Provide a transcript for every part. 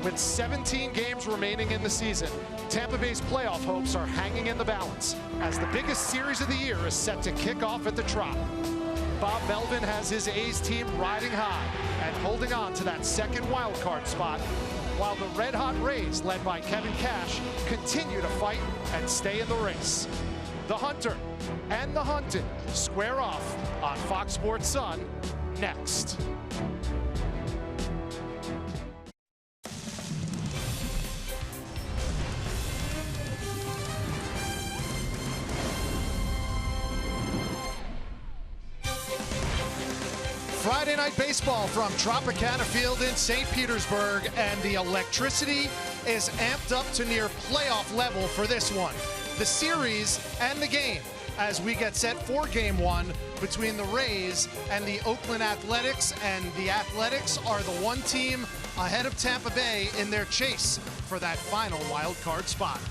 With 17 games remaining in the season, Tampa Bay's playoff hopes are hanging in the balance as the biggest series of the year is set to kick off at the Trop. Bob Melvin has his A's team riding high and holding on to that second wild card spot, while the red-hot Rays, led by Kevin Cash, continue to fight and stay in the race. The Hunter and the Hunted square off on Fox Sports Sun next. Friday night baseball from Tropicana Field in St. Petersburg, and the electricity is amped up to near playoff level for this one. The series and the game as we get set for game one between the Rays and the Oakland Athletics, and the Athletics are the one team ahead of Tampa Bay in their chase for that final wild card spot.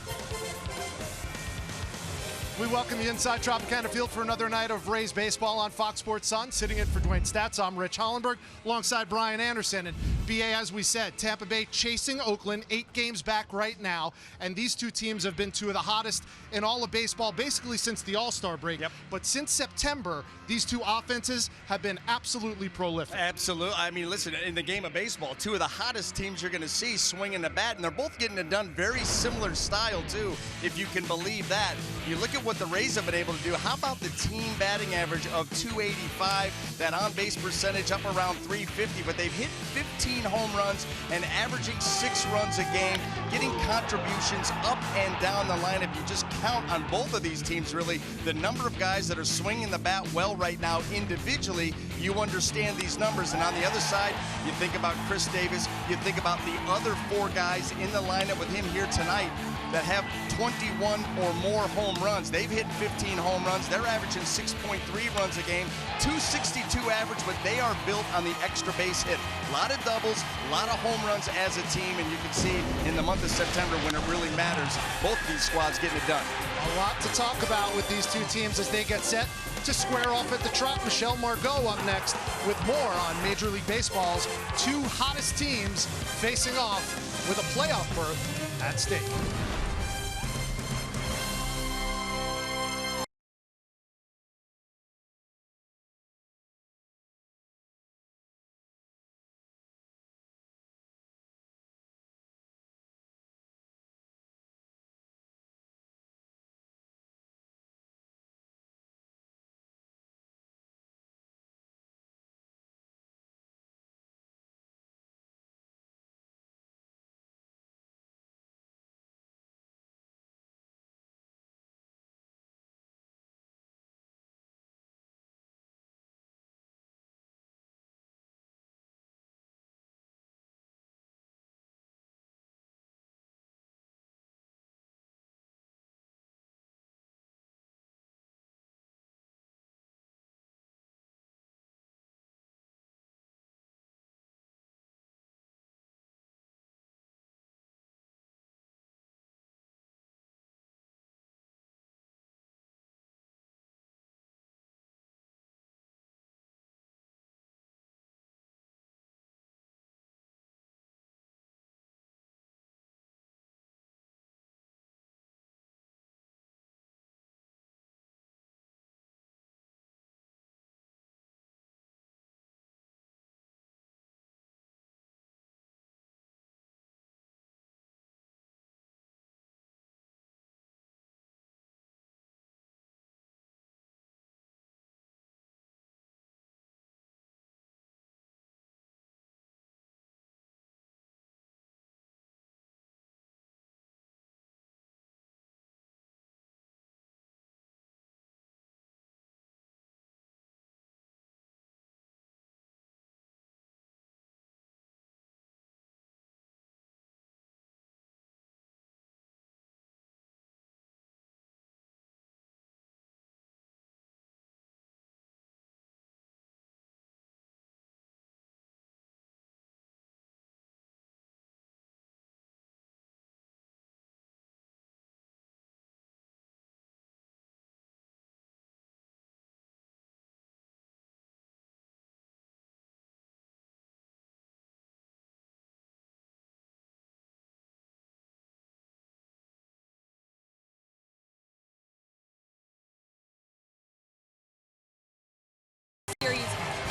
We welcome you inside Tropicana Field for another night of Rays baseball on Fox Sports Sun. Sitting in for Dwayne Stats, I'm Rich Hollenberg, alongside Brian Anderson. And BA, as we said, Tampa Bay chasing Oakland, 8 games back right now. And these two teams have been two of the hottest in all of baseball, basically since the All-Star break. Yep. But since September, these two offenses have been absolutely prolific. Absolutely. I mean, listen, in the game of baseball, two of the hottest teams you're going to see swinging the bat, and they're both getting it done very similar style, too, if you can believe that. You look at what the Rays have been able to do. How about the team batting average of 285, that on-base percentage up around 350, but they've hit 15 home runs and averaging 6 runs a game, getting contributions up and down the lineup. You just count on both of these teams, really, the number of guys that are swinging the bat well right now individually. You understand these numbers. And on the other side, you think about Chris Davis, you think about the other 4 guys in the lineup with him here tonight that have 21 or more home runs. They've hit 15 home runs. They're averaging 6.3 runs a game, 262 average, but they are built on the extra base hit. A lot of doubles, a lot of home runs as a team, and you can see in the month of September when it really matters, both of these squads getting it done. A lot to talk about with these two teams as they get set to square off at the Trop. Michelle Margot up next with more on Major League Baseball's two hottest teams facing off with a playoff berth at stake.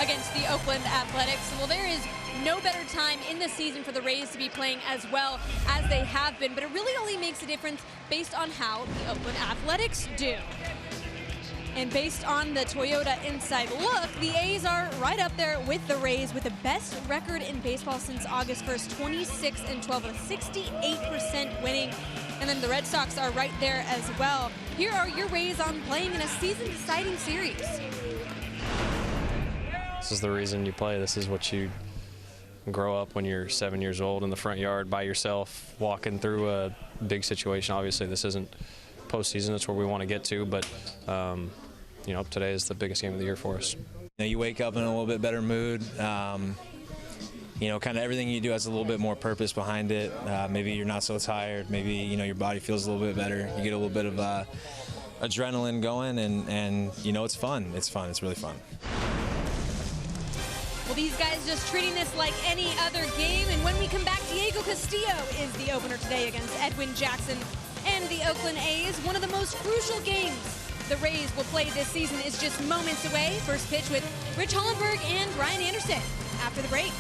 against the Oakland Athletics. Well, there is no better time in the season for the Rays to be playing as well as they have been, but it really only makes a difference based on how the Oakland Athletics do. And based on the Toyota Inside Look, the A's are right up there with the Rays with the best record in baseball since August 1st, 26-12, with a 68% winning. And then the Red Sox are right there as well. Here are your Rays on playing in a season-deciding series. This is the reason you play. This is what you grow up when you're 7 years old in the front yard by yourself, walking through a big situation. Obviously, this isn't postseason. It's where we want to get to, but you know, today is the biggest game of the year for us. You know, you wake up in a little bit better mood. You know, kind of everything you do has a little bit more purpose behind it. Maybe you're not so tired. Maybe, you know, your body feels a little bit better. You get a little bit of adrenaline going, and you know, it's fun. It's fun. It's really fun. Well, these guys just treating this like any other game. And when we come back, Diego Castillo is the opener today against Edwin Jackson and the Oakland A's. One of the most crucial games the Rays will play this season is just moments away. First pitch with Rich Hollenberg and Brian Anderson after the break.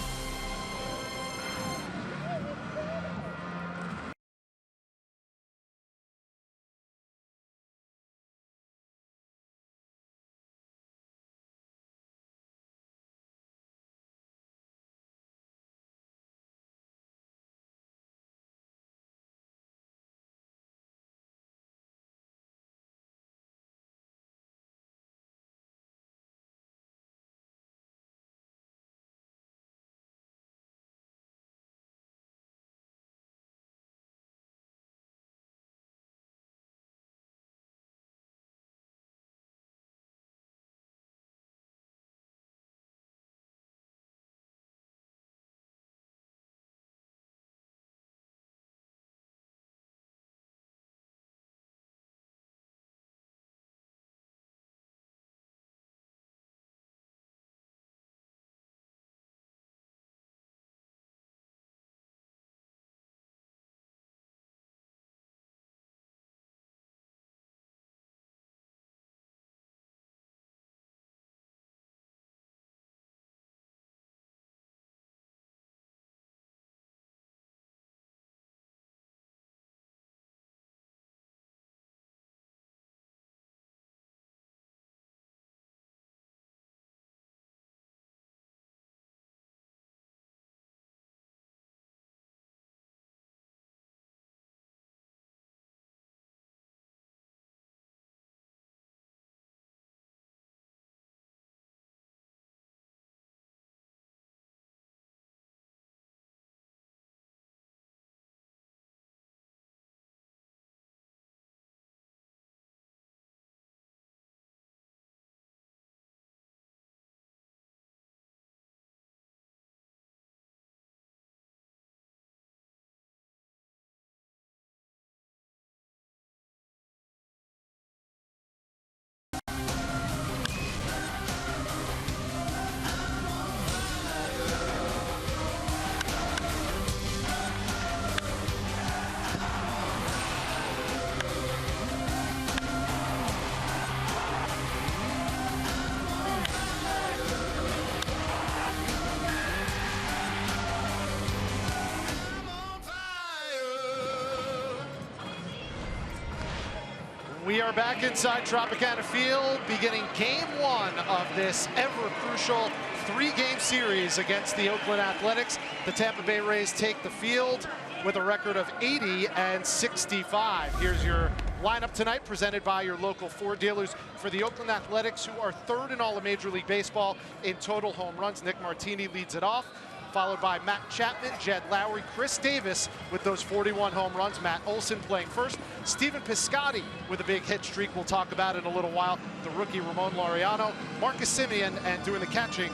We are back inside Tropicana Field, beginning game one of this ever-crucial three-game series against the Oakland Athletics. The Tampa Bay Rays take the field with a record of 80-65. Here's your lineup tonight, presented by your local Ford dealers. For the Oakland Athletics, who are third in all of Major League Baseball in total home runs, Nick Martini leads it off, followed by Matt Chapman, Jed Lowry, Chris Davis with those 41 home runs. Matt Olson playing first. Steven Piscotty with a big hit streak we'll talk about in a little while. The rookie Ramon Laureano, Marcus Simeon, and doing the catching,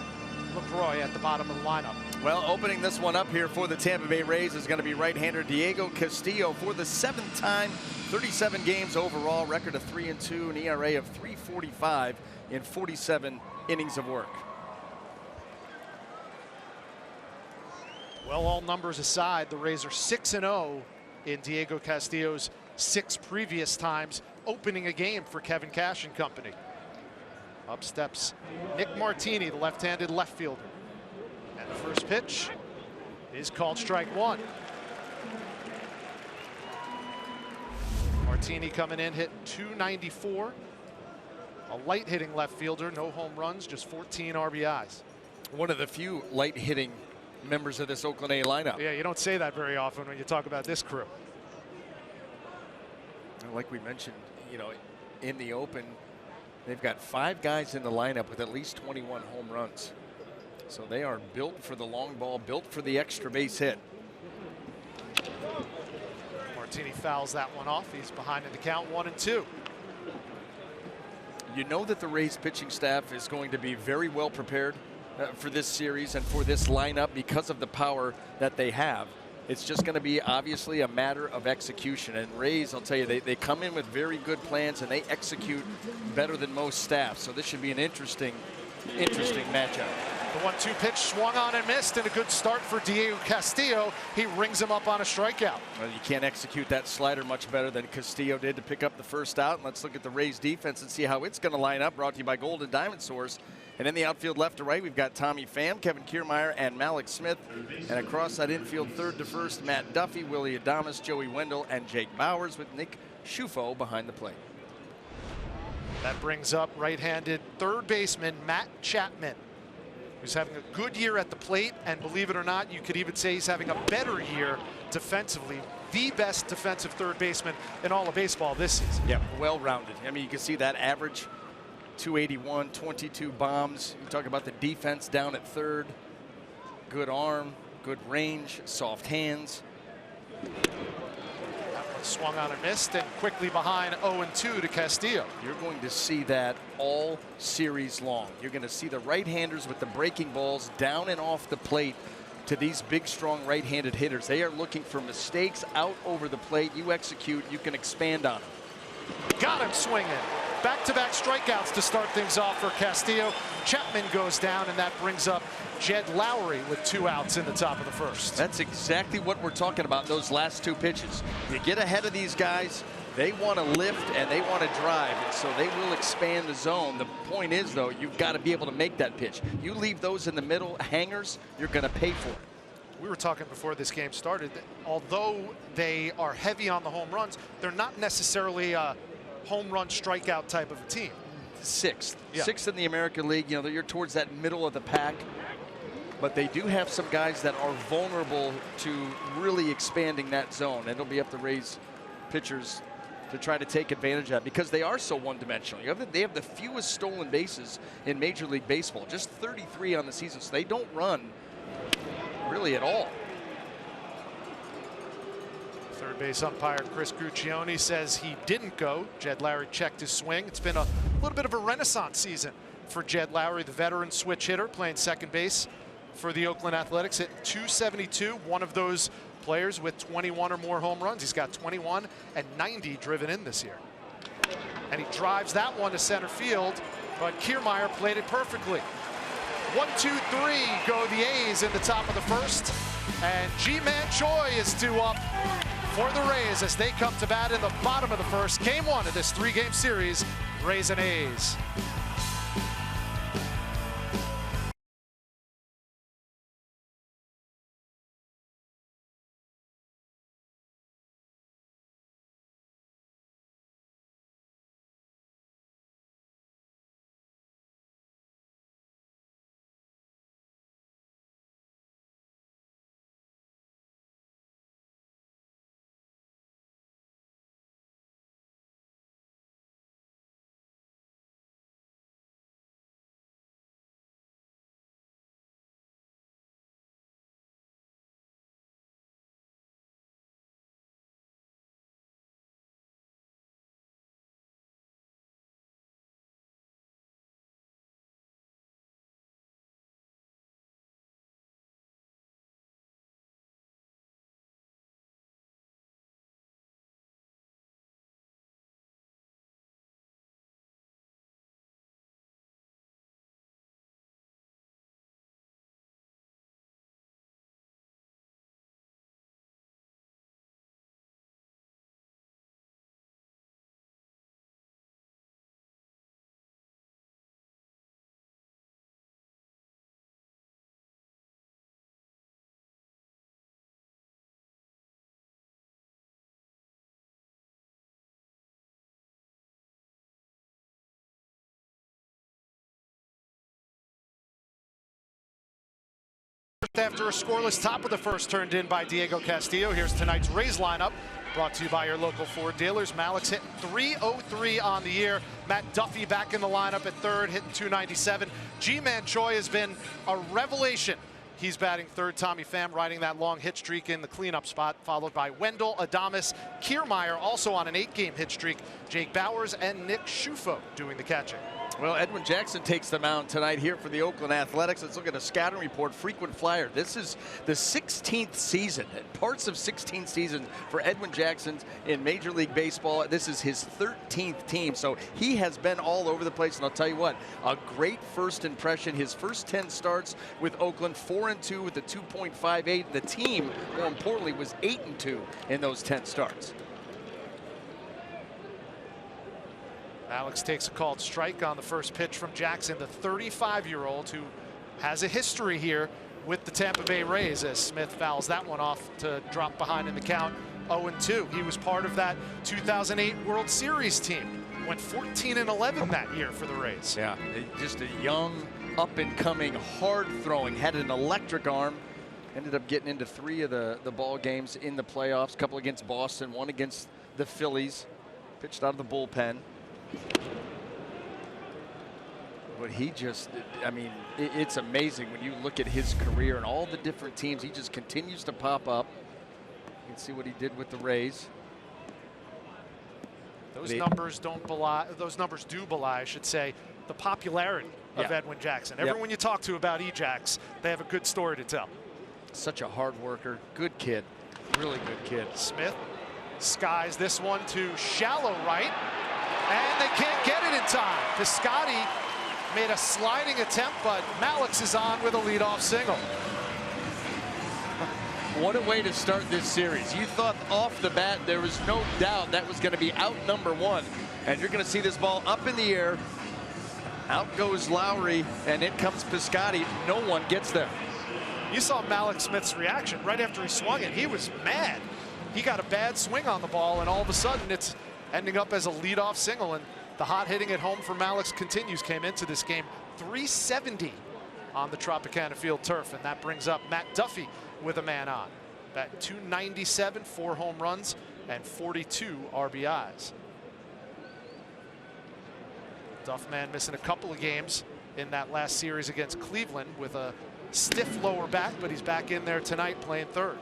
LaCroix at the bottom of the lineup. Well, opening this one up here for the Tampa Bay Rays is going to be right-hander Diego Castillo for the seventh time, 37 games overall, record of 3-2, an ERA of 3.45 in 47 innings of work. Well, all numbers aside, the Rays are 6-0 in Diego Castillo's 6 previous times opening a game for Kevin Cash and company. Up steps Nick Martini, the left-handed left fielder. And the first pitch is called strike one. Martini coming in, hit .294. A light hitting left fielder, no home runs, just 14 RBIs. One of the few light hitting members of this Oakland A lineup. Yeah, you don't say that very often when you talk about this crew. Like we mentioned, you know, in the open, they've got 5 guys in the lineup with at least 21 home runs. So they are built for the long ball, built for the extra base hit. Martini fouls that one off. He's behind in the count, 1-2. You know that the Rays pitching staff is going to be very well prepared for this series and for this lineup because of the power that they have. It's just going to be obviously a matter of execution. And Rays, I'll tell you, they come in with very good plans and they execute better than most staffs. So this should be an interesting matchup. The 1-2 pitch swung on and missed, and a good start for Diego Castillo. He rings him up on a strikeout. Well, you can't execute that slider much better than Castillo did to pick up the first out. And let's look at the Rays defense and see how it's going to line up. Brought to you by Golden Diamond Source. And in the outfield left to right, we've got Tommy Pham, Kevin Kiermaier, and Malik Smith. And across that infield third to first, Matt Duffy, Willie Adames, Joey Wendell, and Jake Bowers with Nick Schufo behind the plate. That brings up right-handed third baseman Matt Chapman, who's having a good year at the plate, and believe it or not, you could even say he's having a better year defensively. The best defensive third baseman in all of baseball this season. Yeah, well-rounded. I mean, you can see that average, 281, 22 bombs. You talk about the defense down at third. Good arm, good range, soft hands. That one swung on and missed, and quickly behind 0-2 to Castillo. You're going to see that all series long. You're going to see the right-handers with the breaking balls down and off the plate to these big, strong right-handed hitters. They are looking for mistakes out over the plate. You execute, you can expand on them. Got him swinging. Back-to-back strikeouts to start things off for Castillo. Chapman goes down, and that brings up Jed Lowry with 2 outs in the top of the first. That's exactly what we're talking about, those last 2 pitches. You get ahead of these guys, they want to lift and they want to drive, and so they will expand the zone. The point is, though, you've got to be able to make that pitch. You leave those in the middle hangers, you're going to pay for it. We were talking before this game started that although they are heavy on the home runs, they're not necessarily a home run strikeout type of a team. 6th. Yeah. 6th in the American League. You know, you're towards that middle of the pack. But they do have some guys that are vulnerable to really expanding that zone. And it'll be up to Rays pitchers to try to take advantage of that because they are so one-dimensional. They have the fewest stolen bases in Major League Baseball, just 33 on the season. So they don't run really at all. Third base umpire Chris Guccione says he didn't go. Jed Lowry checked his swing. It's been a little bit of a renaissance season for Jed Lowry, the veteran switch hitter, playing second base for the Oakland Athletics, hit .272. One of those players with 21 or more home runs. He's got 21 and 90 driven in this year. And he drives that one to center field, but Kiermaier played it perfectly. 1, 2, 3 go the A's in the top of the first, and Ji-Man Choi is due up for the Rays as they come to bat in the bottom of the first. Game 1 of this 3-game series, Rays and A's. After a scoreless top of the first turned in by Diego Castillo. Here's tonight's Rays lineup, brought to you by your local Ford dealers. Malik's hitting .303 on the year. Matt Duffy back in the lineup at third, hitting .297. G-Man Choi has been a revelation. He's batting third. Tommy Pham riding that long hit streak in the cleanup spot, followed by Wendell, Adames, Kiermaier, also on an 8-game hit streak. Jake Bowers and Nick Schufo doing the catching. Well, Edwin Jackson takes the mound tonight here for the Oakland Athletics. Let's look at a scouting report. Frequent flyer. This is the 16th season, parts of 16th season for Edwin Jackson in Major League Baseball. This is his 13th team, so he has been all over the place. And I'll tell you what, a great first impression. His first 10 starts with Oakland, 4-2 with a 2.58. The team, more importantly, was 8-2 in those 10 starts. Alex takes a called strike on the first pitch from Jackson, the 35-year-old who has a history here with the Tampa Bay Rays, as Smith fouls that one off to drop behind in the count 0-2. He was part of that 2008 World Series team. Went 14-11 that year for the Rays. Yeah, just a young, up-and-coming, hard-throwing, had an electric arm. Ended up getting into 3 of the ball games in the playoffs, a couple against Boston, 1 against the Phillies. Pitched out of the bullpen. But he just, I mean, it's amazing when you look at his career and all the different teams. He just continues to pop up. You can see what he did with the Rays. Those numbers don't belie, those numbers do belie, I should say, the popularity of Edwin Jackson. Everyone you talk to about Ejax, they have a good story to tell. Such a hard worker, good kid, really good kid. Smith skies this one to shallow right. And they can't get it in time. Piscotty made a sliding attempt, but Malix is on with a leadoff single. What a way to start this series. You thought off the bat there was no doubt that was going to be out number 1. And you're going to see this ball up in the air. Out goes Lowry, and in comes Piscotty. No one gets there. You saw Malix Smith's reaction right after he swung it. He was mad. He got a bad swing on the ball, and all of a sudden it's ending up as a leadoff single, and the hot hitting at home for Malix continues. Came into this game .370 on the Tropicana Field turf, and that brings up Matt Duffy with a man on. Bat .297, 4 home runs, and 42 RBIs. Duffman missing a couple of games in that last series against Cleveland with a stiff lower back, but he's back in there tonight playing third.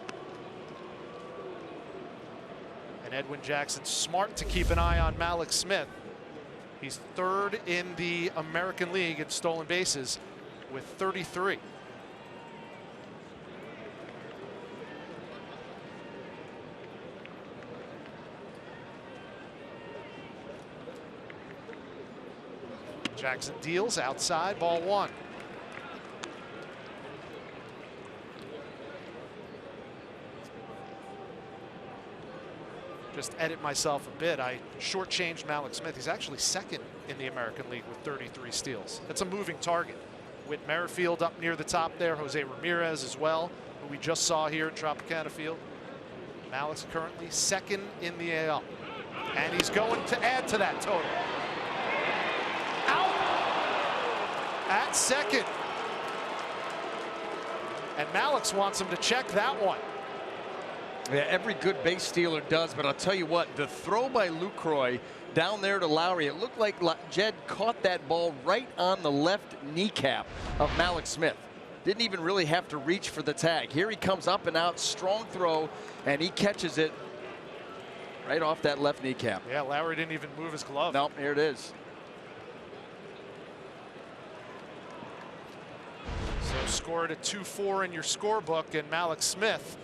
And Edwin Jackson smart to keep an eye on Malix Smith. He's third in the American League in stolen bases with 33. Jackson deals outside, ball 1. Just edit myself a bit. I shortchanged Malix Smith. He's actually second in the American League with 33 steals. That's a moving target. Whit Merrifield up near the top there. Jose Ramirez as well, who we just saw here at Tropicana Field. Malix currently second in the AL. And he's going to add to that total. Out at second. And Malix wants him to check that one. Yeah, every good base stealer does, but I'll tell you what, the throw by Lucroy down there to Lowry, it looked like Jed caught that ball right on the left kneecap of Malix Smith. Didn't even really have to reach for the tag. Here he comes up and out, strong throw, and he catches it right off that left kneecap. Yeah, Lowry didn't even move his glove. Nope, here it is. So scored a 2-4 in your scorebook, and Malix Smith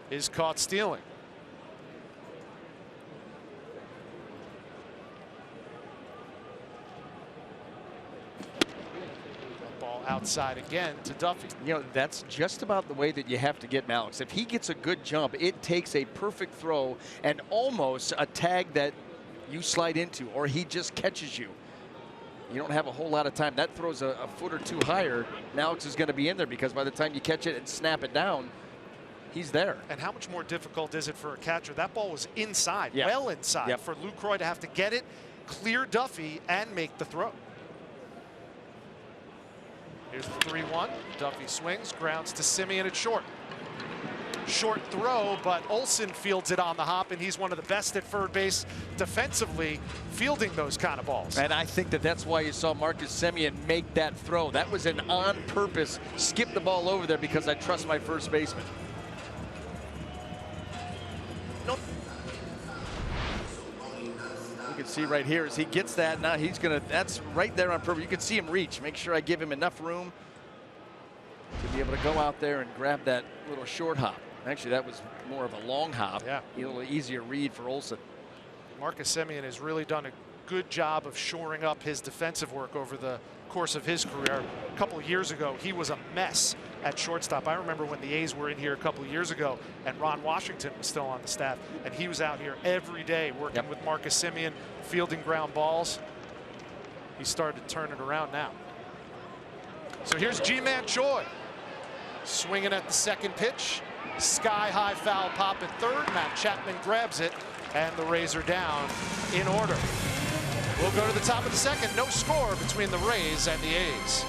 is caught stealing. Ball outside again to Duffy. You know, that's just about the way that you have to get Malix. If he gets a good jump, it takes a perfect throw and almost a tag that you slide into, or he just catches you. You don't have a whole lot of time. That throws a foot or 2 higher. Malix is going to be in there because by the time you catch it and snap it down, he's there. And how much more difficult is it for a catcher? That ball was inside, well inside, for Lucroy to have to get it, clear Duffy, and make the throw. Here's the 3-1. Duffy swings, grounds to Semien at short. Short throw, but Olsen fields it on the hop, and he's one of the best at third base defensively, fielding those kind of balls. And I think that's why you saw Marcus Semien make that throw. That was an on-purpose skip the ball over there because I trust my first baseman. You can see right here as he gets that, now he's gonna, that's right there on purpose. You can see him reach. Make sure I give him enough room to be able to go out there and grab that little short hop. Actually, that was more of a long hop. Yeah. A little easier read for Olsen. Marcus Semien has really done a good job of shoring up his defensive work over the course of his career. A couple of years ago, he was a mess at shortstop. I remember when the A's were in here a couple of years ago and Ron Washington was still on the staff, and he was out here every day working with Marcus Semien, fielding ground balls. He started to turn it around now. So here's Ji-Man Choi swinging at the second pitch. Sky-high foul pop at third. Matt Chapman grabs it, and the Rays are down in order. We'll go to the top of the second. No score between the Rays and the A's.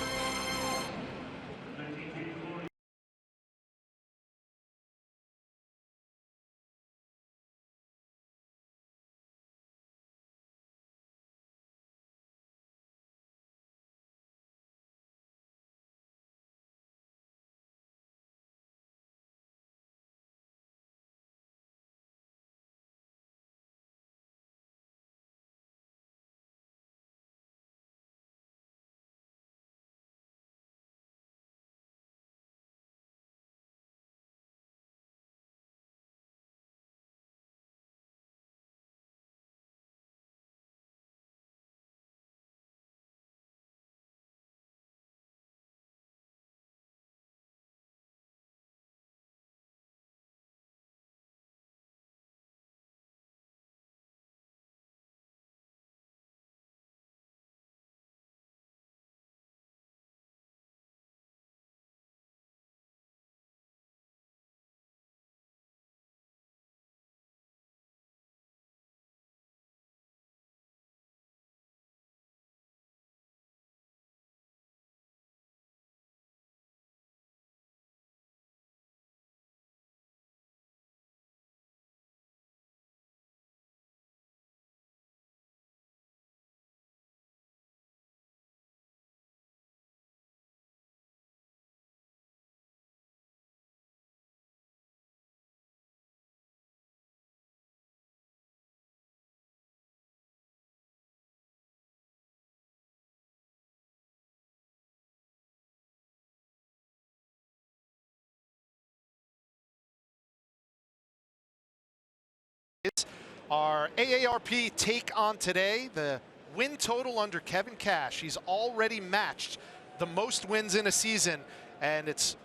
Our AARP take on today, the win total under Kevin Cash. He's already matched the most wins in a season, and it's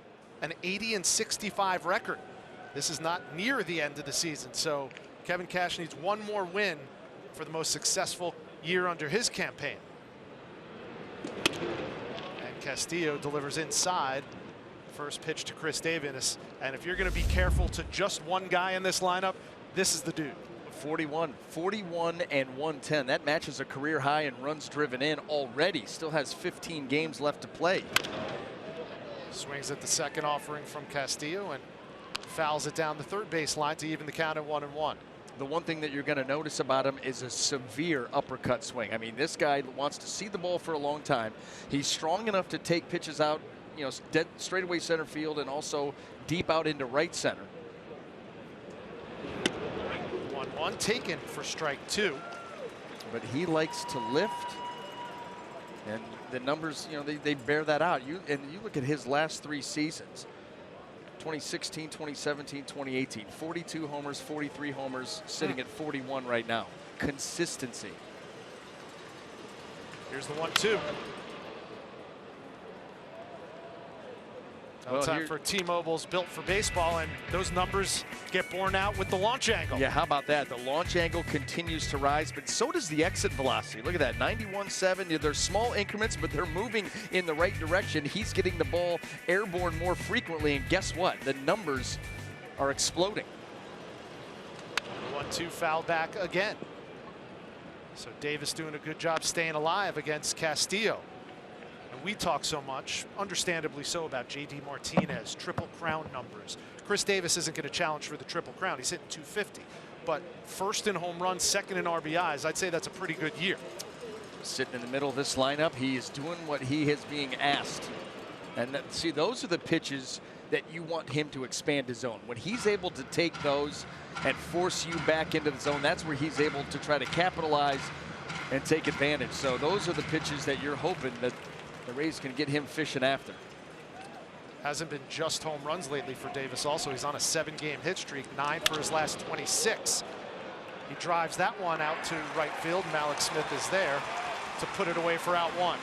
an 80-65 record. This is not near the end of the season, so Kevin Cash needs one more win for the most successful year under his campaign. And Castillo delivers inside. First pitch to Chris Davis, and if you're going to be careful to just one guy in this lineup, this is the dude. 41 and 110. That matches a career high in runs driven in already. Still has 15 games left to play. Swings at the second offering from Castillo and fouls it down the third base line to even the count at 1-1. The one thing that you're going to notice about him is a severe uppercut swing. I mean, this guy wants to see the ball for a long time. He's strong enough to take pitches out, you know, dead straightaway center field and also deep out into right center. 1-1 taken for strike two. But he likes to lift, and the numbers, you know, they bear that out. You look at his last three seasons: 2016, 2017, 2018. 42 homers, 43 homers, sitting at 41 right now. Consistency. Here's the 1-2. Well, time for T-Mobile's built for baseball, and those numbers get borne out with the launch angle. Yeah, how about that? The launch angle continues to rise, but so does the exit velocity. Look at that, 91.7. They're small increments, but they're moving in the right direction. He's getting the ball airborne more frequently, and guess what? The numbers are exploding. 1-2 foul back again. So Davis doing a good job staying alive against Castillo. And we talk so much, understandably so, about J.D. Martinez, Triple Crown numbers. Chris Davis isn't going to challenge for the Triple Crown. He's hitting 250. But first in home runs, second in RBIs, I'd say that's a pretty good year. Sitting in the middle of this lineup, he is doing what he is being asked. And see, those are the pitches that you want him to expand his zone. When he's able to take those and force you back into the zone, that's where he's able to try to capitalize and take advantage. So those are the pitches that you're hoping that the Rays can get him fishing after. Hasn't been just home runs lately for Davis also. He's on a 7-game hit streak, 9 for his last 26. He drives that one out to right field. Malik Smith is there to put it away for out 1.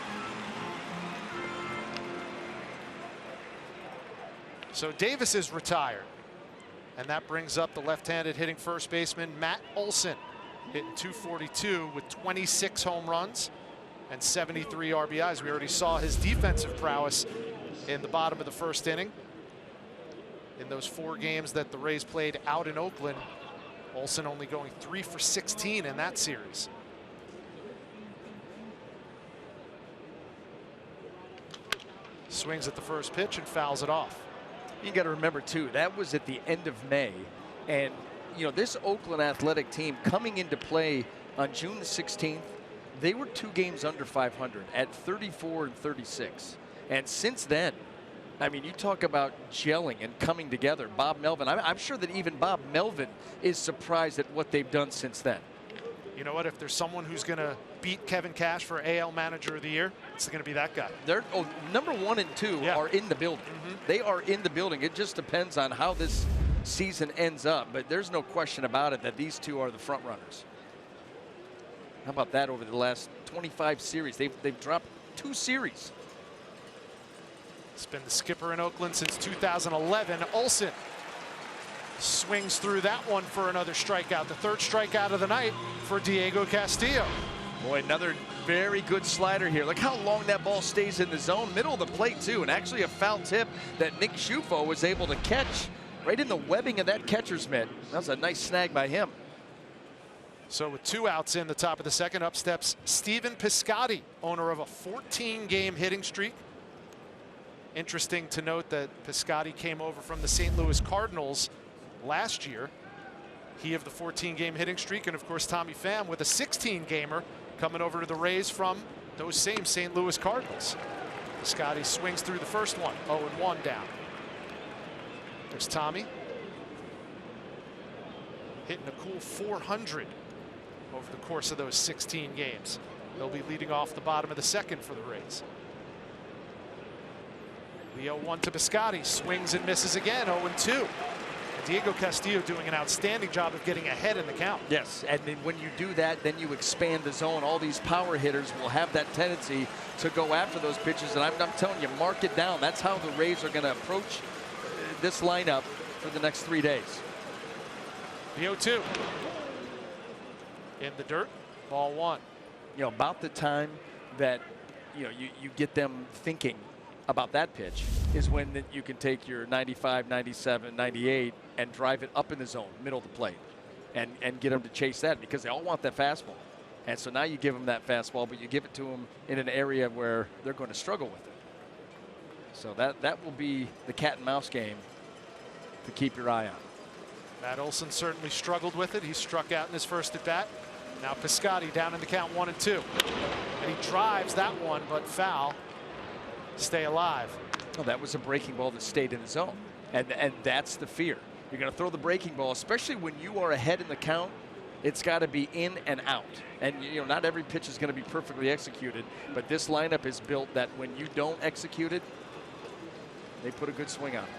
So Davis is retired. And that brings up the left-handed hitting first baseman, Matt Olson, hitting 242 with 26 home runs and 73 RBIs. We already saw his defensive prowess in the bottom of the first inning. In those 4 games that the Rays played out in Oakland, Olson only going 3 for 16 in that series. Swings at the first pitch and fouls it off. You got to remember, too, that was at the end of May. And, you know, this Oakland Athletic team coming into play on June the 16th, they were 2 games under 500 at 34 and 36. And since then, I mean, you talk about gelling and coming together. Bob Melvin, I'm sure that even Bob Melvin is surprised at what they've done since then. You know what? If there's someone who's going to beat Kevin Cash for AL Manager of the Year, it's going to be that guy. They're number 1 and 2 are in the building. They are in the building. It just depends on how this season ends up. But there's no question about it that these 2 are the front runners. How about that over the last 25 series? They've dropped 2 series. It's been the skipper in Oakland since 2011. Olson swings through that one for another strikeout. The 3rd strikeout of the night for Diego Castillo. Boy, another very good slider here. Look how long that ball stays in the zone. Middle of the plate, too. And actually a foul tip that Nick Schufo was able to catch right in the webbing of that catcher's mitt. That was a nice snag by him. So with 2 outs in the top of the second, up steps Stephen Piscotty, owner of a 14-game hitting streak. Interesting to note that Piscotty came over from the St. Louis Cardinals last year. He of the 14-game hitting streak, and of course Tommy Pham with a 16-gamer coming over to the Rays from those same St. Louis Cardinals. Piscotty swings through the first one, 0-1 down. There's Tommy. Hitting a cool 400 over the course of those 16 games. They'll be leading off the bottom of the second for the Rays. The 0-1 to Piscotty, swings and misses again, 0-2. Diego Castillo doing an outstanding job of getting ahead in the count. Yes, and then when you do that, then you expand the zone. All these power hitters will have that tendency to go after those pitches, and I'm telling you, mark it down. That's how the Rays are going to approach this lineup for the next 3 days. The 0-2. In the dirt, ball 1. You know, about the time that, you know, you get them thinking about that pitch is when you can take your 95, 97, 98 and drive it up in the zone, middle of the plate, and get them to chase that because they all want that fastball. And so now you give them that fastball, but you give it to them in an area where they're going to struggle with it. So that will be the cat and mouse game to keep your eye on. Matt Olson certainly struggled with it. He struck out in his first at bat. Now Piscotty down in the count 1-2. And he drives that one, but foul. Stay alive. Well, that was a breaking ball that stayed in the zone. And that's the fear. You're going to throw the breaking ball, especially when you are ahead in the count. It's got to be in and out. And, you know, not every pitch is going to be perfectly executed. But this lineup is built that when you don't execute it, they put a good swing on it.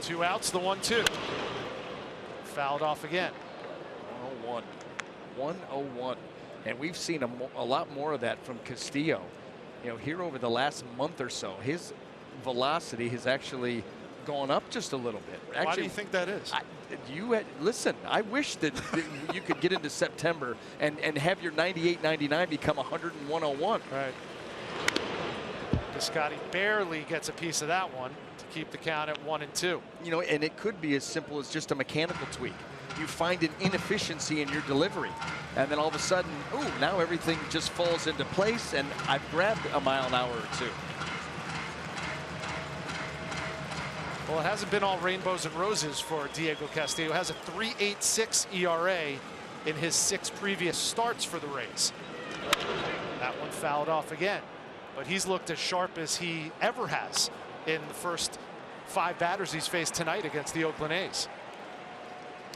2 outs, the 1-2. Fouled off again. 1-0-1. 1-0-1. And we've seen a lot more of that from Castillo. You know, here over the last month or so, his velocity has actually gone up just a little bit. Actually, why do you think that is? Listen, I wish that you could get into September and have your 98-99 become 101-01. Right. Piscotty barely gets a piece of that one to keep the count at 1-2. You know, and it could be as simple as just a mechanical tweak. you find an inefficiency in your delivery. And then all of a sudden, ooh, now everything just falls into place, and I've grabbed a mile an hour or two. Well, it hasn't been all rainbows and roses for Diego Castillo. Has a 3.86 ERA in his 6 previous starts for the Rays. That one fouled off again, but he's looked as sharp as he ever has in the first 5 batters he's faced tonight against the Oakland A's.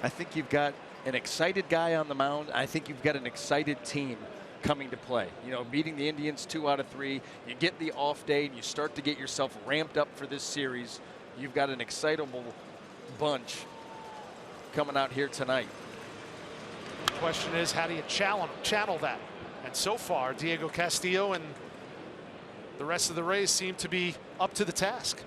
I think you've got an excited guy on the mound. I think you've got an excited team coming to play. You know, beating the Indians 2 out of 3. You get the off day and you start to get yourself ramped up for this series. You've got an excitable bunch coming out here tonight. The question is, how do you channel that? And so far, Diego Castillo and the rest of the Rays seem to be up to the task.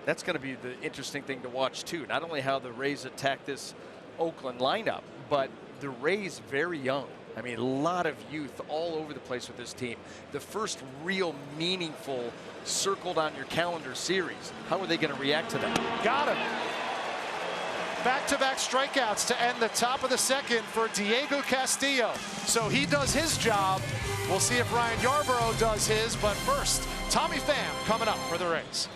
That's going to be the interesting thing to watch too. Not only how the Rays attack this Oakland lineup, but the Rays very young. I mean, a lot of youth all over the place with this team. The first real meaningful circled on your calendar series. How are they going to react to that? Got him. Back-to-back strikeouts to end the top of the second for Diego Castillo. So he does his job. We'll see if Ryan Yarbrough does his, but first, Tommy Pham coming up for the Rays.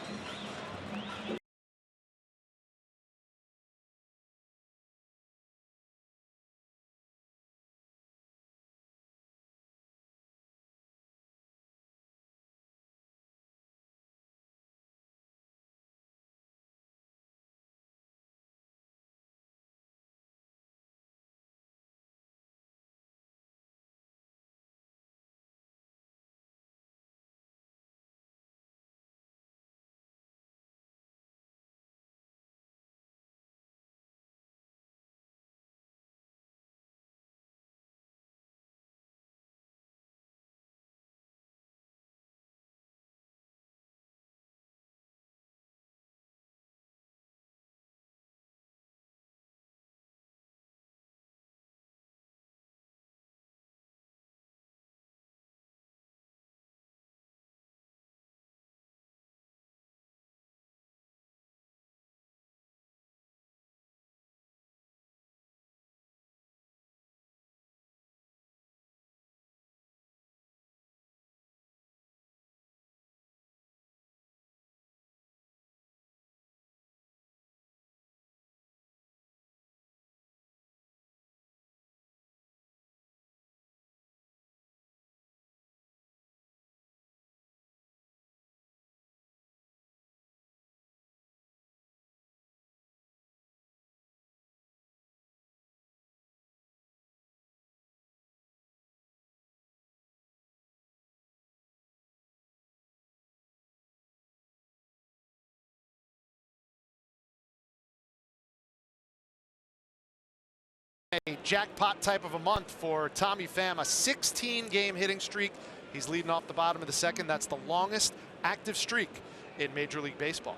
A jackpot type of a month for Tommy Pham, a 16-game hitting streak. He's leading off the bottom of the second. That's the longest active streak in Major League Baseball.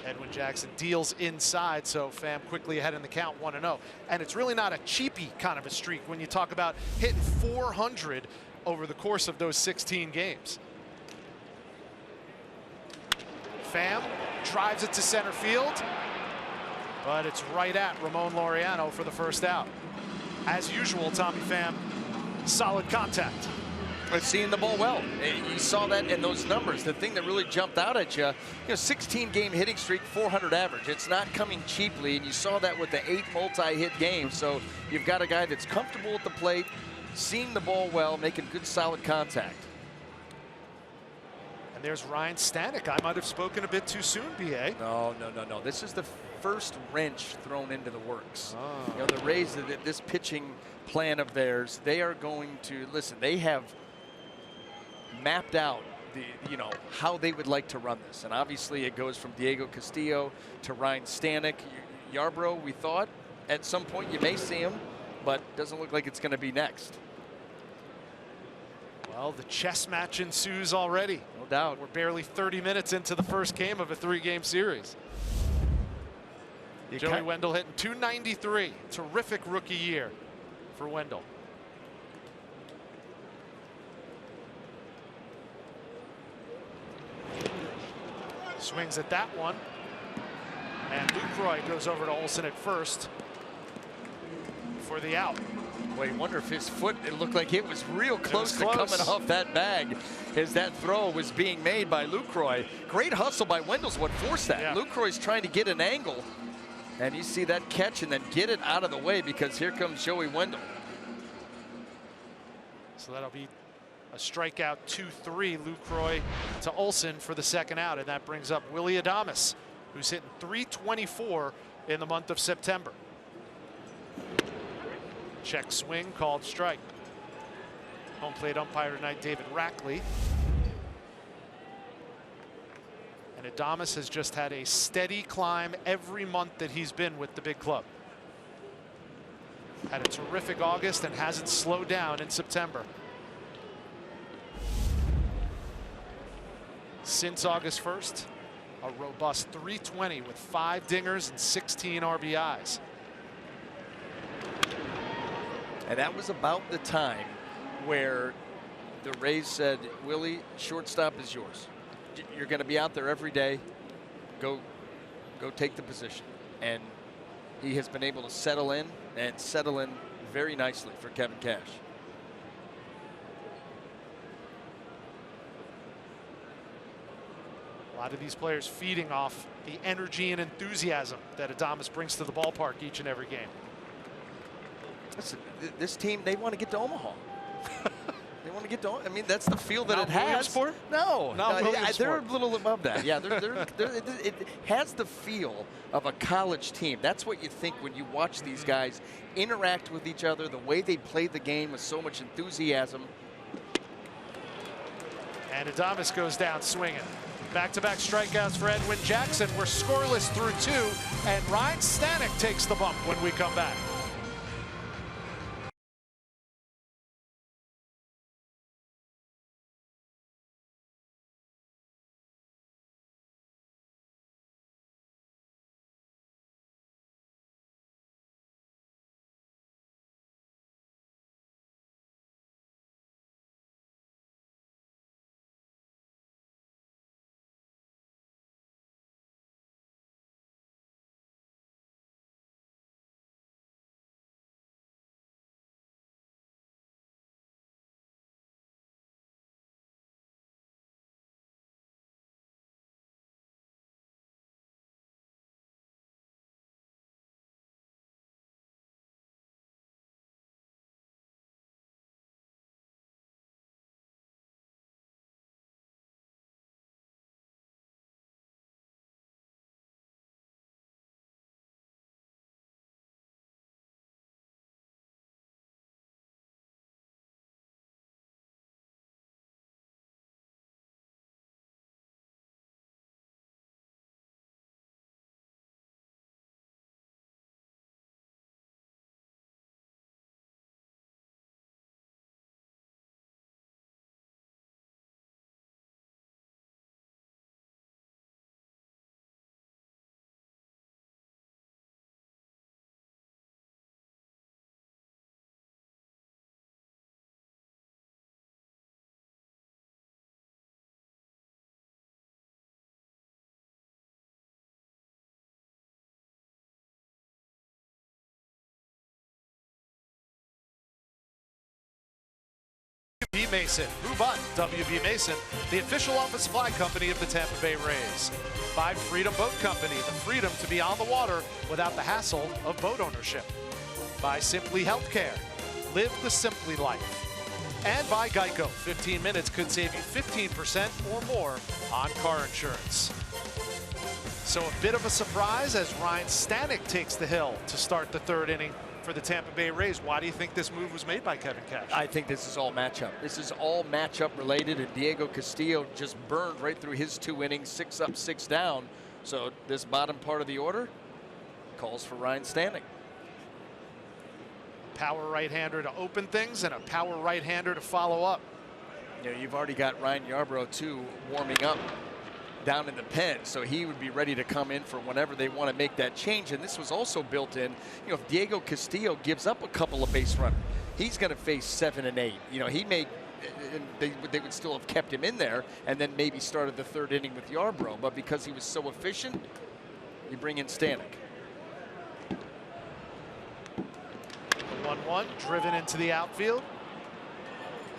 Edwin Jackson deals inside, so Pham quickly ahead in the count, 1-0. And it's really not a cheapy kind of a streak when you talk about hitting 400 over the course of those 16 games. Pham drives it to center field, but it's right at Ramon Laureano for the first out. As usual, Tommy Pham, solid contact. But seeing the ball well. You saw that in those numbers. The thing that really jumped out at you, 16-game hitting streak, 400 average. It's not coming cheaply, and you saw that with the 8 multi-hit games. So you've got a guy that's comfortable at the plate, seeing the ball well, making good, solid contact. And there's Ryan Stanek. I might have spoken a bit too soon, B.A. No. This is the first wrench thrown into the works. Oh. The Rays, this pitching plan of theirs, they are going to, listen, they have mapped out how they would like to run this, and obviously it goes from Diego Castillo to Ryan Stanek. Yarbrough, we thought at some point you may see him, but doesn't look like it's going to be next. Well, the chess match ensues already. No doubt. We're barely 30 minutes into the first game of a 3-game series. Joey Wendell hitting .293. Terrific rookie year for Wendell. Swings at that one. And Lucroy goes over to Olsen at first for the out. Well, you wonder if his foot, it looked like it was real close to close. coming off that bag as that throw was being made by Lucroy. Great hustle by Wendell's what forced that. Yeah. Lucroy's trying to get an angle, and you see that catch and then get it out of the way because here comes Joey Wendell. So that'll be a strikeout 2-3, Lucroy to Olsen for the second out, and that brings up Willie Adames, who's hitting .324 in the month of September. Check swing, called strike. Home plate umpire tonight, David Rackley. And Adames has just had a steady climb every month that he's been with the big club. Had a terrific August and hasn't slowed down in September. Since August 1st, a robust .320 with 5 dingers and 16 RBIs. And that was about the time where the Rays said, Willie, shortstop is yours. You're going to be out there every day. Go take the position. And he has been able to settle in and settle in very nicely for Kevin Cash. A lot of these players feeding off the energy and enthusiasm that Adames brings to the ballpark each and every game. Listen, this team, they want to get to Omaha. They want to get to, I mean, that's the feel that Not it has. Williamsport? No, Not Williamsport. they're a little above that. Yeah, it has the feel of a college team. That's what you think when you watch these guys interact with each other, the way they play the game with so much enthusiasm. And Adames goes down swinging. Back-to-back strikeouts for Edwin Jackson. We're scoreless through 2, and Ryan Stanek takes the bump when we come back. WB Mason. Who but WB Mason, the official office supply company of the Tampa Bay Rays. By Freedom Boat Company, the freedom to be on the water without the hassle of boat ownership. By Simply Healthcare, live the Simply life. And by Geico, 15 minutes could save you 15% or more on car insurance. So a bit of a surprise as Ryan Stanek takes the hill to start the 3rd inning for the Tampa Bay Rays. Why do you think this move was made by Kevin Cash? I think this is all matchup. This is all matchup related, and Diego Castillo just burned right through his 2 innings, 6 up, 6 down. So this bottom part of the order calls for Ryan Stanek. Power right-hander to open things and a power right-hander to follow up. You know, you've already got Ryan Yarbrough too warming up down in the pen, so he would be ready to come in for whenever they want to make that change. And this was also built in, you know, if Diego Castillo gives up a couple of base runners, he's going to face 7 and 8. You know, he may, they would still have kept him in there and then maybe started the 3rd inning with Yarbrough, but because he was so efficient, You bring in Stanek. The 1-1 driven into the outfield.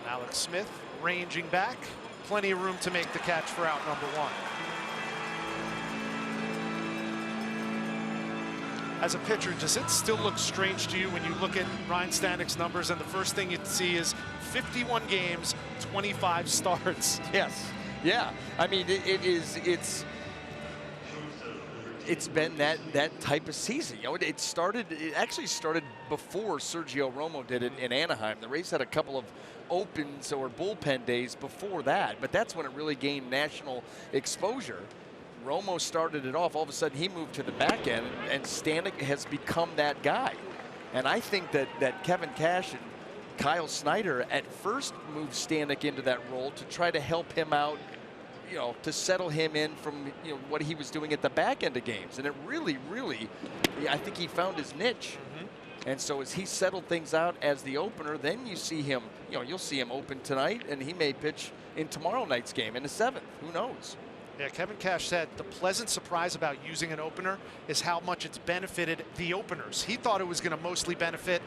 Alex Smith ranging back. Plenty of room to make the catch for out number 1. As a pitcher, does it still look strange to you when you look at Ryan Stanek's numbers and the first thing you see is 51 games, 25 starts? Yes. Yeah. I mean, it's been that type of season. You know, it actually started before Sergio Romo did it in Anaheim. The Rays had a couple of opens or bullpen days before that, but that's when it really gained national exposure. Romo started it off. All of a sudden, he moved to the back end, and Stanek has become that guy. And I think that Kevin Cash and Kyle Snyder at first moved Stanek into that role to try to help him out, you know, to settle him in from, you know, what he was doing at the back end of games. And it really, I think he found his niche. And so as he settled things out as the opener, then you see him, you know, you'll see him open tonight, and he may pitch in tomorrow night's game in the 7th. Who knows? Yeah, Kevin Cash said the pleasant surprise about using an opener is how much it's benefited the openers. He thought it was going to mostly benefit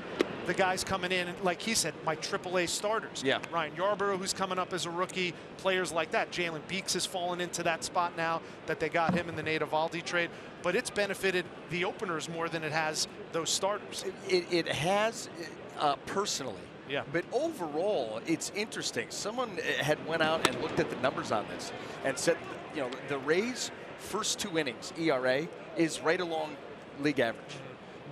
the guys coming in, and like he said, my AAA starters. Yeah. Ryan Yarborough, who's coming up as a rookie, players like that. Jalen Beeks has fallen into that spot now that they got him in the Nate Eovaldi trade. But it's benefited the openers more than it has those starters. It has personally. Yeah. But overall, it's interesting. Someone had went out and looked at the numbers on this and said, you know, the Rays' first 2 innings ERA is right along league average.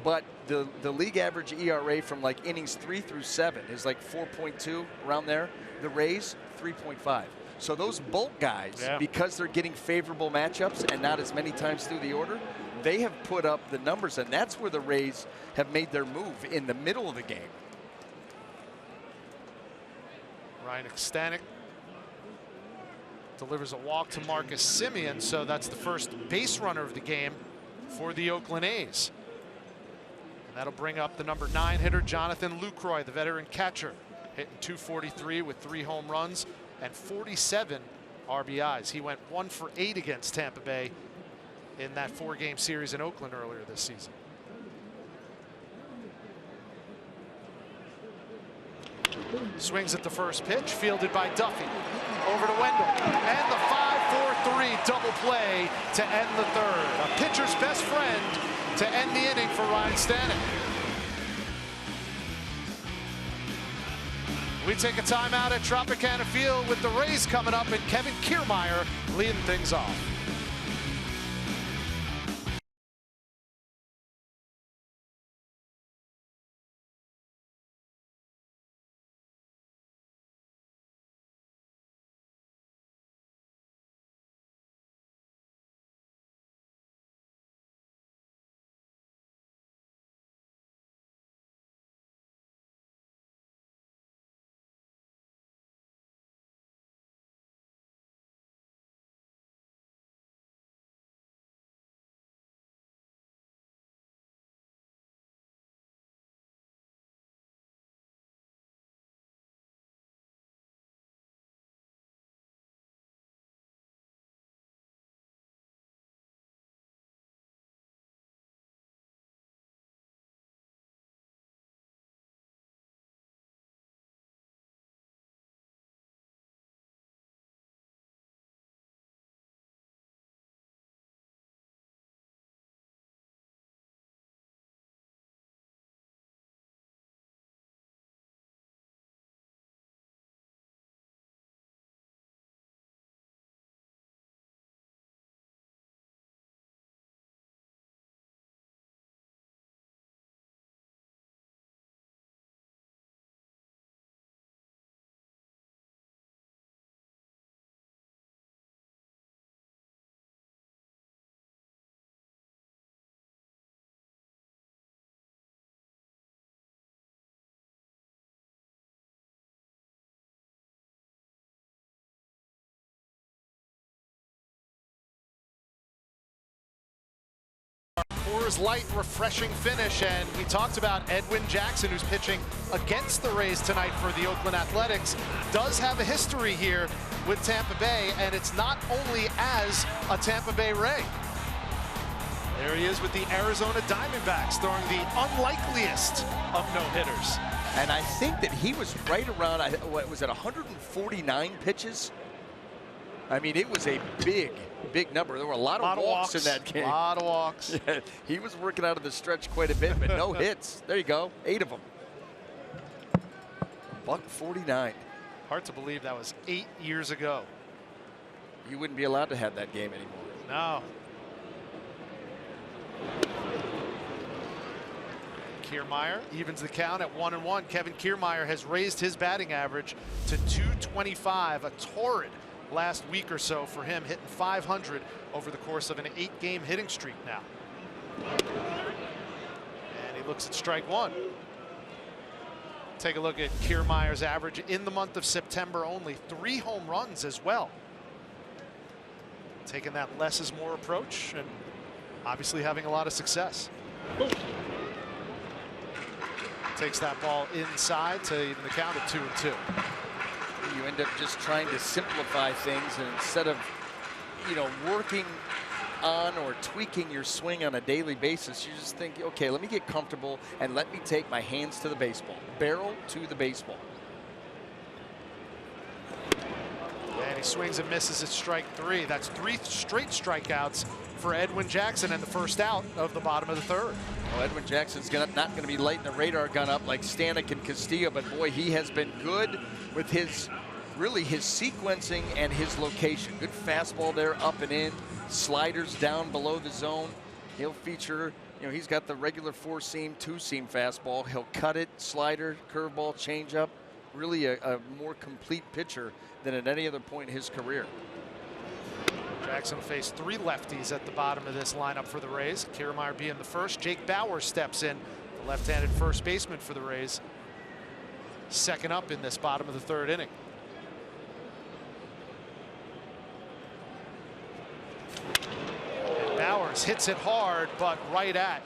But the league average ERA from like innings 3 through 7 is like 4.2, around there. The Rays, 3.5. So those bulk guys, because they're getting favorable matchups and not as many times through the order, they have put up the numbers, and that's where the Rays have made their move in the middle of the game. Ryan Stanek delivers a walk to Marcus Semien, so that's the first base runner of the game for the Oakland A's. And that'll bring up the number 9 hitter, Jonathan Lucroy, the veteran catcher, hitting .243 with 3 home runs and 47 RBIs. He went 1 for 8 against Tampa Bay in that 4-game series in Oakland earlier this season. Swings at the first pitch, fielded by Duffy. Over to Wendell, and the 5-4-3 double play to end the 3rd. A pitcher's best friend to end the inning for Ryan Stanek. We take a timeout at Tropicana Field with the Rays coming up and Kevin Kiermaier leading things off. Coors Light refreshing finish, and we talked about Edwin Jackson, who's pitching against the Rays tonight for the Oakland Athletics, does have a history here with Tampa Bay, and it's not only as a Tampa Bay Ray. There he is with the Arizona Diamondbacks, throwing the unlikeliest of no-hitters. And I think that he was right around, what was it, 149 pitches? I mean, it was a big number. There were a lot of walks in that game. A lot of walks. Yeah, he was working out of the stretch quite a bit, but no hits. There you go, 8 of them. $149. Hard to believe that was 8 years ago. You wouldn't be allowed to have that game anymore. No. Kiermaier evens the count at 1-1. Kevin Kiermaier has raised his batting average to 225, a torrid last week or so for him, hitting 500 over the course of an 8-game hitting streak now. And he looks at strike one. Take a look at Kiermaier's average in the month of September, only 3 home runs as well. Taking that less is more approach and obviously having a lot of success. Takes that ball inside to even the count at 2-2. You end up just trying to simplify things, and instead of, you know, working on or tweaking your swing on a daily basis, you just think, okay, let me get comfortable and let me take my hands to the baseball, barrel to the baseball. And he swings and misses at strike 3. That's 3 straight strikeouts for Edwin Jackson and the first out of the bottom of the 3rd. Well, Edwin Jackson's not going to be lighting the radar gun up like Stanek and Castillo, but boy, he has been good with his sequencing and his location. Good fastball there, up and in. Sliders down below the zone. He'll feature, you know, he's got the regular 4-seam, 2-seam fastball. He'll cut it, slider, curveball, changeup. Really a more complete pitcher than at any other point in his career. Jackson faced 3 lefties at the bottom of this lineup for the Rays. Kiermaier being the first. Jake Bauer steps in, the left-handed first baseman for the Rays. Second up in this bottom of the 3rd inning. And Bowers hits it hard, but right at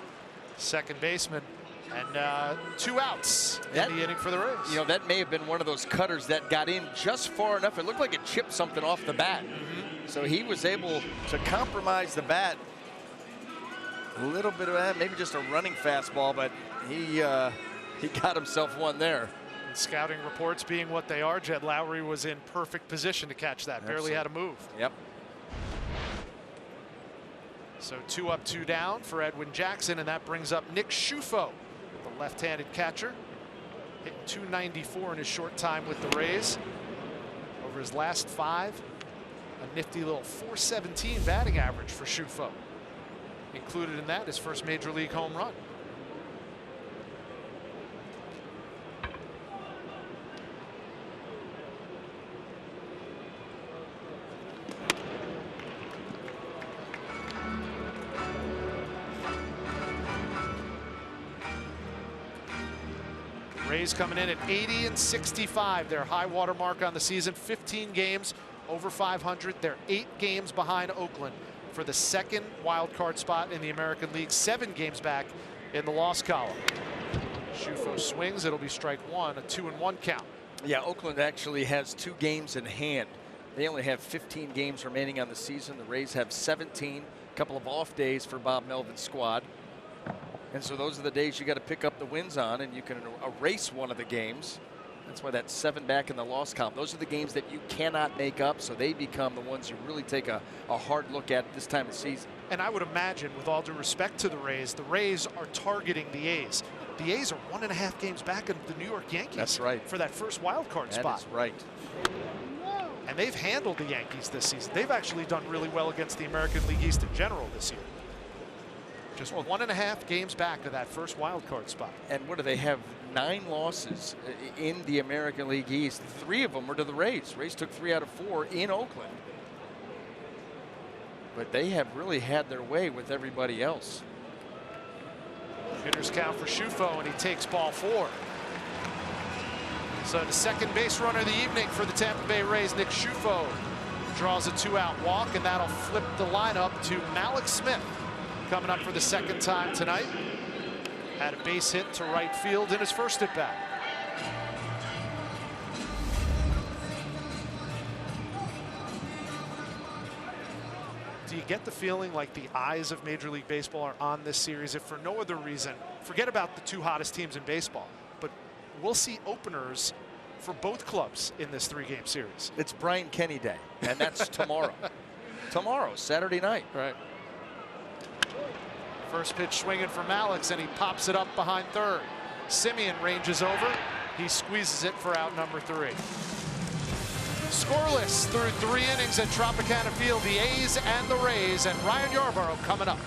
second baseman. And 2 outs in the inning for the Rays. You know, that may have been one of those cutters that got in just far enough. It looked like it chipped something off the bat. So he was able to compromise the bat. A little bit of that, maybe just a running fastball, but he got himself one there. And scouting reports being what they are, Jed Lowry was in perfect position to catch that. Barely had to move. Yep. So 2 up, 2 down for Edwin Jackson, and that brings up Nick Schufo, the left-handed catcher. Hitting 294 in his short time with the Rays. Over his last 5, a nifty little 417 batting average for Schufo. Included in that his first major league home run. Rays coming in at 80-65, their high water mark on the season. 15 games over 500. They're 8 games behind Oakland for the 2nd wild card spot in the American League. 7 games back in the loss column. Schufo swings. It'll be strike 1, a 2-1 count. Yeah, Oakland actually has 2 games in hand. They only have 15 games remaining on the season. The Rays have 17. A couple of off days for Bob Melvin's squad. And so those are the days you got to pick up the wins on, and you can erase one of the games. That's why that's 7 back in the loss column. Those are the games that you cannot make up, so they become the ones you really take a hard look at this time of season. And I would imagine, with all due respect to the Rays are targeting the A's. The A's are 1.5 games back of the New York Yankees. That's right. For that first wild card spot. That is right. And they've handled the Yankees this season. They've actually done really well against the American League East in general this year. Just 1.5 games back to that first wild card spot. And what do they have? 9 losses in the American League East. 3 of them were to the Rays. Rays took 3 out of 4 in Oakland. But they have really had their way with everybody else. Hitters count for Schufo, and he takes ball 4. So the second base runner of the evening for the Tampa Bay Rays, Nick Schufo, draws a 2-out walk, and that'll flip the lineup to Malik Smith. Coming up for the 2nd time tonight. Had a base hit to right field in his first at bat. get the feeling like the eyes of Major League Baseball are on this series, if for no other reason, forget about the two hottest teams in baseball, but we'll see openers for both clubs in this 3-game series. It's Brian Kenny Day, and that's tomorrow. Tomorrow, Saturday night. Right. First pitch swinging from Alex, and he pops it up behind third. Simeon ranges over. He squeezes it for out number 3. Scoreless through 3 innings at Tropicana Field, the A's and the Rays, and Ryan Yarborough coming up.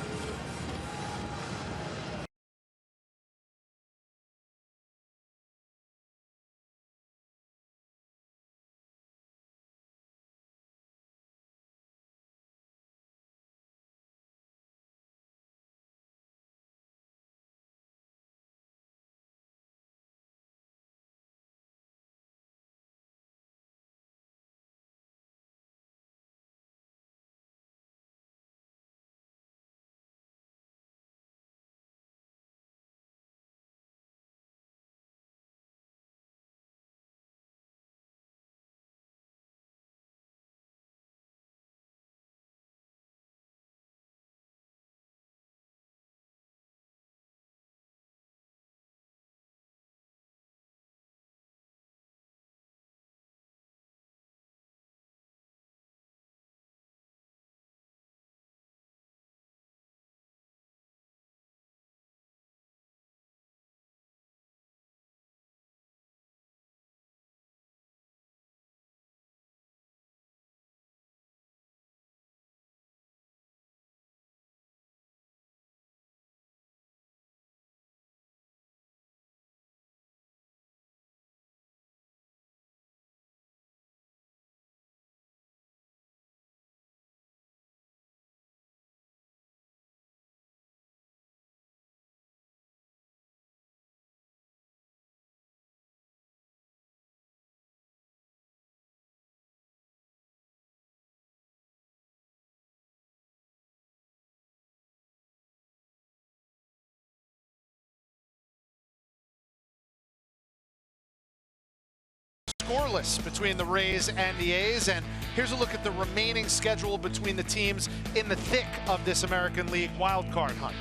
Scoreless between the Rays and the A's, and here's a look at the remaining schedule between the teams in the thick of this American League wildcard hunt.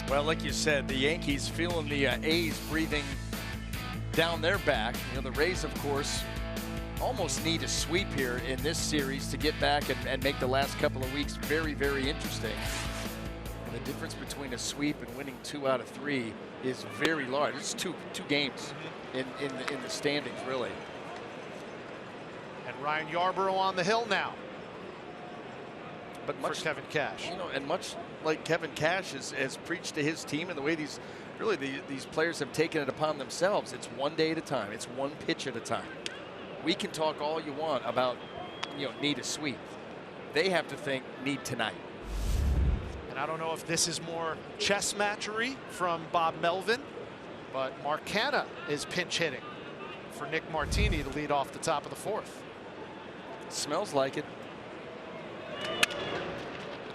Well, like you said, the Yankees feeling the A's breathing down their back. You know, the Rays, of course, almost need a sweep here in this series to get back and make the last couple of weeks very, very interesting. And the difference between a sweep and winning 2 out of 3 is very large. It's two games in the standings, really. And Ryan Yarborough on the hill now. But much, for Kevin Cash. You know, and much like Kevin Cash has preached to his team, and the way these players have taken it upon themselves, it's one day at a time. It's one pitch at a time. We can talk all you want about, you know, need a sweep. They have to think need tonight. And I don't know if this is more chess matchery from Bob Melvin, but Mark Canha is pinch hitting for Nick Martini to lead off the top of the 4th. Smells like it.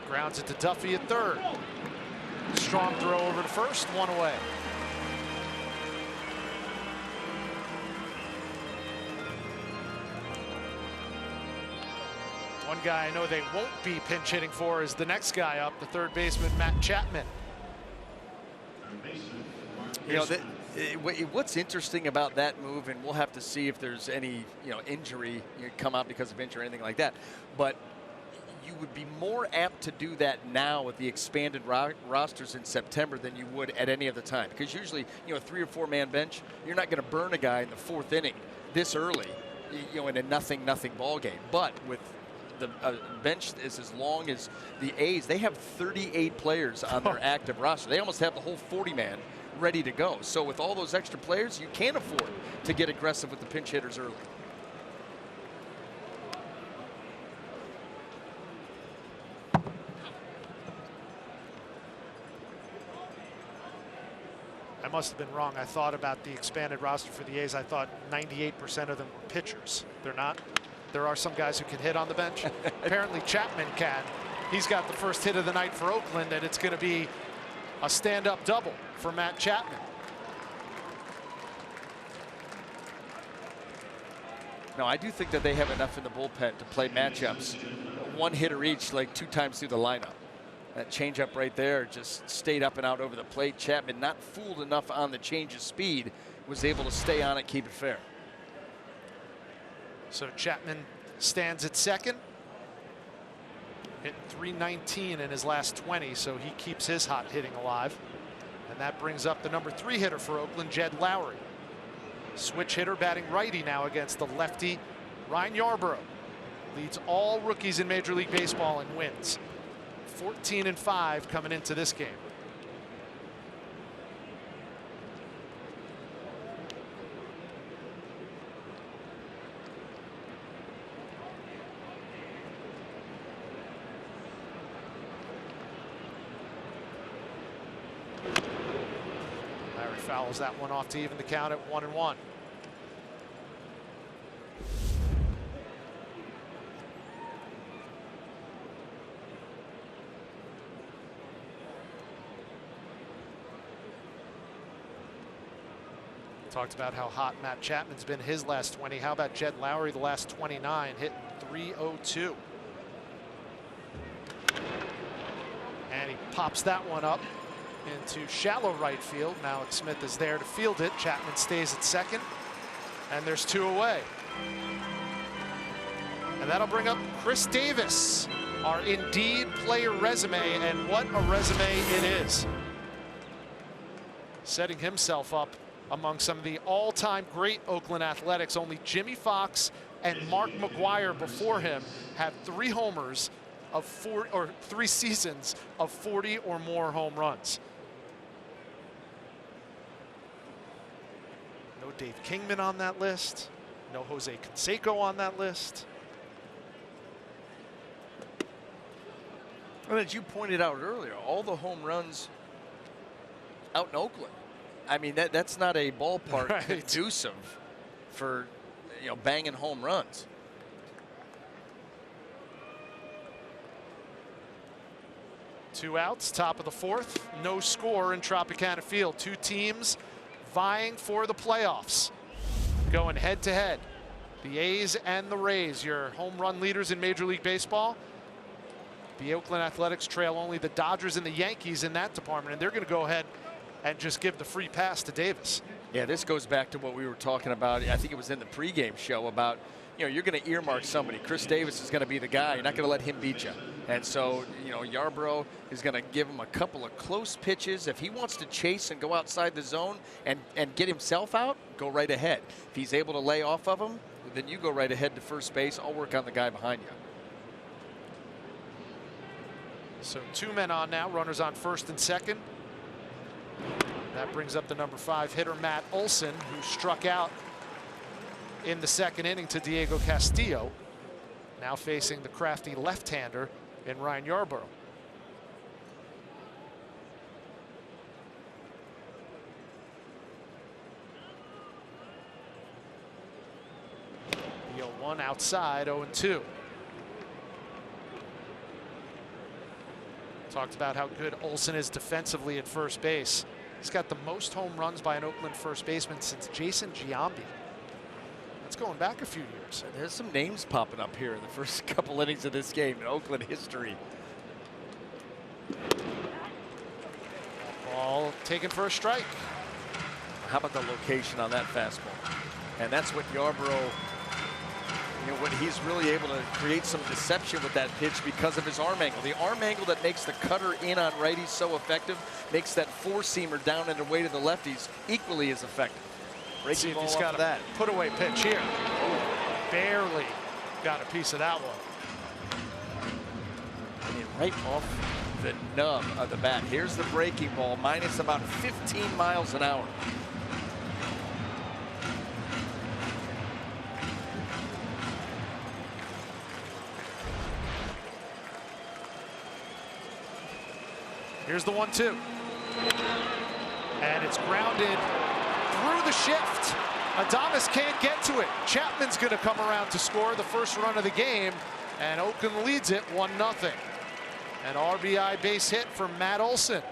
Grounds it to Duffy at third. Strong throw over to first, 1 away. One guy I know they won't be pinch hitting for is the next guy up, the third baseman, Matt Chapman. You know, what's interesting about that move, and we'll have to see if there's any, you know, injury come out because of injury or anything like that, but you would be more apt to do that now with the expanded rosters in September than you would at any other time, because usually, you know, a 3 or 4 man bench, you're not going to burn a guy in the 4th inning this early, you know, in a nothing ball game. But with the bench is as long as the A's, they have 38 players on their active roster. They almost have the whole 40-man ready to go. So with all those extra players, you can't afford to get aggressive with the pinch hitters early. I must have been wrong. I thought about the expanded roster for the A's. I thought 98% of them were pitchers. They're not. There are some guys who can hit on the bench. Apparently Chapman can. He's got the first hit of the night for Oakland, and it's going to be a stand-up double for Matt Chapman. No, I do think that they have enough in the bullpen to play matchups one hitter each, like 2 times through the lineup. That changeup right there just stayed up and out over the plate. Chapman, not fooled enough on the change of speed, was able to stay on it, keep it fair. So Chapman stands at second. Hit .319 in his last 20, so he keeps his hot hitting alive. And that brings up the number 3 hitter for Oakland, Jed Lowry. Switch hitter batting righty now against the lefty, Ryan Yarbrough. Leads all rookies in Major League Baseball in wins. 14-5 coming into this game. Larry fouls that one off to even the count at 1-1. Talked about how hot Matt Chapman's been his last 20. How about Jed Lowry the last 29, hitting .302. And he pops that one up into shallow right field. Malik Smith is there to field it. Chapman stays at second, and there's 2 away. And that'll bring up Chris Davis, our Indeed player resume, and what a resume it is. Setting himself up among some of the all-time great Oakland Athletics. Only Jimmy Fox and Mark McGwire before him have 3 homers of 4, or 3 seasons of 40 or more home runs. No Dave Kingman on that list. No Jose Canseco on that list. Well, as you pointed out earlier, all the home runs out in Oakland. I mean, that's not a ballpark conducive for, banging home runs. Two outs, top of the 4th, no score in Tropicana Field. 2 teams vying for the playoffs, going head to head. The A's and the Rays, your home run leaders in Major League Baseball. The Oakland Athletics trail only the Dodgers and the Yankees in that department, and they're going to go ahead and just give the free pass to Davis. Yeah, this goes back to what we were talking about. I think it was in the pregame show about, you're going to earmark somebody. Chris Davis is going to be the guy. You're not going to let him beat you. And so, Yarbrough is going to give him a couple of close pitches. If he wants to chase and go outside the zone and get himself out, go right ahead. If he's able to lay off of him, then you go right ahead to first base. I'll work on the guy behind you. So 2 men on now, runners on first and second. That brings up the number 5 hitter, Matt Olson, who struck out in the 2nd inning to Diego Castillo. Now facing the crafty left-hander in Ryan Yarbrough. The 0-1 outside, 0-2. Talked about how good Olson is defensively at first base. He's got the most home runs by an Oakland first baseman since Jason Giambi. That's going back a few years. There's some names popping up here in the first couple innings of this game in Oakland history. Ball taken for a strike. How about the location on that fastball? And that's what Yarbrough, what he's really able to create some deception with that pitch because of his arm angle. The arm angle that makes the cutter in on righties so effective makes that 4-seamer down and away to the lefties equally as effective. See if he's got that put away pitch here. Barely got a piece of that one. And right off the nub of the bat. Here's the breaking ball, minus about 15 miles an hour. Here's the 1-2. And it's grounded through the shift. Adames can't get to it. Chapman's going to come around to score the first run of the game, and Oakland leads it 1-0. An RBI base hit for Matt Olson.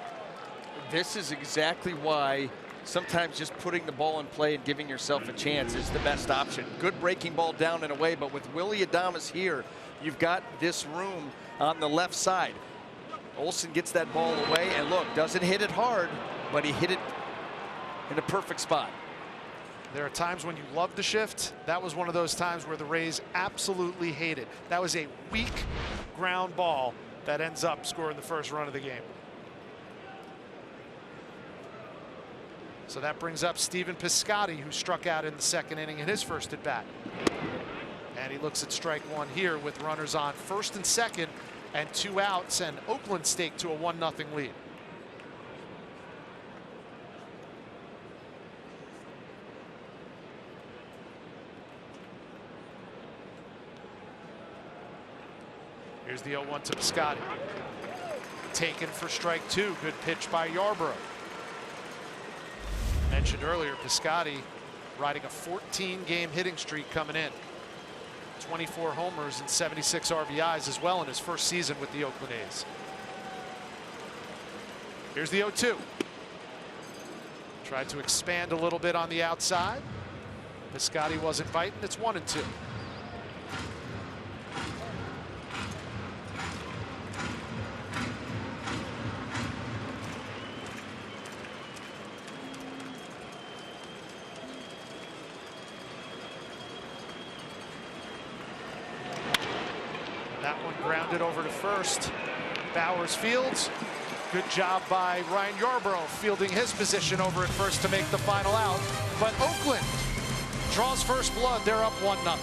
This is exactly why sometimes just putting the ball in play and giving yourself a chance is the best option. Good breaking ball down and away, but with Willy Adames here, You've got this room on the left side. Olsen gets that ball away, and look, doesn't hit it hard, but he hit it in a perfect spot. There are times when you love the shift. That was one of those times where the Rays absolutely hate it. That was a weak ground ball that ends up scoring the first run of the game. So that brings up Stephen Piscotty, who struck out in the second inning in his first at bat. And he looks at strike one here with runners on first and second and 2 outs, and Oakland staked to a 1-0 lead. Here's the 0-1 to Piscotty. Taken for strike two. Good pitch by Yarbrough. Mentioned earlier, Piscotty riding a 14-game hitting streak coming in. 24 homers and 76 RBIs as well in his first season with the Oakland A's. Here's the 0-2. Tried to expand a little bit on the outside. Piscotty wasn't biting. It's 1-2. That one grounded over to first. Bowers fields. Good job by Ryan Yarbrough fielding his position over at first to make the final out. But Oakland draws first blood. They're up 1-0.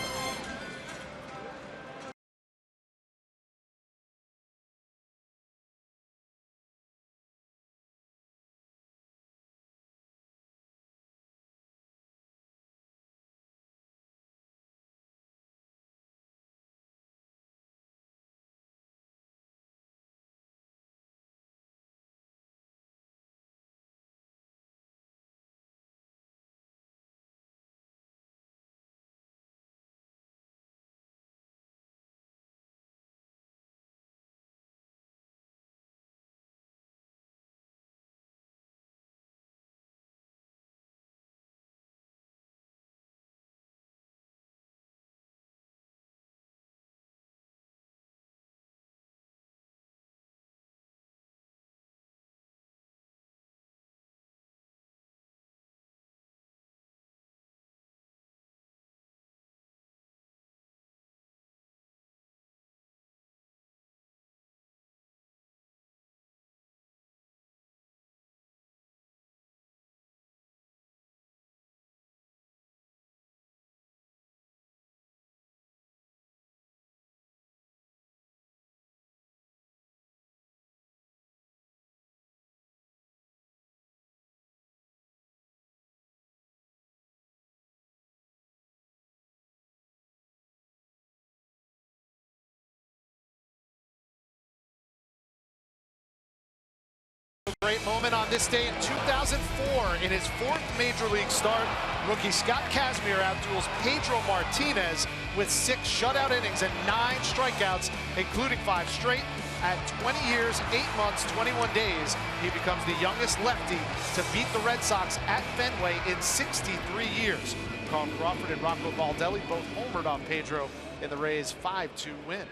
Great moment on this day in 2004 in his 4th major league start. Rookie Scott Kazmir outduels Pedro Martinez with 6 shutout innings and 9 strikeouts, including 5 straight. At 20 years, 8 months, 21 days, he becomes the youngest lefty to beat the Red Sox at Fenway in 63 years. Carl Crawford and Rocco Baldelli both homered on Pedro in the Rays' 5-2 win.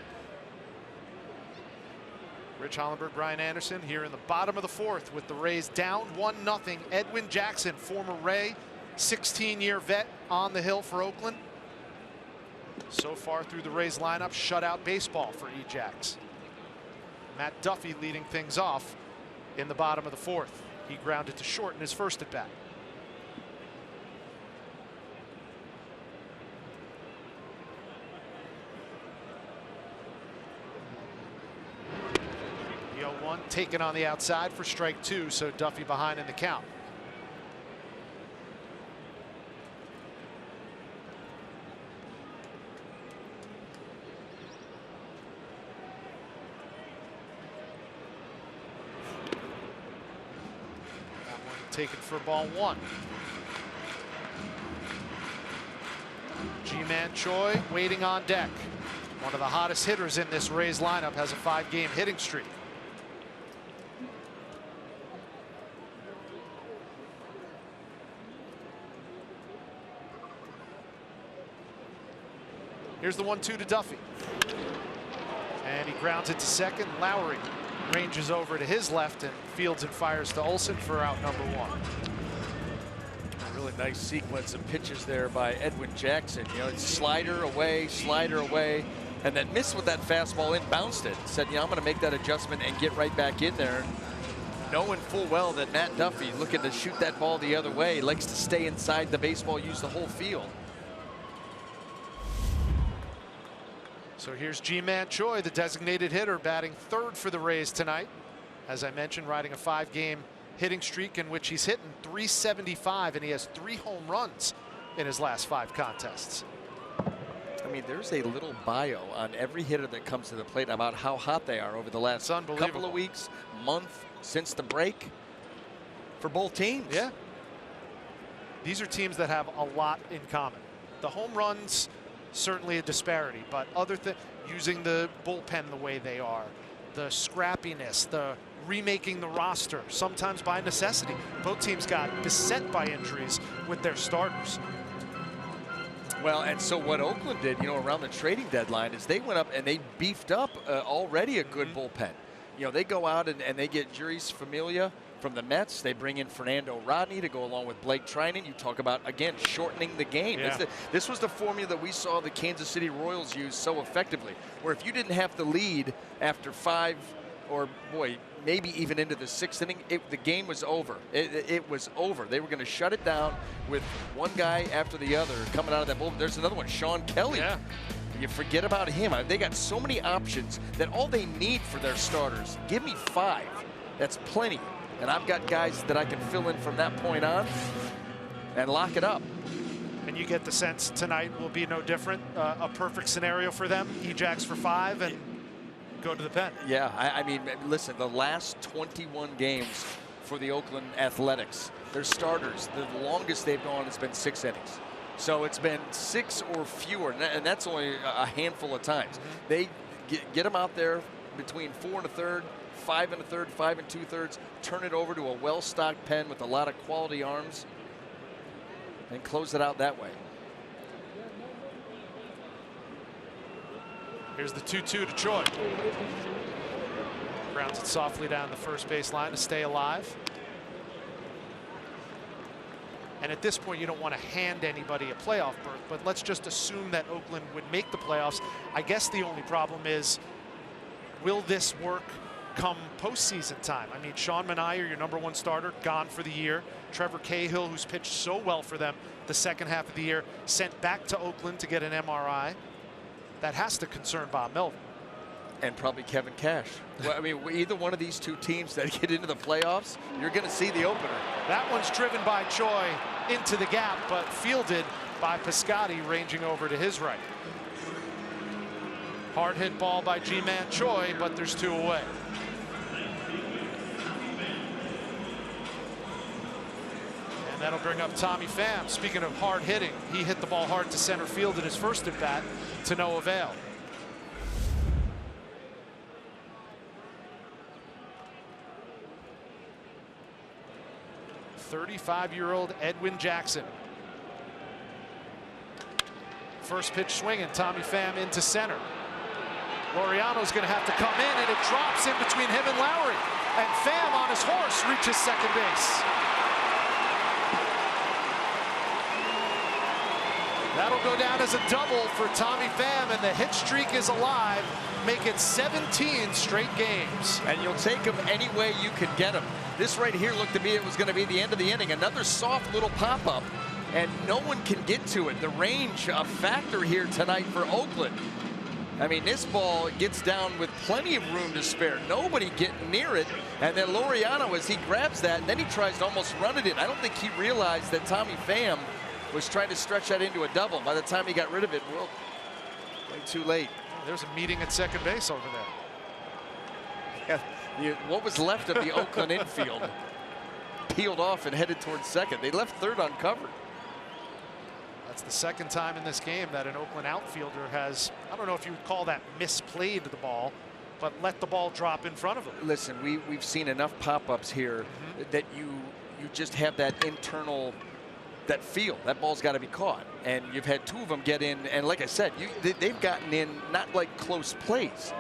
Rich Hollenberg, Brian Anderson here in the bottom of the 4th with the Rays down 1-0. Edwin Jackson, former Ray, 16-year vet on the hill for Oakland. So far through the Rays lineup, shutout baseball for E-Jacks. Matt Duffy leading things off in the bottom of the 4th. He grounded to short in his first at bat. The 0-1 taken on the outside for strike two, so Duffy behind in the count. Taken for ball one. G-Man Choi waiting on deck. One of the hottest hitters in this Rays lineup, has a 5-game hitting streak. Here's the 1-2 to Duffy. And he grounds it to second. Lowry ranges over to his left and fields and fires to Olsen for out number 1. A really nice sequence of pitches there by Edwin Jackson. You know, it's slider away, and then missed with that fastball in, bounced it. Said, you know, I'm going to make that adjustment and get right back in there. Knowing full well that Matt Duffy, looking to shoot that ball the other way, likes to stay inside the baseball, use the whole field. So here's Ji-Man Choi, the designated hitter, batting third for the Rays tonight. As I mentioned, riding a 5-game hitting streak in which he's hitting .375, and he has 3 home runs in his last 5 contests. I mean, there's a little bio on every hitter that comes to the plate about how hot they are over the last couple of weeks, month, since the break for both teams. Yeah. These are teams that have a lot in common. The home runs, certainly a disparity, but other things, using the bullpen the way they are, the scrappiness, the remaking the roster, sometimes by necessity. Both teams got beset by injuries with their starters. Well, and so what Oakland did, you know, around the trading deadline is they went up and they beefed up already a good bullpen. You know, they go out and they get Juris Familia from the Mets. They bring in Fernando Rodney to go along with Blake Trinan. You talk about, again, shortening the game. Yeah. This was the formula that we saw the Kansas City Royals use so effectively, where if you didn't have the lead after 5 or, boy, maybe even into the 6th inning, the game was over. It was over. They were going to shut it down with one guy after the other coming out of that bullpen. There's another one, Sean Kelly. Yeah. You forget about him. They got so many options that all they need for their starters, give me 5. That's plenty. And I've got guys that I can fill in from that point on and lock it up. And you get the sense tonight will be no different. A perfect scenario for them. Ejax for 5 and go to the pen. Yeah, I mean, listen, the last 21 games for the Oakland Athletics, their starters, the longest they've gone has been 6 innings. So it's been 6 or fewer, and that's only a handful of times. They get them out there between 4 1/3, 5 1/3, 5 2/3, turn it over to a well-stocked pen with a lot of quality arms, and close it out that way. Here's the 2-2 to Choi. Grounds it softly down the first base line to stay alive. And at this point, you don't want to hand anybody a playoff berth, but let's just assume that Oakland would make the playoffs. I guess the only problem is, will this work come postseason time? I mean, Sean Manaea, your #1 starter, gone for the year. Trevor Cahill, who's pitched so well for them the second half of the year, sent back to Oakland to get an MRI. That has to concern Bob Melvin. And probably Kevin Cash. Well, I mean, either one of these two teams that get into the playoffs, you're going to see the opener. That one's driven by Choi into the gap, but fielded by Piscotty, ranging over to his right. Hard hit ball by Ji-Man Choi, but there's 2 away. And that'll bring up Tommy Pham. Speaking of hard hitting, he hit the ball hard to center field in his first at bat, to no avail. 35-year-old Edwin Jackson. First pitch swinging, Tommy Pham into center. Laureano's going to have to come in, and it drops in between him and Lowry. And Pham on his horse reaches second base. That'll go down as a double for Tommy Pham, and the hit streak is alive. Make it 17 straight games. And you'll take them any way you can get them. This right here looked to me it was going to be the end of the inning. Another soft little pop-up, and no one can get to it. The range, a factor here tonight for Oakland. I mean, this ball gets down with plenty of room to spare. Nobody getting near it. And then Laureano, as he grabs that, and then he tries to almost run it in. I don't think he realized that Tommy Pham was trying to stretch that into a double. By the time he got rid of it, well, way too late. There's a meeting at second base over there. Yeah, what was left of the Oakland infield peeled off and headed towards second. They left third uncovered. That's the second time in this game that an Oakland outfielder has, I don't know if you would call that misplayed the ball, but let the ball drop in front of him. Listen, we've seen enough pop-ups here that you just have that internal, that feel. That ball's got to be caught. And you've had 2 of them get in, and like I said, they've gotten in not like close plays.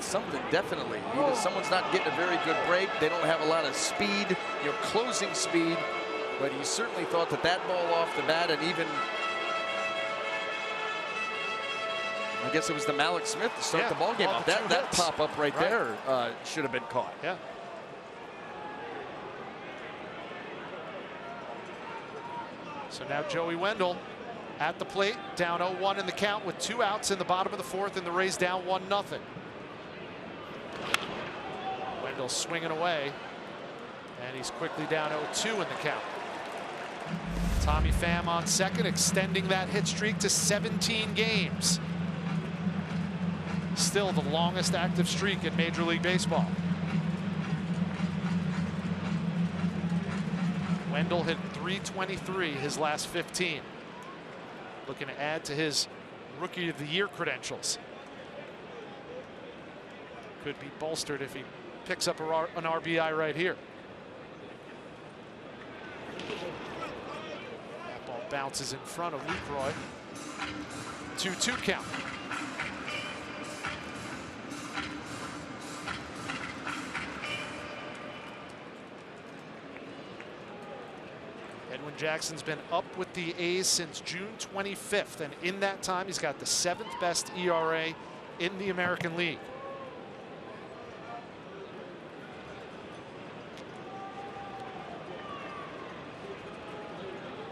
something definitely. Either someone's not getting a very good break, they don't have a lot of speed, closing speed, but he certainly thought that ball off the bat, and even, I guess it was the Malik Smith to start the ball game off. That pop up right there should have been caught. Yeah. So now Joey Wendell at the plate, down 0-1 in the count with 2 outs in the bottom of the 4th, and the Rays down 1-0. Wendell swinging away, and he's quickly down 0-2 in the count. Tommy Pham on second, extending that hit streak to 17 games. Still the longest active streak in Major League Baseball. Wendell hit .323 his last 15. Looking to add to his Rookie of the Year credentials. Could be bolstered if he picks up an RBI right here. That ball bounces in front of Lucroy. 2-2 count. Edwin Jackson's been up with the A's since June 25th, and in that time he's got the 7th best ERA in the American League.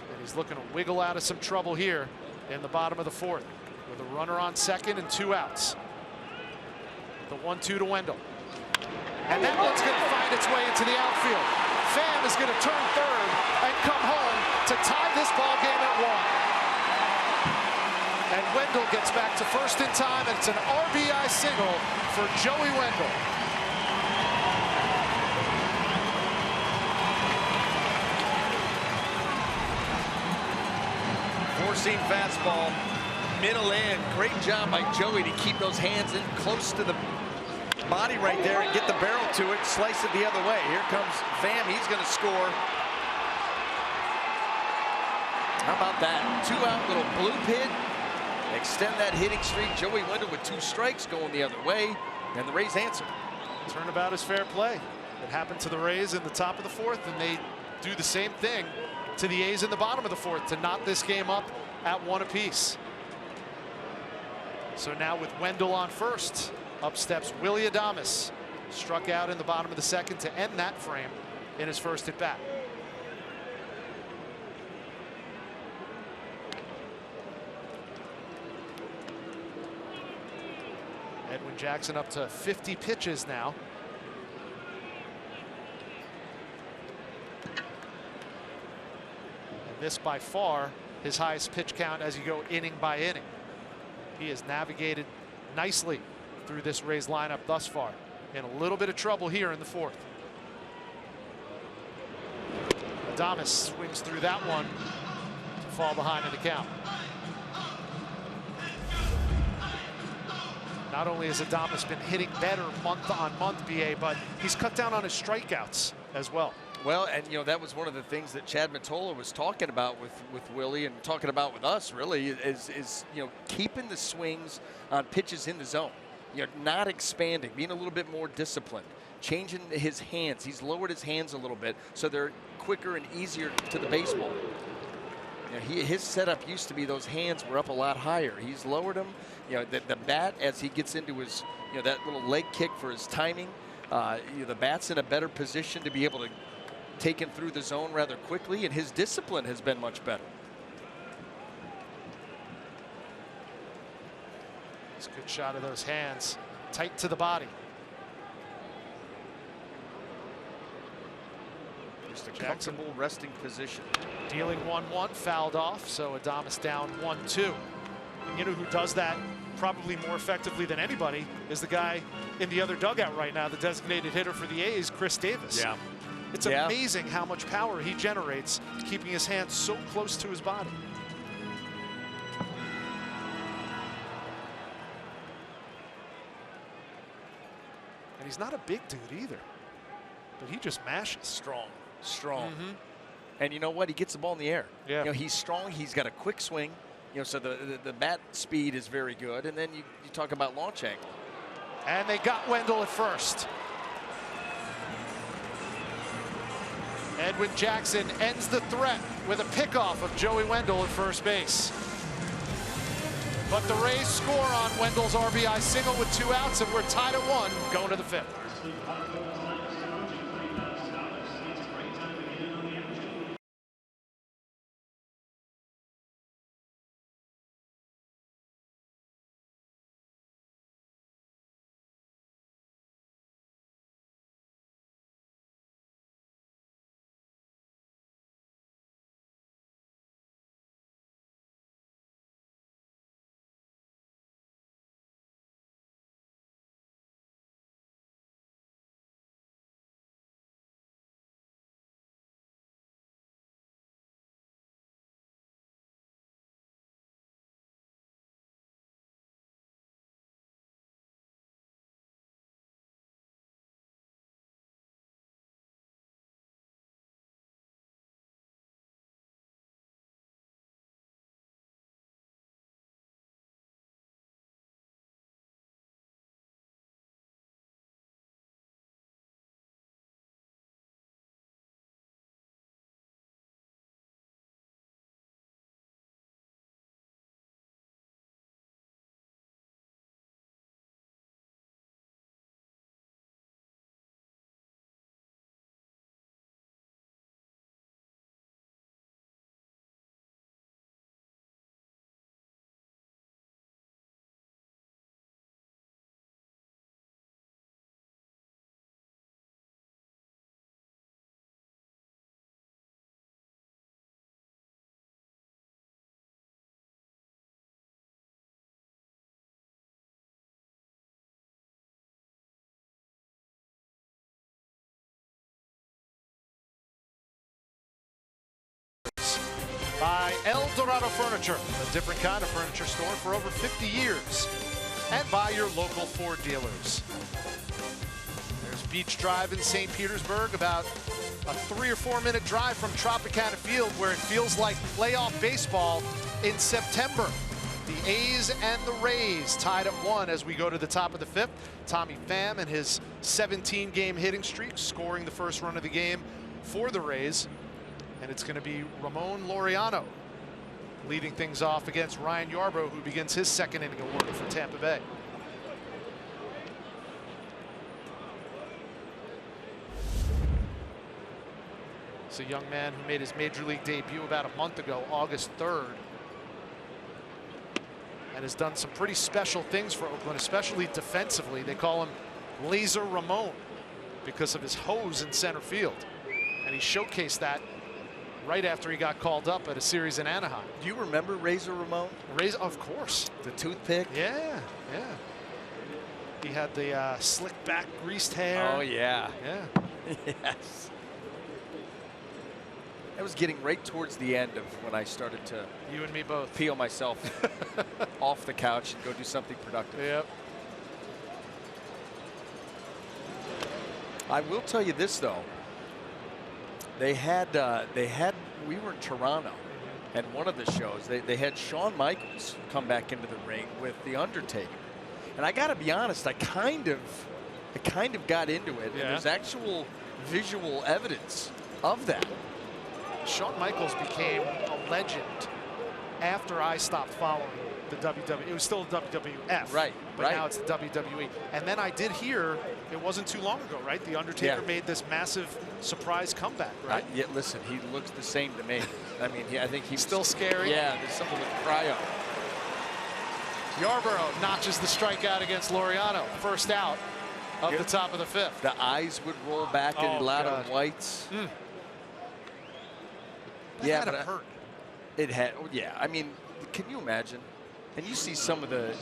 And he's looking to wiggle out of some trouble here in the bottom of the 4th with a runner on second and 2 outs. The 1-2 to Wendell. And that one's going to find its way into the outfield. Pham is going to turn third and come home to tie this ball game at 1. And Wendell gets back to first in time, and it's an RBI single for Joey Wendell. Four-seam fastball, middle in. Great job by Joey to keep those hands in close to the body right there and get the barrel to it, slice it the other way. Here comes Pham, he's going to score. How about that? 2-out little blue pit. Extend that hitting streak. Joey Wendell with 2 strikes going the other way, and the Rays answer. Turnabout is fair play. It happened to the Rays in the top of the 4th, and they do the same thing to the A's in the bottom of the 4th to knot this game up at 1 apiece. So now with Wendell on first, up steps Willy Adames, struck out in the bottom of the 2nd to end that frame in his first at bat. Edwin Jackson up to 50 pitches now. And this by far his highest pitch count as you go inning by inning. He has navigated nicely through this Rays lineup thus far. In a little bit of trouble here in the 4th. Adames swings through that one to fall behind in the count. Not only has Adames been hitting better month on month, BA, but he's cut down on his strikeouts as well. Well, and that was one of the things that Chad Mottola was talking about with Willie and talking about with us really is keeping the swings on pitches in the zone. Not expanding, being a little bit more disciplined, changing his hands. He's lowered his hands a little bit so they're quicker and easier to the baseball. His setup used to be those hands were up a lot higher. He's lowered them. The bat as he gets into his, that little leg kick for his timing. The bat's in a better position to be able to take him through the zone rather quickly, and his discipline has been much better. It's a good shot of those hands, tight to the body. Just a comfortable resting position. Dealing 1-1, fouled off, so Adames down 1-2. You know who does that probably more effectively than anybody is the guy in the other dugout right now, the designated hitter for the A's, Chris Davis. Yeah. It's amazing how much power he generates keeping his hands so close to his body. And he's not a big dude either, but he just mashes. Strong. And you know what? He gets the ball in the air. Yeah. He's strong. He's got a quick swing. So the bat speed is very good. And then you talk about launch angle. And they got Wendell at first. Edwin Jackson ends the threat with a pickoff of Joey Wendell at first base. But the Rays score on Wendell's RBI single with 2 outs, and we're tied at 1 going to the 5th. By El Dorado Furniture, a different kind of furniture store for over 50 years. And by your local Ford dealers. There's Beach Drive in St. Petersburg, about a 3 or 4 minute drive from Tropicana Field, where it feels like playoff baseball in September. The A's and the Rays tied at 1 as we go to the top of the 5th. Tommy Pham and his 17-game hitting streak scoring the first run of the game for the Rays. And it's going to be Ramon Laureano leading things off against Ryan Yarbrough, who begins his second inning of work for Tampa Bay. It's a young man who made his major league debut about a month ago, August 3rd. And has done some pretty special things for Oakland, especially defensively. They call him Laser Ramon because of his hose in center field. And he showcased that right after he got called up at a series in Anaheim. Do you remember Razor Ramon? Razor, of course. The toothpick? Yeah, yeah. He had the slick back, greased hair. Oh, yeah. Yeah. Yes. That was getting right towards the end of when I started to... You and me both. Peel myself off the couch and go do something productive. Yep. I will tell you this, though. We were in Toronto, and one of the shows, they had Shawn Michaels come back into the ring with The Undertaker. And I got to be honest, I kind of got into it. Yeah. And there's actual visual evidence of that. Shawn Michaels became a legend after I stopped following the WWE. It was still the WWF. Right. But now it's the WWE. And then I did hear, it wasn't too long ago, right? The Undertaker made this massive surprise comeback, right? Yeah, listen, he looks the same to me. I mean, I think he's still scary. Yeah, there's something with cryo. Yarbrough notches the strikeout against Laureano. First out of the top of the 5th. The eyes would roll back in a lot of whites. Yeah, but it hurt. It had, yeah. I mean, can you imagine? And you see some of the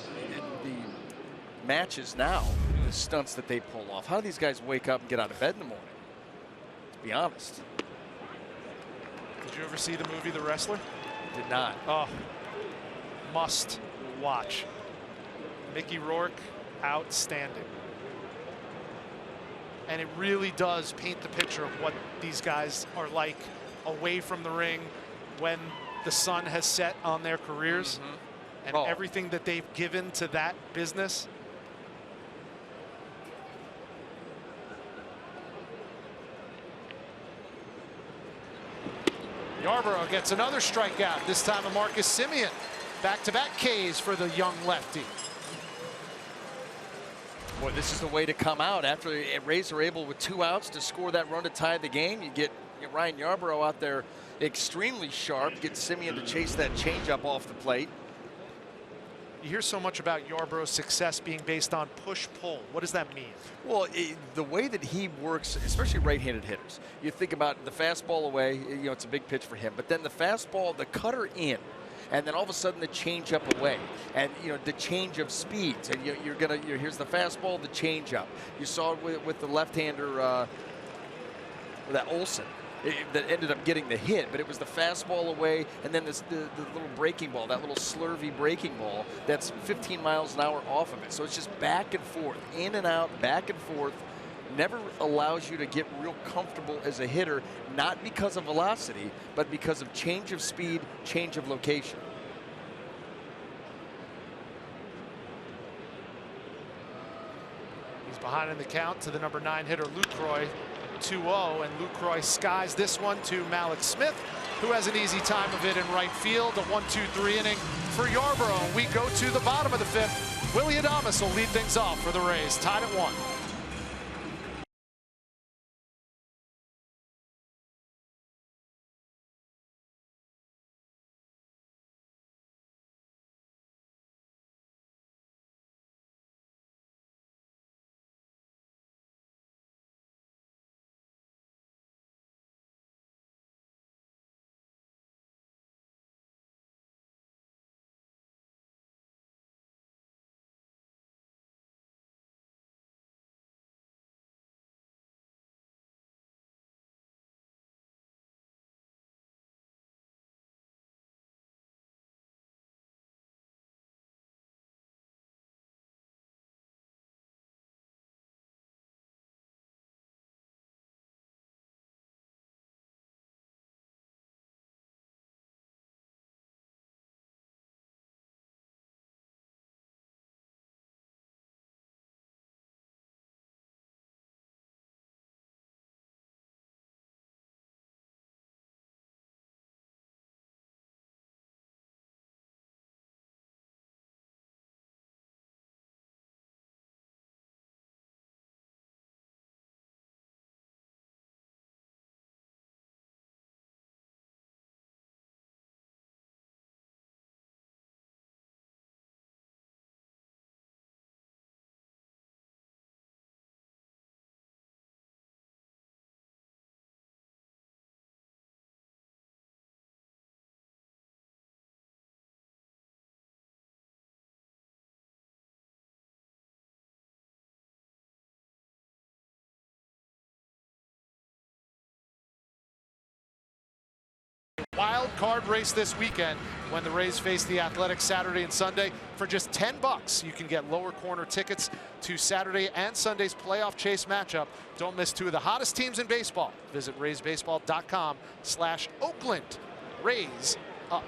matches now, the stunts that they pull off. How do these guys wake up and get out of bed in the morning? To be honest. Did you ever see the movie The Wrestler? Did not. Oh, must watch. Mickey Rourke, outstanding. And it really does paint the picture of what these guys are like away from the ring when the sun has set on their careers. And everything that they've given to that business. Yarborough gets another strikeout, this time of Marcus Semien. Back-to-back Ks for the young lefty. Boy, this is the way to come out. After the Rays are able with 2 outs to score that run to tie the game, you get Ryan Yarborough out there extremely sharp, get Semien to chase that changeup off the plate. You hear so much about Yarborough's success being based on push-pull. What does that mean? Well, the way that he works, especially right-handed hitters, you think about the fastball away, it's a big pitch for him, but then the fastball, the cutter in, and then all of a sudden the changeup away, and the change of speeds, and here's the fastball, the changeup. You saw it with the left-hander, that Olsen. That ended up getting the hit, but it was the fastball away, and then the little breaking ball, that little slurvy breaking ball that's 15 miles an hour off of it. So it's just back and forth, in and out, back and forth. Never allows you to get real comfortable as a hitter, not because of velocity, but because of change of speed, change of location. He's behind in the count to the number 9 hitter, Lucroy. 2-0, and Lucroy skies this one to Malik Smith, who has an easy time of it in right field. A 1-2-3 inning for Yarborough. We go to the bottom of the 5th. Willy Adames will lead things off for the Rays, tied at 1. Wild card race this weekend when the Rays face the Athletics Saturday and Sunday. For just $10, you can get lower corner tickets to Saturday and Sunday's playoff chase matchup. Don't miss 2 of the hottest teams in baseball. Visit RaysBaseball.com/Oakland. Rays up.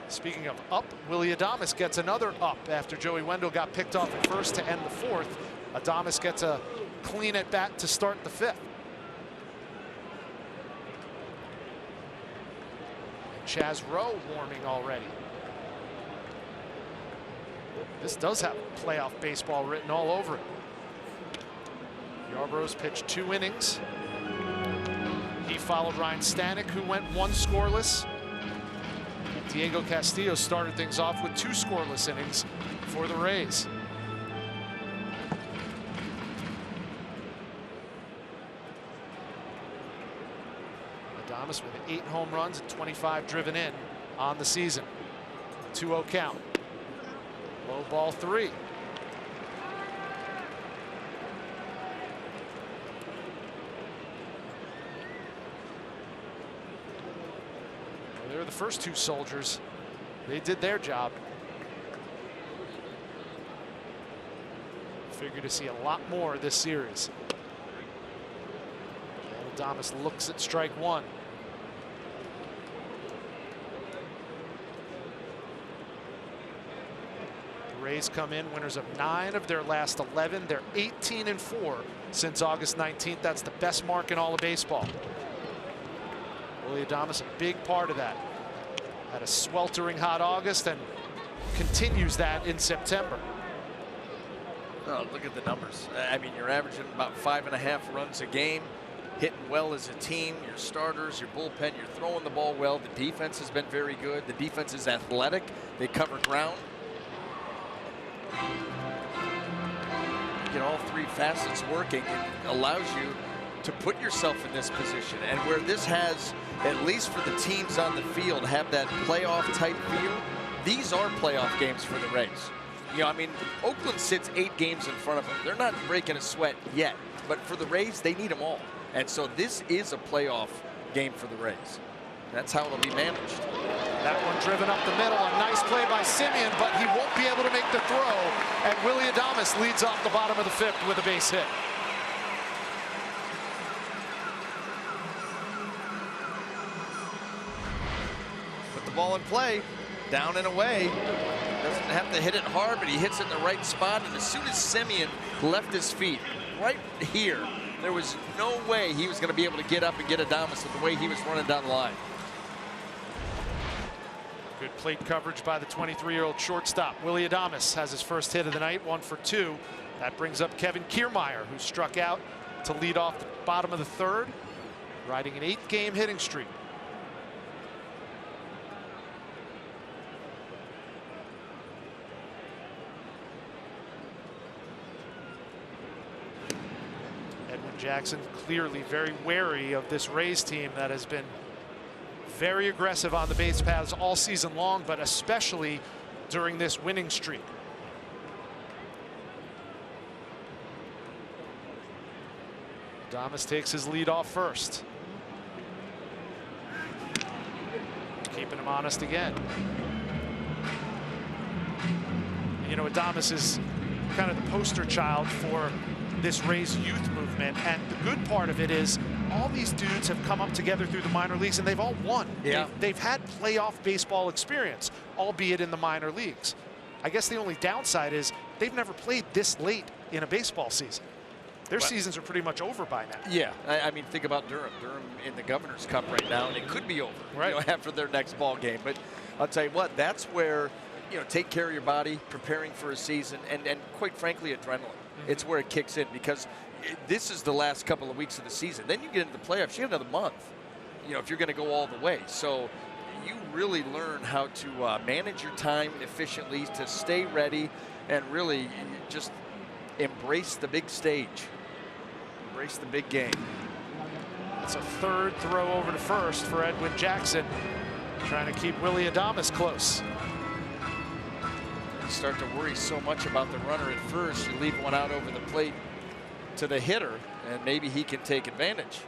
Speaking of up, Willy Adames gets another up after Joey Wendell got picked off at first to end the 4th. Adames gets a clean at bat to start the 5th. Chaz Rowe warming already. This does have playoff baseball written all over it. Yarborough's pitched 2 innings. He followed Ryan Stanek, who went 1 scoreless. Diego Castillo started things off with 2 scoreless innings for the Rays. Adames with 8 home runs and 25 driven in on the season. 2-0 count. Low ball 3. Well, they were the first 2 soldiers. They did their job. Figure to see a lot more this series. Adames looks at strike 1. The Rays come in winners of 9 of their last 11. They're 18-4 since August 19th. That's the best mark in all of baseball. Willie Adames, a big part of that. Had a sweltering hot August and continues that in September. Oh, look at the numbers. I mean, you're averaging about 5.5 runs a game, hitting well as a team. Your starters, your bullpen, you're throwing the ball well. The defense has been very good. The defense is athletic. They cover ground. You get all three facets working. It allows you to put yourself in this position. And where this has, at least for the teams on the field, have that playoff type feel, these are playoff games for the Rays. You know, I mean, Oakland sits 8 games in front of them. They're not breaking a sweat yet. But for the Rays, they need them all. And so this is a playoff game for the Rays. That's how it'll be managed. That one driven up the middle. A nice play by Simeon, but he won't be able to make the throw. And Willie Adames leads off the bottom of the 5th with a base hit. Put the ball in play, down and away. Doesn't have to hit it hard, but he hits it in the right spot. And as soon as Simeon left his feet right here, there was no way he was going to be able to get up and get Adames with the way he was running down the line. Good plate coverage by the 23-year-old shortstop. Willie Adames has his first hit of the night, 1 for 2. That brings up Kevin Kiermaier, who struck out to lead off the bottom of the 3rd, riding an 8-game hitting streak. Edwin Jackson clearly very wary of this Rays team that has been very aggressive on the base paths all season long, but especially during this winning streak. Adames takes his lead off first. Keeping him honest again. You know, Adames is kind of the poster child for this Rays youth movement, and the good part of it is all these dudes have come up together through the minor leagues and they've all won. Yeah. They've had playoff baseball experience, albeit in the minor leagues. I guess the only downside is they've never played this late in a baseball season. Their seasons are pretty much over by now. Yeah, I mean, think about Durham. Durham in the Governor's Cup right now, and it could be over, right, you know, after their next ball game. But I'll tell you what, that's where, you know, take care of your body, preparing for a season, and quite frankly, adrenaline. It's where it kicks in, because this is the last couple of weeks of the season. Then you get into the playoffs, you have another month, you know, if you're going to go all the way. So you really learn how to manage your time efficiently, to stay ready, and really just embrace the big stage. Embrace the big game. It's a 3rd throw over to first for Edwin Jackson, trying to keep Willie Adames close. You start to worry so much about the runner at first, you leave one out over the plate to the hitter, and maybe he can take advantage.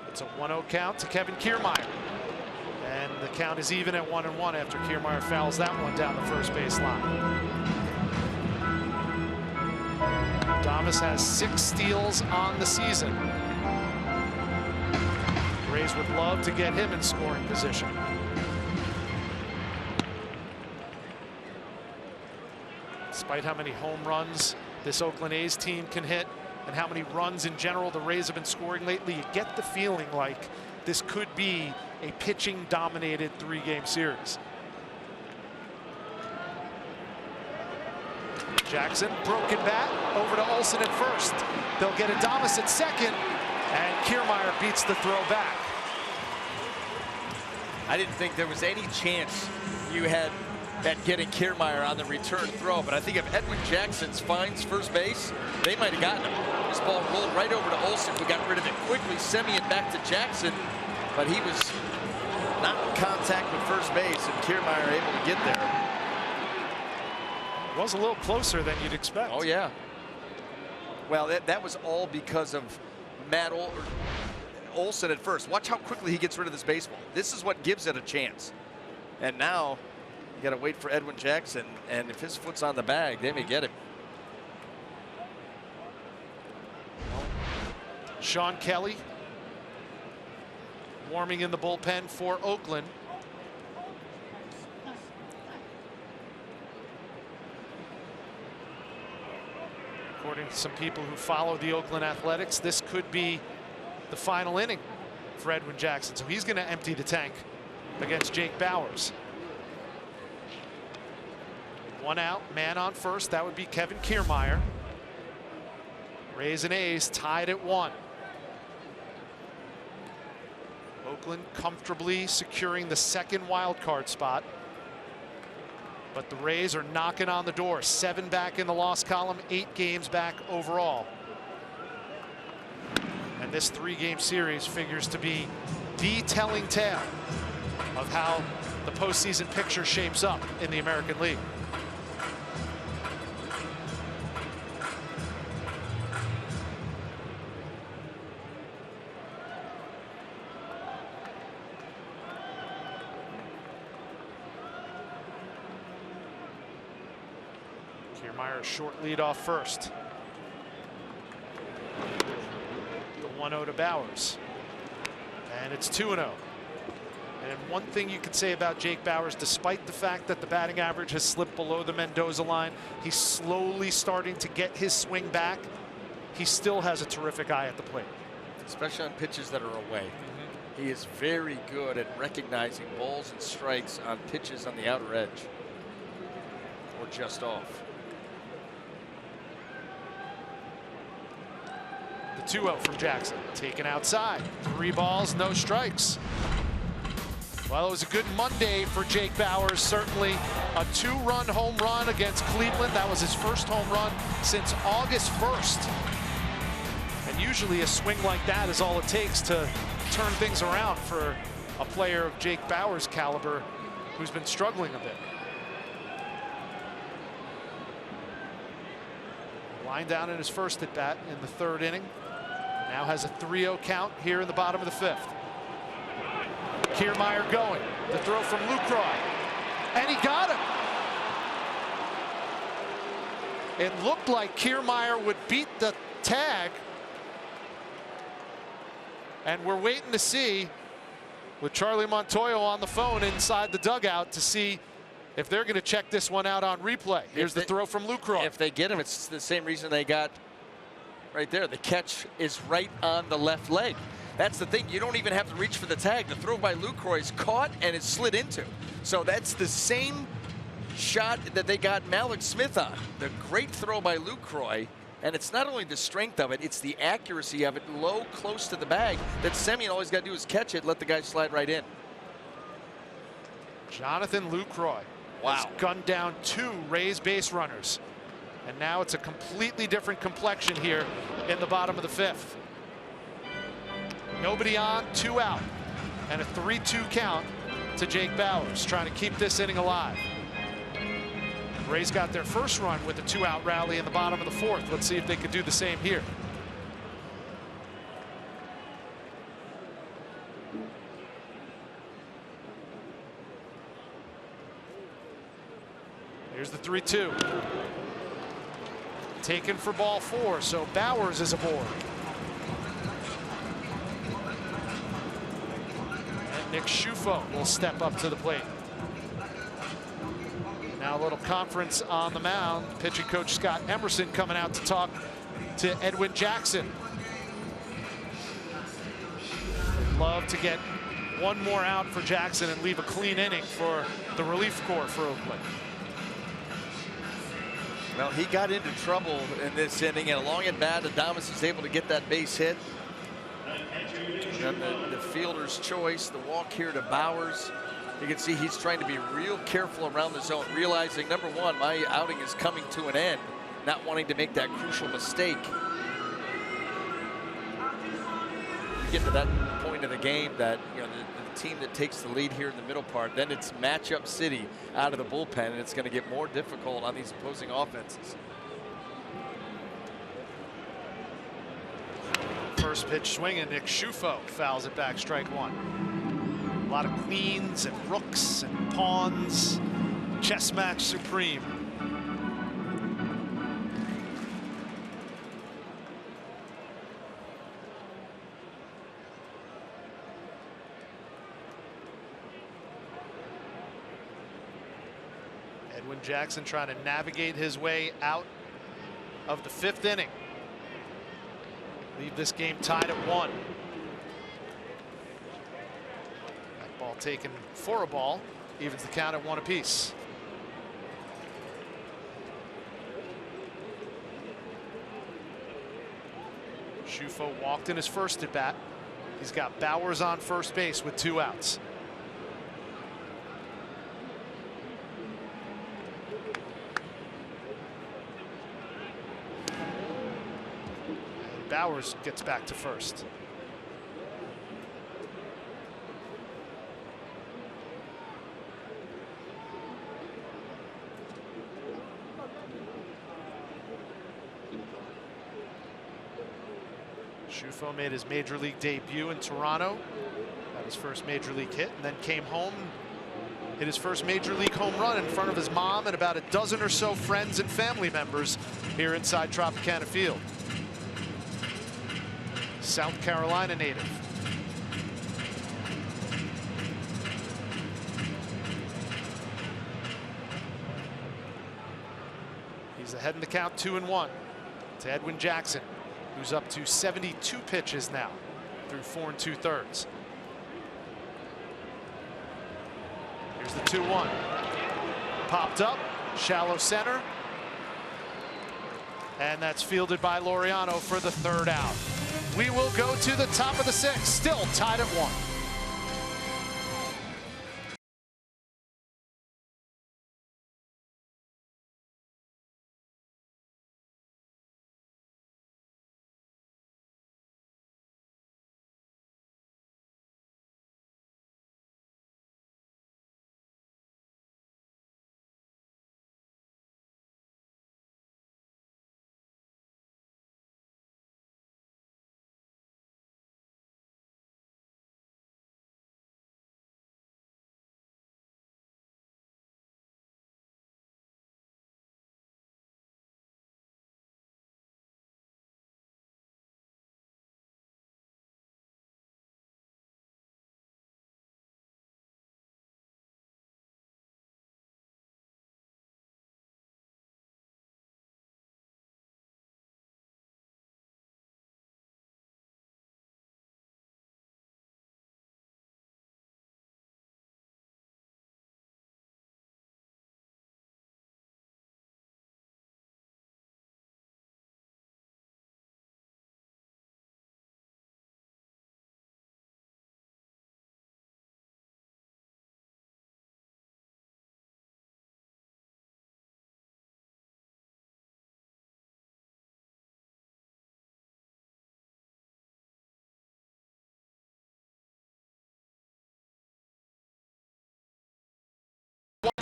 It's a 1-0 count to Kevin Kiermaier. And the count is even at 1-1 after Kiermaier fouls that one down the first base line. Adames has 6 steals on the season. The Rays would love to get him in scoring position. Despite how many home runs this Oakland A's team can hit and how many runs in general the Rays have been scoring lately, you get the feeling like this could be a pitching-dominated 3-game series. Jackson, broken bat, over to Olsen at first. They'll get Adames at second, and Kiermaier beats the throw back. I didn't think there was any chance you had at getting Kiermaier on the return throw, but I think if Edwin Jackson finds first base, they might have gotten him. This ball rolled right over to Olsen, who got rid of it quickly. Simeon back to Jackson, but he was not in contact with first base, and Kiermaier able to get there. Was a little closer than you'd expect. Oh, yeah. Well, that was all because of Matt Olsen at first. Watch how quickly he gets rid of this baseball. This is what gives it a chance. And now you got to wait for Edwin Jackson, and if his foot's on the bag, they may get him. Sean Kelly warming in the bullpen for Oakland. According to some people who follow the Oakland Athletics, this could be the final inning for Edwin Jackson. So he's going to empty the tank against Jake Bauers. One out, man on first. That would be Kevin Kiermaier. Rays and A's tied at 1. Oakland comfortably securing the second wild card spot. But the Rays are knocking on the door. 7 back in the loss column, 8 games back overall. And this 3-game series figures to be the telling tale of how the postseason picture shapes up in the American League. Kiermaier short lead off first. The 1-0 to Bauers. And it's 2-0. And one thing you could say about Jake Bauers, despite the fact that the batting average has slipped below the Mendoza line, he's slowly starting to get his swing back. He still has a terrific eye at the plate. Especially on pitches that are away. He is very good at recognizing balls and strikes on pitches on the outer edge or just off. The 2-0 from Jackson, taken outside. 3 balls, no strikes. Well, it was a good Monday for Jake Bauers. Certainly a 2-run home run against Cleveland. That was his first home run since August 1st. And usually a swing like that is all it takes to turn things around for a player of Jake Bauers' caliber who's been struggling a bit. Line down in his first at bat in the 3rd inning. Now has a 3-0 count here in the bottom of the 5th. Kiermaier going. The throw from Lucroy. And he got him. It looked like Kiermaier would beat the tag. And we're waiting to see, with Charlie Montoyo on the phone inside the dugout, to see if they're going to check this one out on replay. Here's the throw from Lucroy. If they get him, it's the same reason they got right there. The catch is right on the left leg. That's the thing. You don't even have to reach for the tag. The throw by Lucroy is caught and it's slid into. So that's the same shot that they got Malik Smith on. The great throw by Lucroy. And it's not only the strength of it, it's the accuracy of it, low, close to the bag, that Semien always got to do is catch it, let the guy slide right in. Jonathan Lucroy has gunned down 2 Rays base runners. And now it's a completely different complexion here in the bottom of the 5th. Nobody on, 2 out. And a 3-2 count to Jake Bauers, trying to keep this inning alive. Rays got their first run with a 2-out rally in the bottom of the 4th. Let's see if they could do the same here. Here's the 3-2. Taken for ball 4, so Bauers is aboard. And Nick Schufo will step up to the plate. Now a little conference on the mound. Pitching coach Scott Emerson coming out to talk to Edwin Jackson. Would love to get one more out for Jackson and leave a clean inning for the relief corps for Oakland. Well, he got into trouble in this inning, and along at bat, Adames is able to get that base hit. And the fielder's choice, the walk here to Bauers. You can see he's trying to be real careful around the zone, realizing, number one, my outing is coming to an end, not wanting to make that crucial mistake. You get to that point of the game that, you know, the team that takes the lead here in the middle part, then it's matchup city out of the bullpen, and it's going to get more difficult on these opposing offenses. First pitch swinging, Nick Schufo fouls it back, strike 1. A lot of queens and rooks and pawns. Chess match supreme. Edwin Jackson trying to navigate his way out of the 5th inning. Leave this game tied at 1. That ball taken for a ball, evens the count at 1 apiece. Schufo walked in his first at bat. He's got Bowers on first base with 2 outs. Bowers gets back to first. Schufo made his major league debut in Toronto. Got his first major league hit, and then came home, hit his first major league home run in front of his mom and about a dozen or so friends and family members here inside Tropicana Field. South Carolina native. He's ahead in the count, 2-1 to Edwin Jackson, who's up to 72 pitches now through 4 2/3. Here's the 2-1. Popped up, shallow center. And that's fielded by Laureano for the 3rd out. We will go to the top of the 6th, still tied at 1.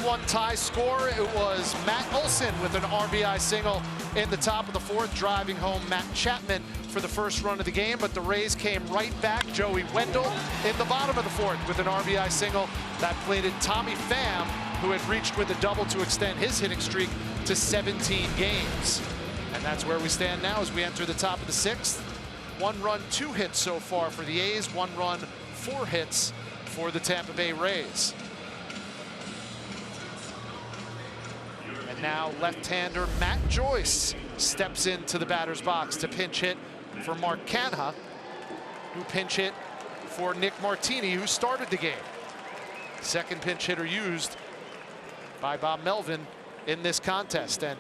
One tie score. It was Matt Olson with an RBI single in the top of the 4th, driving home Matt Chapman for the first run of the game. But the Rays came right back. Joey Wendell in the bottom of the 4th with an RBI single that plated Tommy Pham, who had reached with a double to extend his hitting streak to 17 games. And that's where we stand now as we enter the top of the 6th. 1 run, 2 hits so far for the A's. 1 run, 4 hits for the Tampa Bay Rays. Now left-hander Matt Joyce steps into the batter's box to pinch hit for Mark Canha, who pinch hit for Nick Martini, who started the game. Second pinch hitter used by Bob Melvin in this contest. And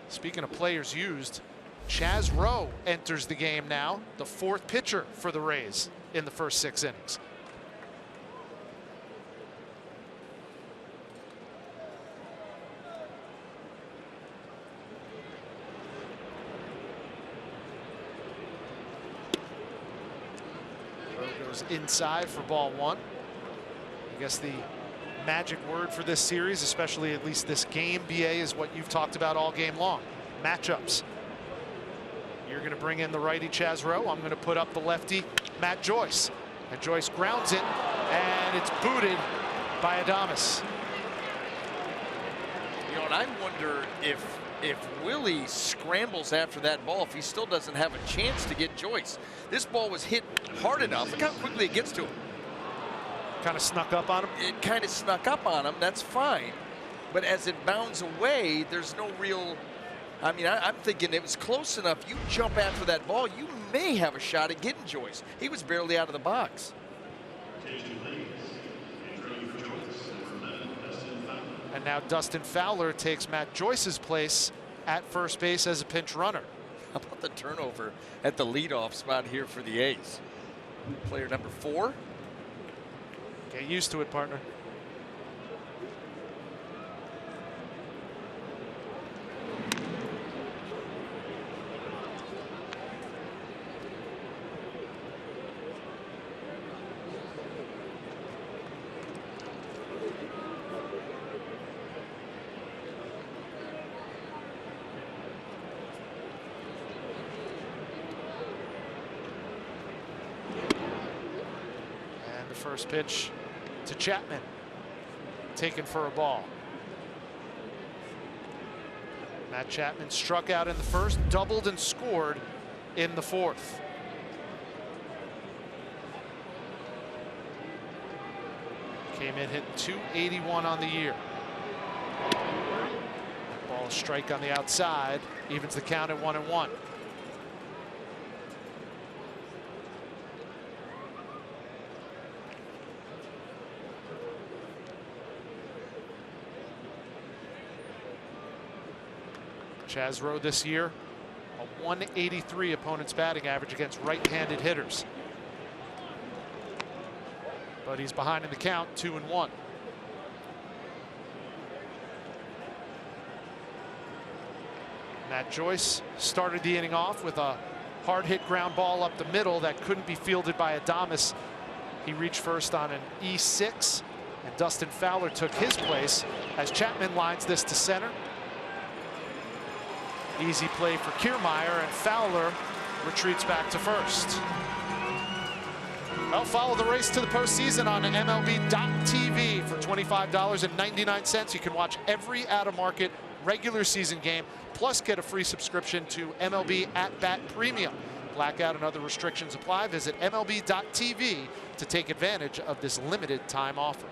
speaking of players used, Chaz Rowe enters the game now, the 4th pitcher for the Rays in the first 6 innings. Inside for ball 1. I guess the magic word for this series, especially at least this game, BA, is what you've talked about all game long. Matchups. You're going to bring in the righty Chaz Rowe. I'm going to put up the lefty Matt Joyce. And Joyce grounds it, and it's booted by Adames. You know, and I wonder if Willie scrambles after that ball, if he still doesn't have a chance to get Joyce. This ball was hit hard enough. Look how quickly it gets to him. Kind of snuck up on him. It kind of snuck up on him. That's fine. But as it bounds away, there's no real I mean, I'm thinking it was close enough. You jump after that ball, you may have a shot at getting Joyce. He was barely out of the box. And now Dustin Fowler takes Matt Joyce's place at first base as a pinch runner. How about the turnover at the leadoff spot here for the A's? Player number 4. Get used to it, partner. First pitch to Chapman, taken for a ball. Matt Chapman struck out in the first, doubled and scored in the fourth. Came in hitting .281 on the year. Ball strike on the outside, evens the count at 1-1. Chaz Rowe this year, a 183 opponent's batting average against right-handed hitters. But he's behind in the count, 2-1. Matt Joyce started the inning off with a hard hit ground ball up the middle that couldn't be fielded by Adames. He reached first on an E6, and Dustin Fowler took his place as Chapman lines this to center. Easy play for Kiermaier, and Fowler retreats back to first. Well, follow the race to the postseason on MLB.TV for $25.99. You can watch every out-of-market regular season game, plus get a free subscription to MLB At Bat Premium. Blackout and other restrictions apply. Visit MLB.TV to take advantage of this limited time offer.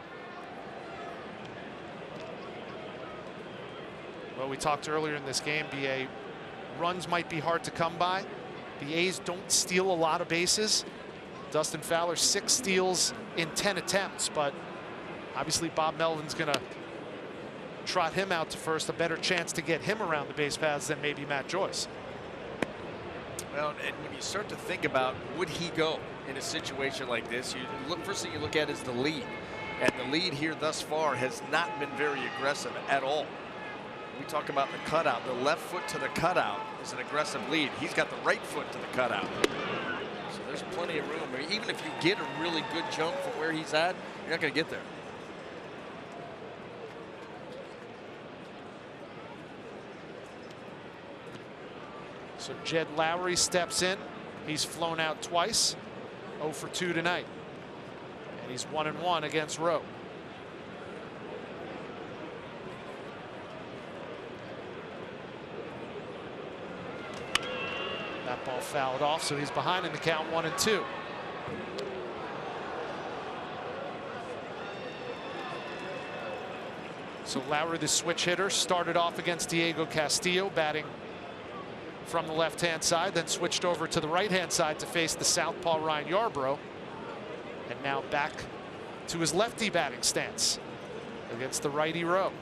Well, we talked earlier in this game, BA, runs might be hard to come by. The A's don't steal a lot of bases. Dustin Fowler, 6 steals in 10 attempts, but obviously Bob Melvin's going to trot him out to first, a better chance to get him around the base paths than maybe Matt Joyce. Well, and when you start to think about would he go in a situation like this, first thing you look at is the lead. And the lead here thus far has not been very aggressive at all. We talk about the cutout. The left foot to the cutout is an aggressive lead. He's got the right foot to the cutout. So there's plenty of room. I mean, even if you get a really good jump from where he's at, you're not going to get there. So Jed Lowry steps in. He's flown out twice. 0 for 2 tonight. And he's 1-1 against Rowe. That ball fouled off, so he's behind in the count, 1-2. So Lowry, the switch hitter, started off against Diego Castillo, batting from the left-hand side, then switched over to the right-hand side to face the southpaw Ryan Yarbrough, and now back to his lefty batting stance against the righty Rowe.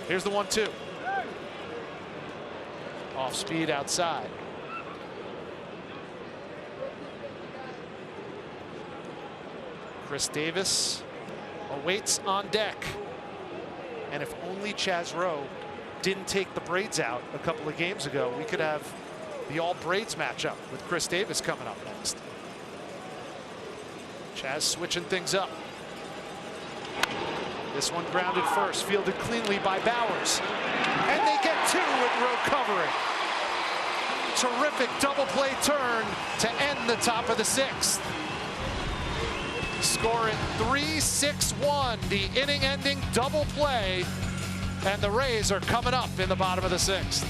Here's the 1-2. Off speed outside. Chris Davis awaits on deck. And if only Chaz Rowe didn't take the braids out a couple of games ago, we could have the all braids matchup with Chris Davis coming up next. Chaz switching things up. This one grounded first, fielded cleanly by Bowers. And they get 2 with Rowe covering. Terrific double play turn to end the top of the 6th. Score it 3-6-1, the inning-ending double play. And the Rays are coming up in the bottom of the 6th.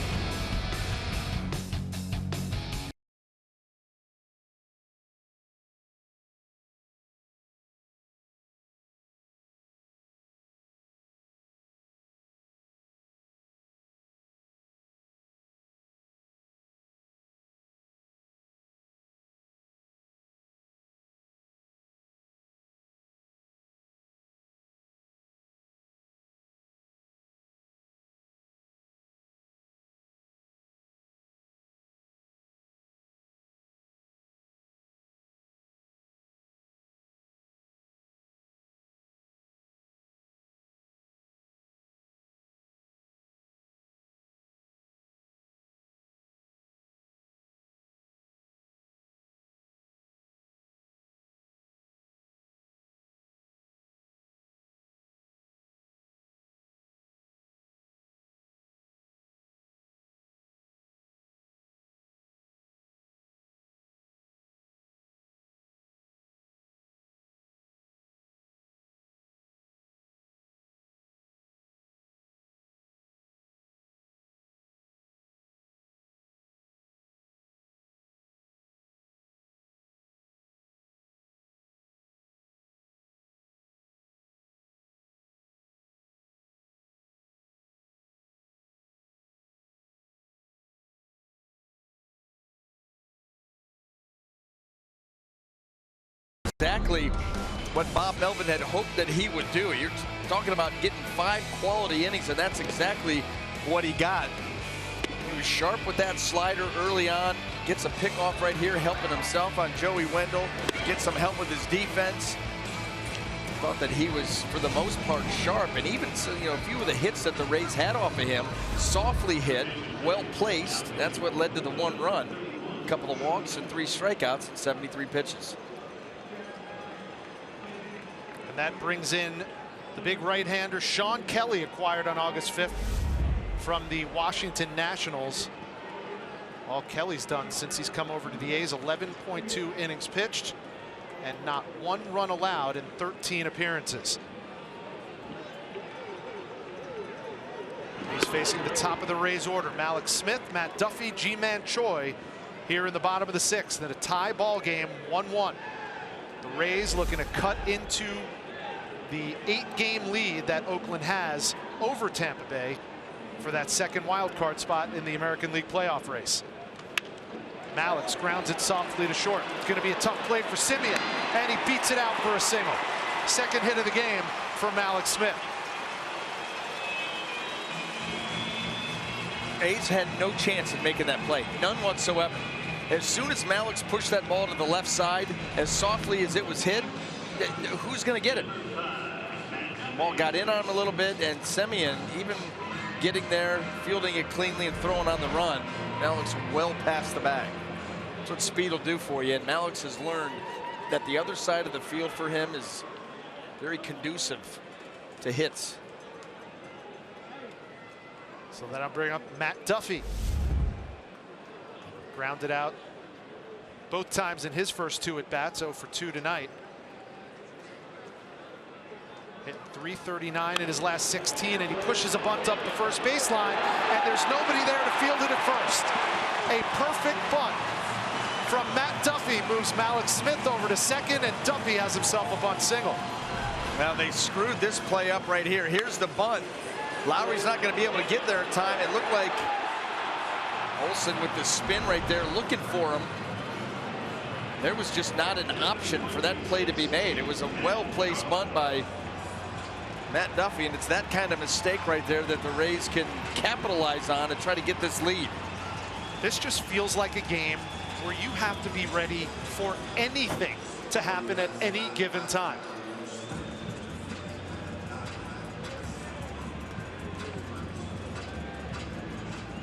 Exactly what Bob Melvin had hoped that he would do. You're talking about getting 5 quality innings, and that's exactly what he got. He was sharp with that slider early on, gets a pick off right here, helping himself on Joey Wendell, gets some help with his defense. Thought that he was, for the most part, sharp, and even a few of the hits that the Rays had off of him, softly hit, well placed. That's what led to the 1 run. A couple of walks and 3 strikeouts and 73 pitches. And that brings in the big right-hander Sean Kelly, acquired on August 5th from the Washington Nationals. All Kelly's done since he's come over to the A's, 11.2 innings pitched and not 1 run allowed in 13 appearances. He's facing the top of the Rays order: Malik Smith, Matt Duffy, G-Man Choi here in the bottom of the 6th. In a tie ball game, 1-1. The Rays looking to cut into the 8-game lead that Oakland has over Tampa Bay for that second wild card spot in the American League playoff race. Malik grounds it softly to short. It's going to be a tough play for Simeon, and he beats it out for a single. Second hit of the game for Malik Smith. A's had no chance of making that play, none whatsoever. As soon as Malik's pushed that ball to the left side, as softly as it was hit, who's going to get it? Ball got in on him a little bit, and Simeon even getting there, fielding it cleanly and throwing on the run. Malik's well past the bag. That's what speed will do for you, and Malik's has learned that the other side of the field for him is very conducive to hits. So then I'll bring up Matt Duffy. Grounded out both times in his first 2 at bats, 0 for 2 tonight. Hitting .339 in his last 16, and he pushes a bunt up the first baseline, and there's nobody there to field it at first. A perfect bunt from Matt Duffy moves Malik Smith over to second, and Duffy has himself a bunt single. Now they screwed this play up right here. Here's the bunt. Lowry's not going to be able to get there in time. It looked like Olsen with the spin right there looking for him. There was just not an option for that play to be made. It was a well-placed bunt by Matt Duffy, and it's that kind of mistake right there that the Rays can capitalize on and try to get this lead. This just feels like a game where you have to be ready for anything to happen at any given time.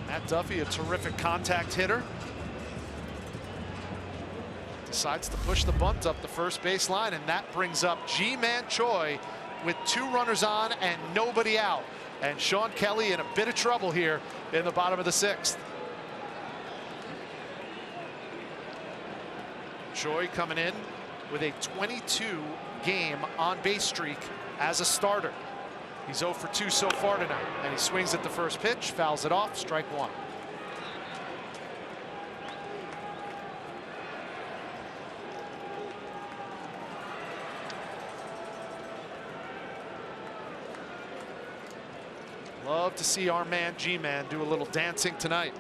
Matt Duffy, a terrific contact hitter, decides to push the bunt up the first base line, and that brings up G-Man Choi with 2 runners on and nobody out. And Sean Kelly in a bit of trouble here in the bottom of the 6th. Choi coming in with a 22-game on-base streak as a starter. He's 0 for 2 so far tonight, and he swings at the first pitch, fouls it off, strike 1. Love to see our man G-Man do a little dancing tonight.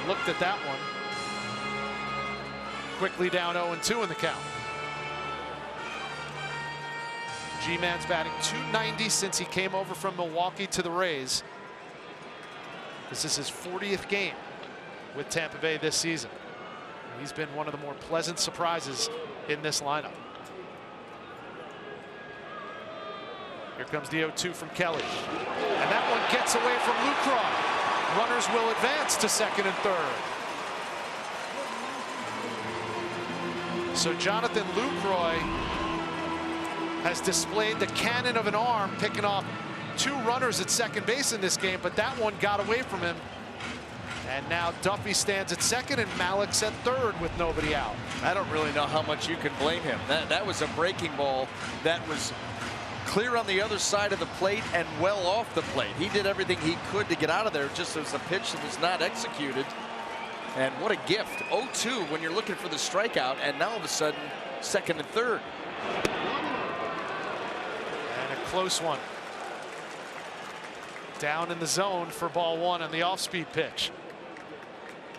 Looked at that one. Quickly down 0-2 in the count. G-Man's batting .290 since he came over from Milwaukee to the Rays. This is his 40th game with Tampa Bay this season. He's been one of the more pleasant surprises in this lineup. Here comes the 0-2 from Kelly. And that one gets away from Lucroy. Runners will advance to second and third. So Jonathan Lucroy has displayed the cannon of an arm, picking off 2 runners at second base in this game, but that one got away from him. And now Duffy stands at second and Malik's at third with nobody out. I don't really know how much you can blame him. That was a breaking ball that was clear on the other side of the plate and well off the plate. He did everything he could to get out of there, just as a pitch that was not executed. And what a gift. 0-2 when you're looking for the strikeout, and now all of a sudden second and third. And a close one. Down in the zone for ball one on the off-speed pitch.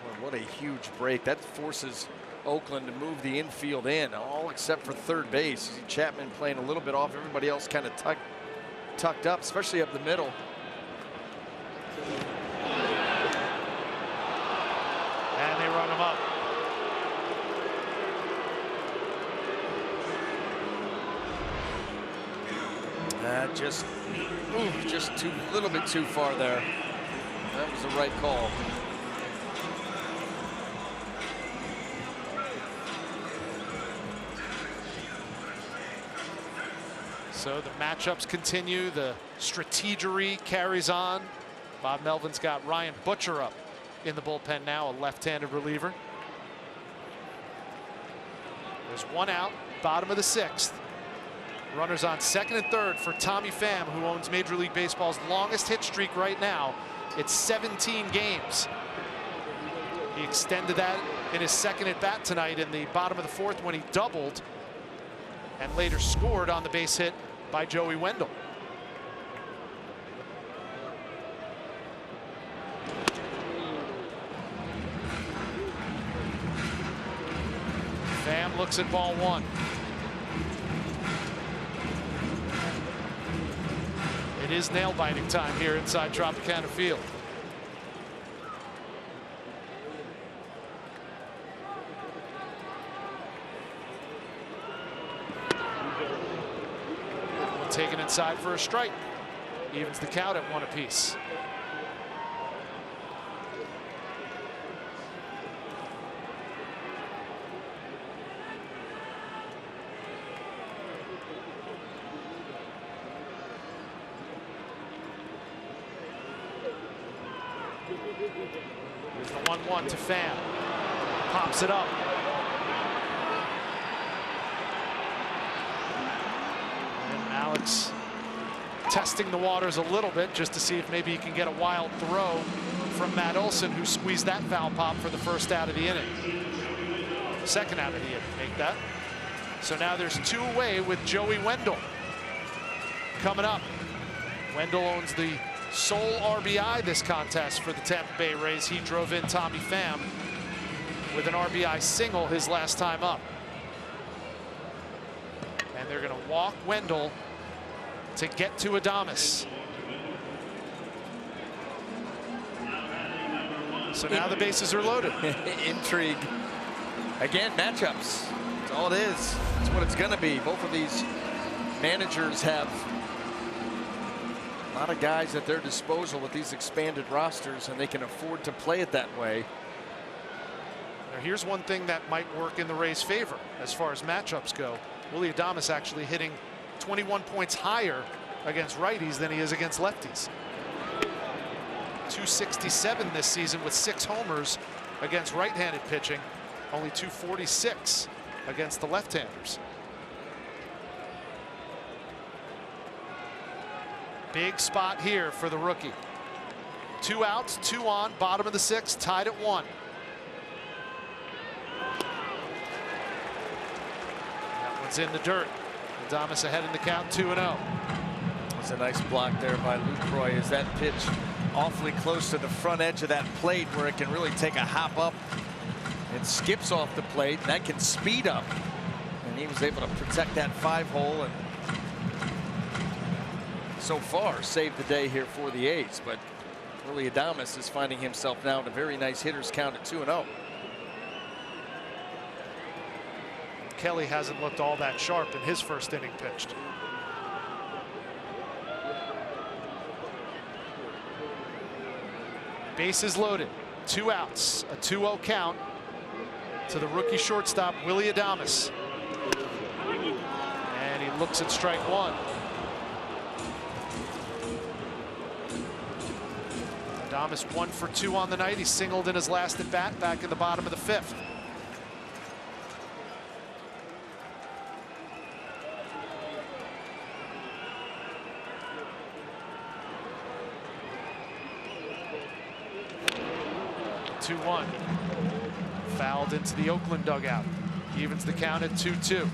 Well, what a huge break. That forces Oakland to move the infield in, all except for third base. Chapman playing a little bit off. Everybody else kind of tucked up, especially up the middle. And they run him up. Just a little bit too far there. That was the right call. So the matchups continue. The strategery carries on. Bob Melvin's got Ryan Butcher up in the bullpen now, a left-handed reliever. There's one out, bottom of the sixth. Runners on second and third for Tommy Pham, who owns Major League Baseball's longest hit streak right now. It's 17 games. He extended that in his second at bat tonight in the bottom of the fourth when he doubled and later scored on the base hit by Joey Wendell. Pham looks at ball one. It is nail-biting time here inside Tropicana Field. Taken inside for a strike. Evens the count at 1 apiece. Here's the 1-1 to Pham. Pops it up. Alex testing the waters a little bit just to see if maybe he can get a wild throw from Matt Olson, who squeezed that foul pop for the first out of the inning. Second out of the inning, make that. So now there's two away with Joey Wendell coming up. Wendell owns the sole RBI this contest for the Tampa Bay Rays. He drove in Tommy Pham with an RBI single his last time up. And they're going to walk Wendell to get to Adames. So now the bases are loaded. Intrigue. Again, matchups. That's all it is. That's what it's going to be. Both of these managers have a lot of guys at their disposal with these expanded rosters, and they can afford to play it that way. Now here's one thing that might work in the Rays' favor as far as matchups go. Willy Adames actually hitting 21 points higher against righties than he is against lefties. 267 this season with 6 homers against right-handed pitching, only 246 against the left-handers. Big spot here for the rookie. 2 outs, 2 on, bottom of the sixth, tied at 1. That one's in the dirt. Adames ahead in the count, 2-0. It's a nice block there by Lucroy as that pitch awfully close to the front edge of that plate where it can really take a hop up. It skips off the plate, and that can speed up. And he was able to protect that 5-hole and so far saved the day here for the A's. But Willy Adames is finding himself now at a very nice hitter's count at 2-0. Kelly hasn't looked all that sharp in his first inning pitched. Bases loaded, 2 outs, a 2-0 count to the rookie shortstop Willy Adames. And he looks at strike 1. Adames 1 for 2 on the night. He singled in his last at bat back in the bottom of the 5th. Two-1. Fouled into the Oakland dugout. Evens the count at 2-2.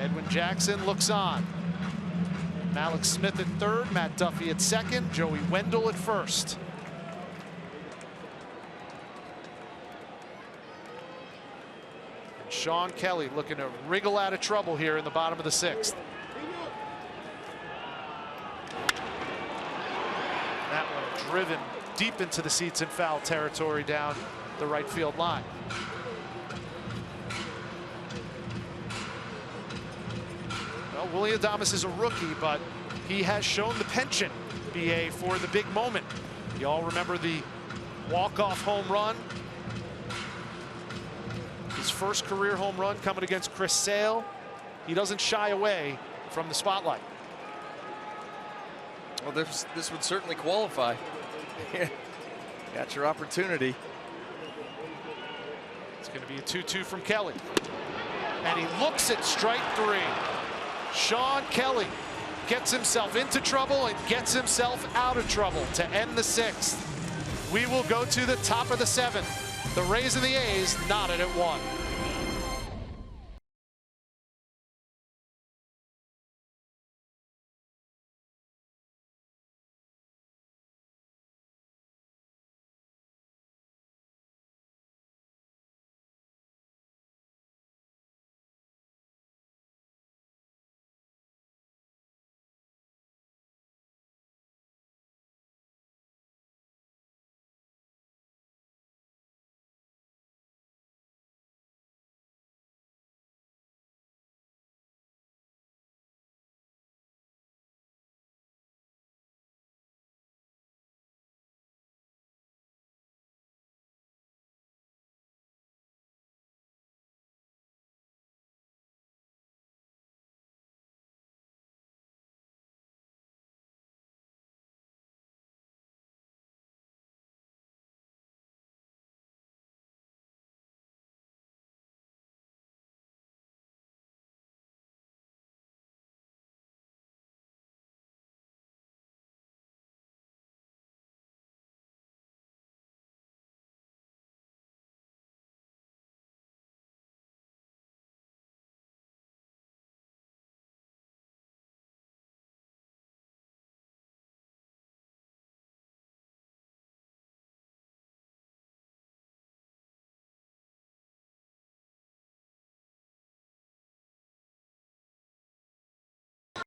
Edwin Jackson looks on. Malik Smith at third, Matt Duffy at second, Joey Wendell at first. And Sean Kelly looking to wriggle out of trouble here in the bottom of the sixth. That one driven deep into the seats in foul territory down the right field line. Well, Willie Adames is a rookie, but he has shown the penchant, BA, for the big moment. You all remember the walk-off home run? His first career home run coming against Chris Sale. He doesn't shy away from the spotlight. Well, this would certainly qualify. Got your opportunity. It's going to be a 2-2 from Kelly. And he looks at strike three. Sean Kelly gets himself into trouble and gets himself out of trouble to end the sixth. We will go to the top of the seventh. The Rays and the A's knotted at 1.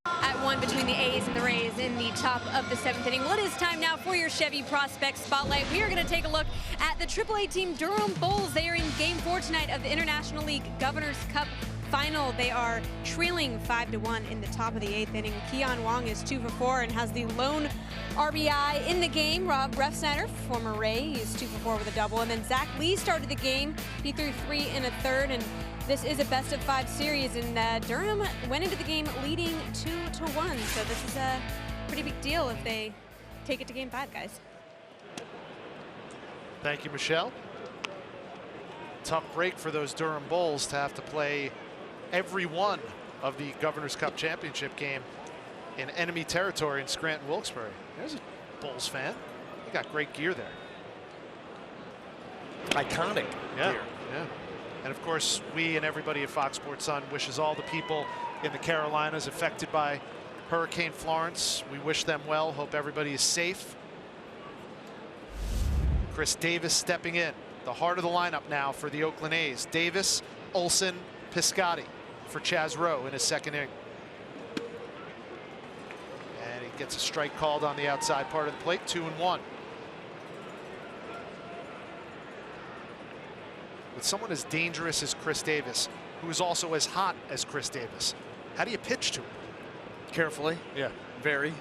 At 1 between the A's and the Rays in the top of the 7th inning. Well, it is time now for your Chevy Prospect Spotlight. We are going to take a look at the AAA team Durham Bulls. They are in Game 4 tonight of the International League Governor's Cup Final. They are trailing 5-1 in the top of the 8th inning. Keon Wong is 2 for 4 and has the lone RBI in the game. Rob Refsnyder, former Ray, he's 2 for 4 with a double. And then Zach Lee started the game. He threw 3 in a third, and this is a best-of-5 series, and Durham went into the game leading 2-1. So this is a pretty big deal if they take it to Game 5, guys. Thank you, Michelle. Tough break for those Durham Bulls to have to play every one of the Governor's Cup Championship game in enemy territory in Scranton, Wilkes-Barre. There's a Bulls fan. They got great gear there. Iconic gear. Yeah. And of course, we and everybody at Fox Sports Sun wishes all the people in the Carolinas affected by Hurricane Florence. We wish them well. Hope everybody is safe. Chris Davis stepping in. The heart of the lineup now for the Oakland A's. Davis, Olsen, Piscotty for Chaz Rowe in his second inning. And he gets a strike called on the outside part of the plate, 2-1. With someone as dangerous as Chris Davis, who is also as hot as Chris Davis, how do you pitch to him? Carefully. Yeah. Very.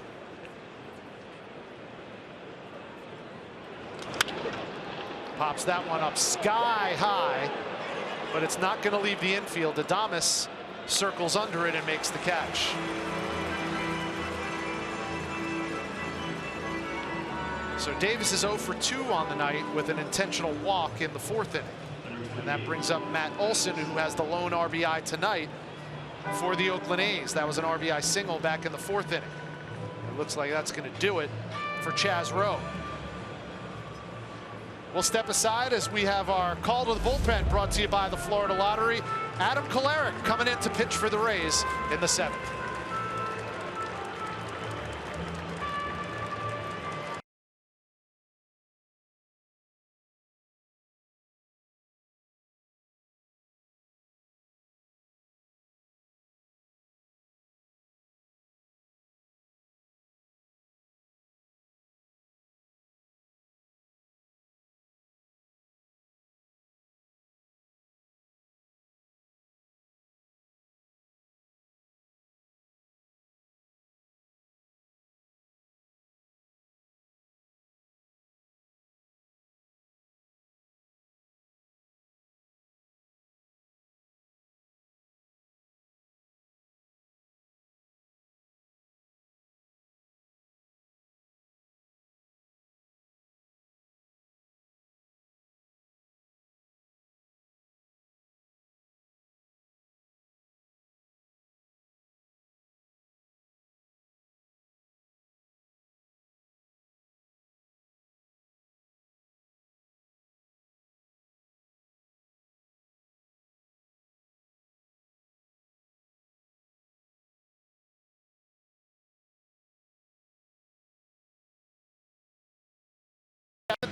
Pops that one up sky high, but it's not going to leave the infield. Adames circles under it and makes the catch. So Davis is 0 for 2 on the night with an intentional walk in the 4th inning. And that brings up Matt Olson, who has the lone RBI tonight for the Oakland A's. That was an RBI single back in the 4th inning. It looks like that's going to do it for Chaz Rowe. We'll step aside as we have our call to the bullpen brought to you by the Florida Lottery. Adam Kolarek coming in to pitch for the Rays in the 7th.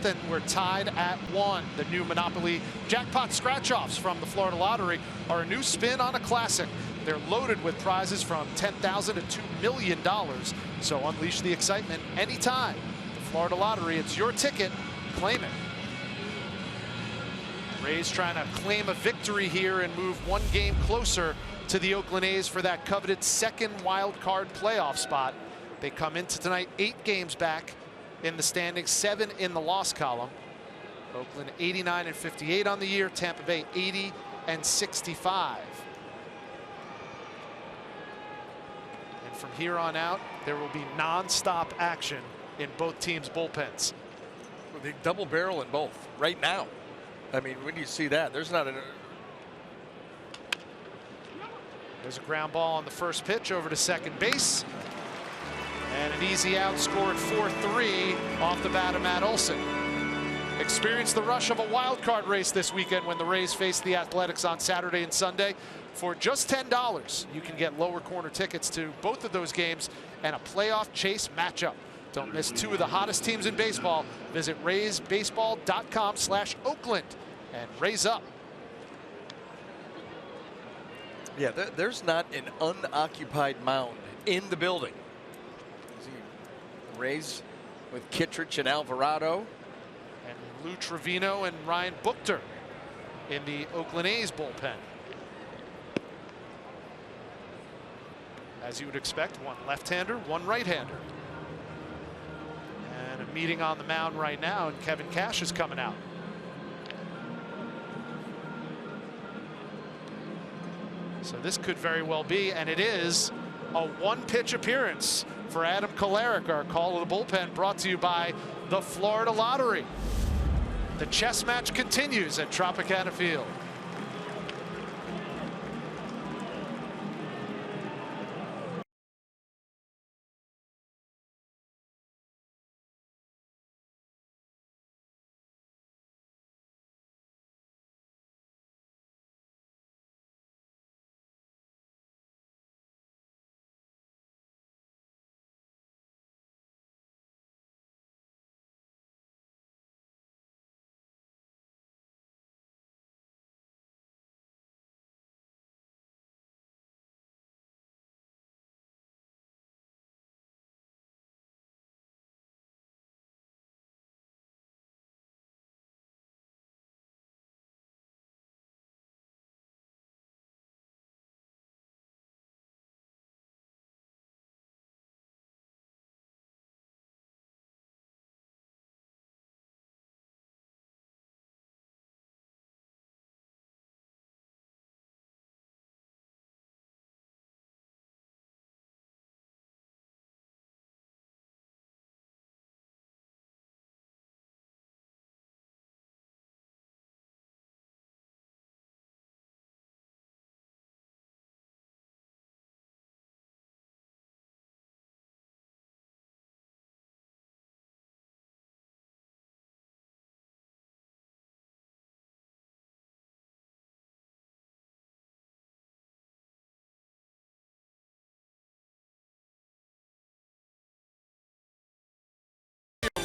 And we're tied at 1. The new Monopoly jackpot scratch-offs from the Florida Lottery are a new spin on a classic. They're loaded with prizes from $10,000 to $2 million. So unleash the excitement anytime. The Florida Lottery, it's your ticket. Claim it. Rays trying to claim a victory here and move one game closer to the Oakland A's for that coveted second wild card playoff spot. They come into tonight 8 games back in the standings, 7 in the loss column. Oakland 89 and 58 on the year. Tampa Bay 80 and 65. And from here on out, there will be non-stop action in both teams' bullpens. Well, they double barrel in both right now. I mean, when do you see that? There's not a. There's a ground ball on the first pitch over to second base. And an easy out, scored 4-3 off the bat of Matt Olson. Experience the rush of a wild card race this weekend when the Rays face the Athletics on Saturday and Sunday. For just $10, you can get lower corner tickets to both of those games and a playoff chase matchup. Don't miss 2 of the hottest teams in baseball. Visit RaysBaseball.com/Oakland and Rays up. Yeah, there's not an unoccupied mound in the building. Rays with Kittredge and Alvarado. And Lou Trevino and Ryan Buchter in the Oakland A's bullpen. As you would expect, one left-hander, one right-hander. And a meeting on the mound right now, and Kevin Cash is coming out. So this could very well be, and it is, a one-pitch appearance for Adam Kolarek. Our call of the bullpen brought to you by the Florida Lottery. The chess match continues at Tropicana Field.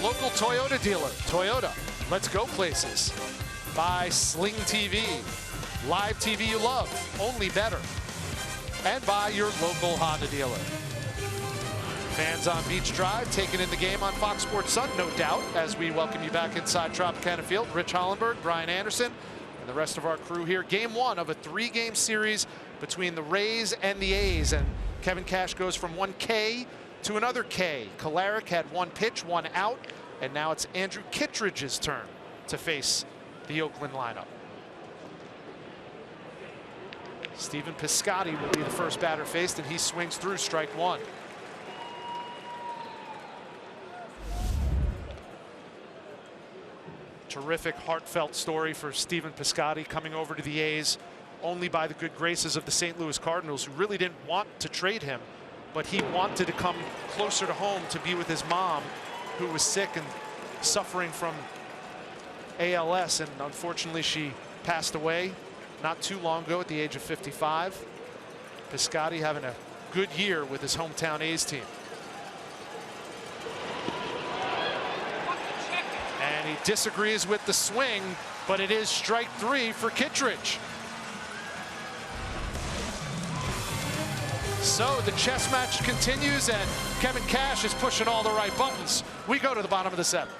local Toyota dealer. Toyota, let's go places. By Sling TV, live TV you love, only better. And by your local Honda dealer. Fans on Beach Drive taking in the game on Fox Sports Sun, no doubt, as we welcome you back inside Tropicana Field. Rich Hollenberg, Brian Anderson, and the rest of our crew here. Game one of a 3-game series between the Rays and the A's. And Kevin Cash goes from one K to another K. Kolarek had one pitch, one out, and now it's Andrew Kittredge's turn to face the Oakland lineup. Stephen Piscotty will be the first batter faced, and he swings through strike one. Terrific, heartfelt story for Stephen Piscotty, coming over to the A's only by the good graces of the St. Louis Cardinals, who really didn't want to trade him, but he wanted to come closer to home to be with his mom, who was sick and suffering from ALS, and unfortunately she passed away not too long ago at the age of 55. Piscotty having a good year with his hometown A's team. And he disagrees with the swing, but it is strike three for Kittredge. So the chess match continues, and Kevin Cash is pushing all the right buttons. We go to the bottom of the seventh.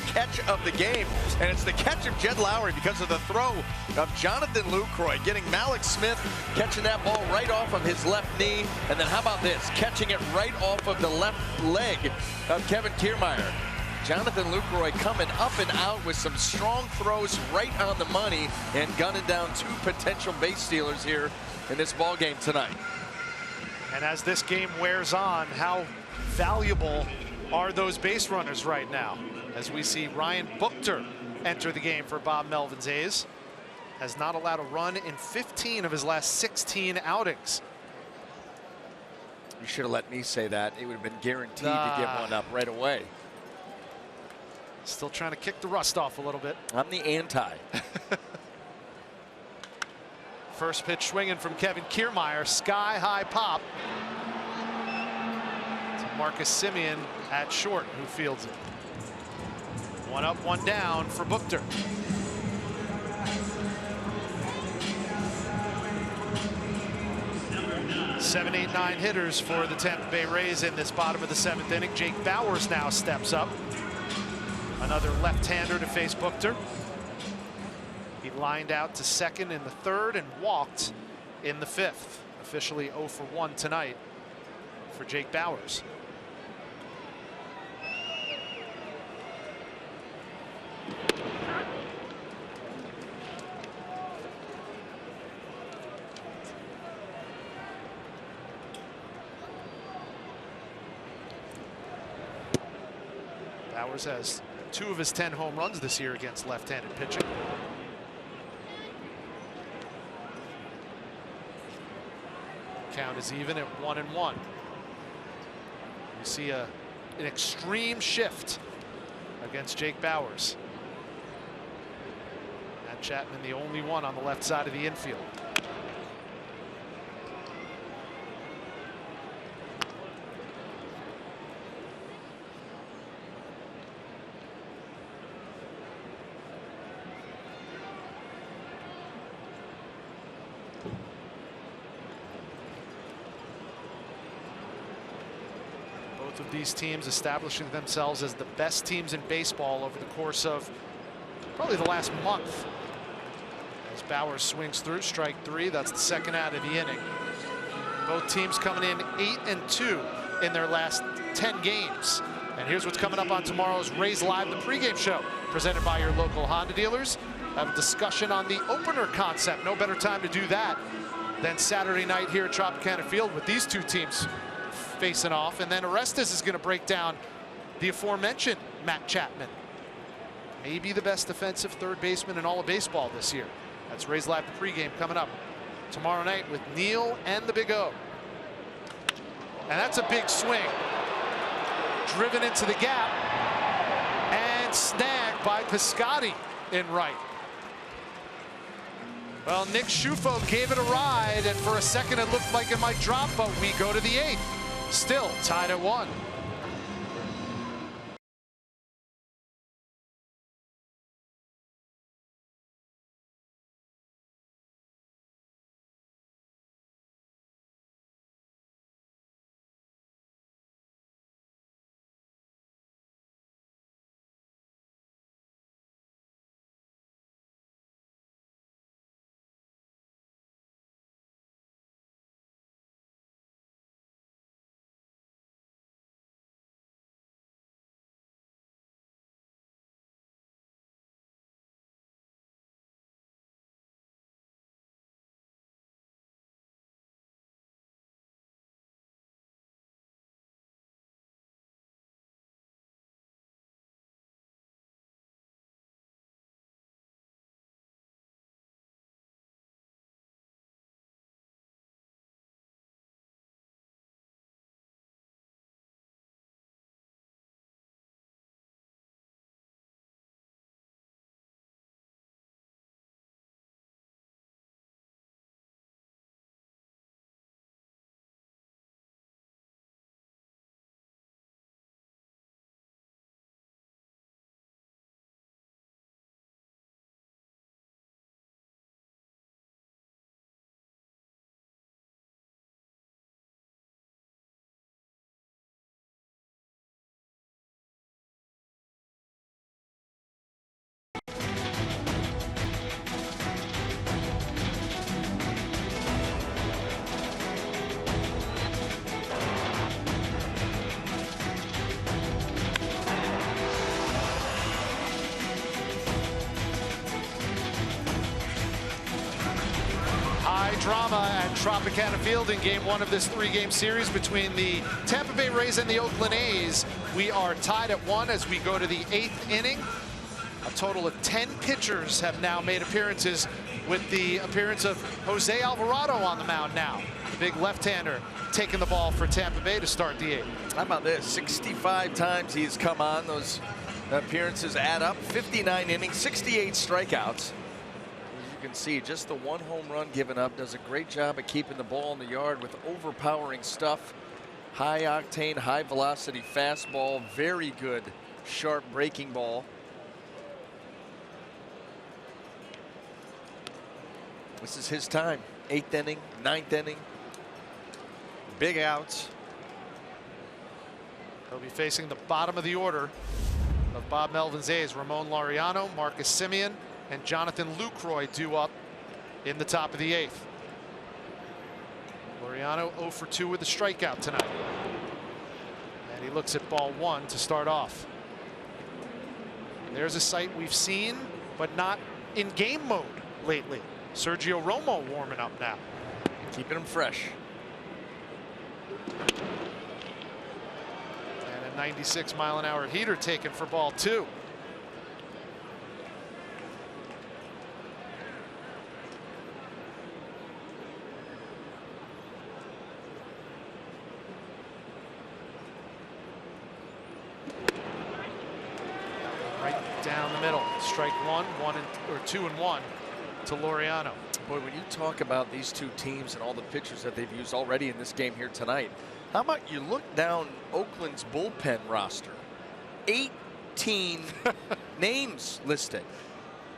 Catch of the game, and it's the catch of Jed Lowry because of the throw of Jonathan Lucroy, getting Malik Smith catching that ball right off of his left knee, and then how about this, catching it right off of the left leg of Kevin Kiermaier. Jonathan Lucroy coming up and out with some strong throws right on the money and gunning down two potential base stealers here in this ball game tonight. And as this game wears on, how valuable are those base runners right now? As we see Ryan Buchter enter the game for Bob Melvin's A's. Has not allowed a run in 15 of his last 16 outings. You should have let me say that. It would have been guaranteed to get one up right away. Still trying to kick the rust off a little bit. I'm the anti. First pitch swinging from Kevin Kiermaier. Sky high pop. To Marcus Semien at short, who fields it. One up, one down for Buchter. 7, 8, 9 hitters for the Tampa Bay Rays in this bottom of the 7th inning. Jake Bauers now steps up. Another left-hander to face Buchter. He lined out to second in the 3rd and walked in the 5th. Officially 0 for 1 tonight for Jake Bauers. Bauers has 2 of his 10 home runs this year against left-handed pitching. Count is even at 1-1. You see an extreme shift against Jake Bauers. Matt Chapman, the only one on the left side of the infield. Of these teams establishing themselves as the best teams in baseball over the course of probably the last month. As Bauers swings through, strike 3, that's the second out of the inning. Both teams coming in 8-2 in their last 10 games. And here's what's coming up on tomorrow's Rays Live, the pregame show, presented by your local Honda dealers. Have a discussion on the opener concept. No better time to do that than Saturday night here at Tropicana Field with these two teams facing off. And then Orestes is going to break down the aforementioned Matt Chapman, maybe the best defensive third baseman in all of baseball this year. That's Rays Live pregame coming up tomorrow night with Neil and the Big O. And that's a big swing, driven into the gap and snagged by Piscotty in right. Well, Nick Schufo gave it a ride, and for a second it looked like it might drop, but we go to the 8th. Still tied at 1. Drama at Tropicana Field in game 1 of this 3-game series between the Tampa Bay Rays and the Oakland A's. We are tied at 1 as we go to the 8th inning. A total of 10 pitchers have now made appearances, with the appearance of Jose Alvarado on the mound now. The big left-hander taking the ball for Tampa Bay to start the 8th. How about this? 65 times he's come on. Those appearances add up. 59 innings, 68 strikeouts. You can see just the 1 home run given up. Does a great job of keeping the ball in the yard with overpowering stuff. High octane, high velocity fastball. Very good sharp breaking ball. This is his time. 8th inning, 9th inning. Big outs. He'll be facing the bottom of the order of Bob Melvin's A's. Ramon Laureano, Marcus Semien, and Jonathan Lucroy due up in the top of the 8th. Laureano 0 for 2 with a strikeout tonight. And he looks at ball 1 to start off. And there's a sight we've seen, but not in game mode lately. Sergio Romo warming up now. Keeping him fresh. And a 96-mile-an-hour heater taken for ball 2. middle. Strike one, two and one to Laureano. Boy, when you talk about these two teams and all the pitchers that they've used already in this game here tonight, how about you look down Oakland's bullpen roster? 18 names listed.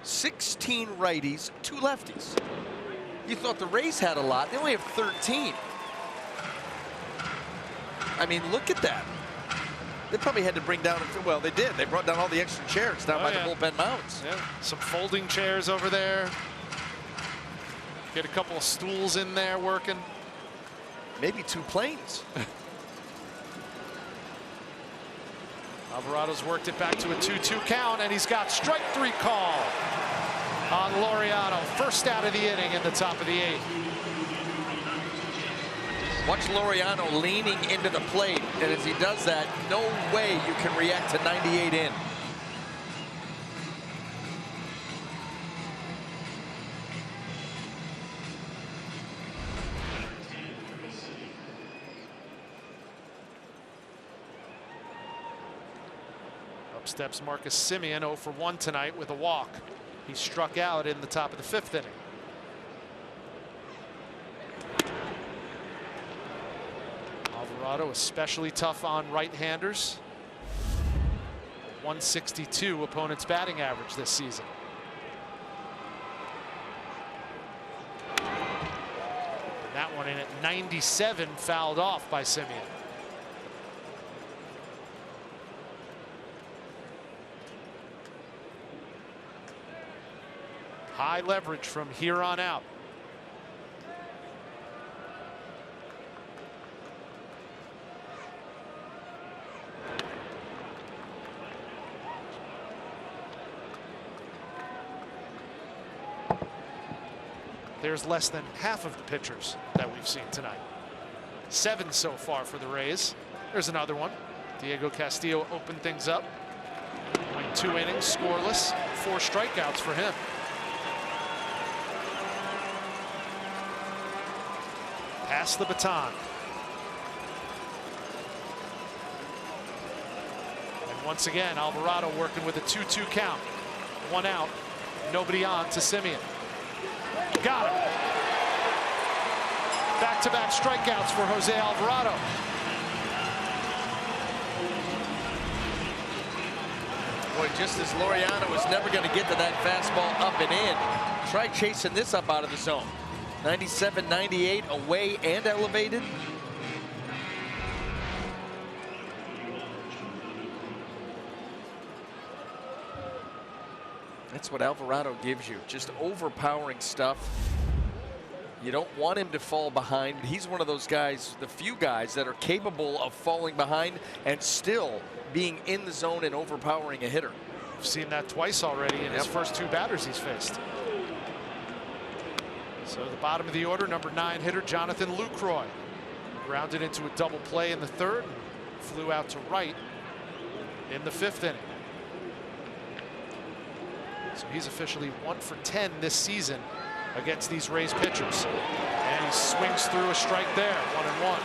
16 righties, 2 lefties. You thought the Rays had a lot. They only have 13. I mean, look at that. They probably had to bring down, well, they did. They brought down all the extra chairs down by the bullpen mounds. Yeah, some folding chairs over there. Get a couple of stools in there working. Maybe 2 planes. Alvarado's worked it back to a 2-2 count, and he's got strike 3 call on Laureano. First out of the inning in the top of the 8th. Watch Laureano leaning into the plate, and as he does that, no way you can react to 98 in. Up steps Marcus Semien, 0 for 1 tonight with a walk. He struck out in the top of the 5th inning. Alvarado especially tough on right-handers. 162 opponent's batting average this season. And that one in at 97 fouled off by Semien. High leverage from here on out. There's less than half of the pitchers that we've seen tonight. 7 so far for the Rays. There's another one. Diego Castillo opened things up. Went 2 innings, scoreless, 4 strikeouts for him. Pass the baton. And once again, Alvarado working with a 2-2 count. 1 out, nobody on to Semien. Got him. Back-to-back strikeouts for Jose Alvarado. Boy, just as Laureano was never going to get to that fastball up and in, try chasing this up out of the zone. 97, 98 away and elevated. That's what Alvarado gives you, just overpowering stuff. You don't want him to fall behind. He's one of those guys, the few guys that are capable of falling behind and still being in the zone and overpowering a hitter. We've seen that twice already in his first 2 batters he's faced. So the bottom of the order, number 9 hitter Jonathan Lucroy grounded into a double play in the 3rd, and flew out to right in the 5th inning. So he's officially 1 for 10 this season against these Rays pitchers, and he swings through a strike there. 1-1.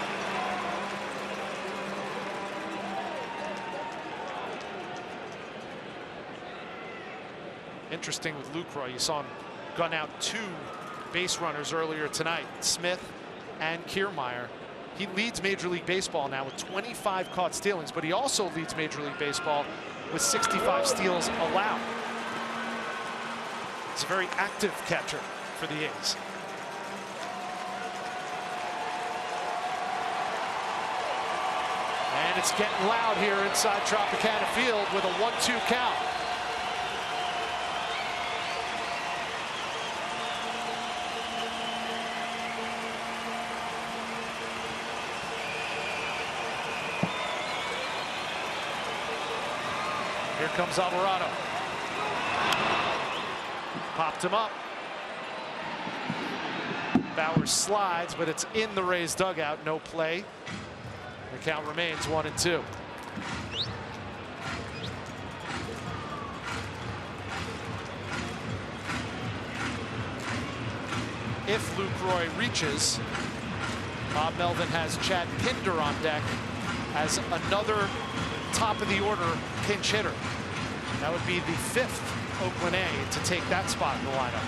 Interesting with Lucroy, you saw him gun out 2 base runners earlier tonight, Smith and Kiermaier. He leads Major League Baseball now with 25 caught stealings, but he also leads Major League Baseball with 65 steals allowed. He's a very active catcher for the A's. And it's getting loud here inside Tropicana Field with a 1-2 count. Here comes Alvarado. Popped him up. Bauer slides, but it's in the Rays dugout. No play. The count remains 1-2. If Lucroy reaches, Bob Melvin has Chad Pinder on deck as another top of the order pinch hitter. That would be the 5th Oakland A to take that spot in the lineup.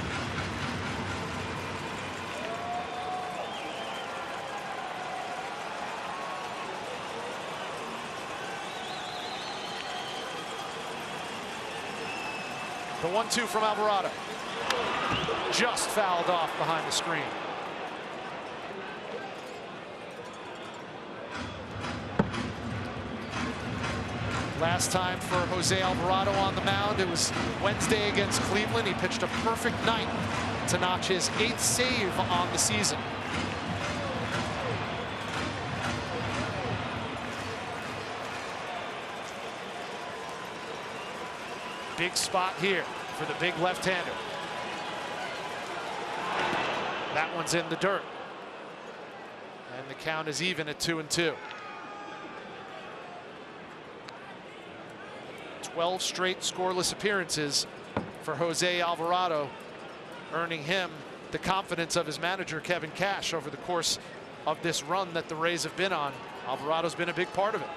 The 1-2 from Alvarado. Just fouled off behind the screen. Last time for Jose Alvarado on the mound, it was Wednesday against Cleveland. He pitched a perfect night to notch his 8th save on the season. Big spot here for the big left-hander. That one's in the dirt. And the count is even at 2-2. 12 straight scoreless appearances for Jose Alvarado, earning him the confidence of his manager, Kevin Cash, over the course of this run that the Rays have been on. Alvarado's been a big part of it.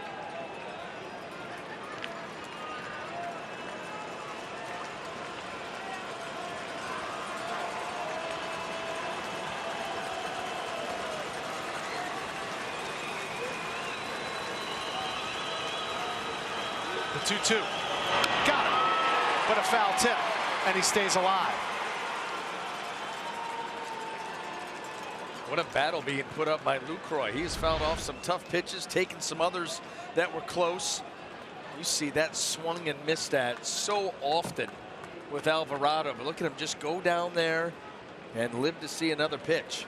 The 2-2. Got it. But a foul tip, and he stays alive. What a battle being put up by Lucroy. He's fouled off some tough pitches, taken some others that were close. You see that swung and missed at so often with Alvarado. But look at him just go down there and live to see another pitch.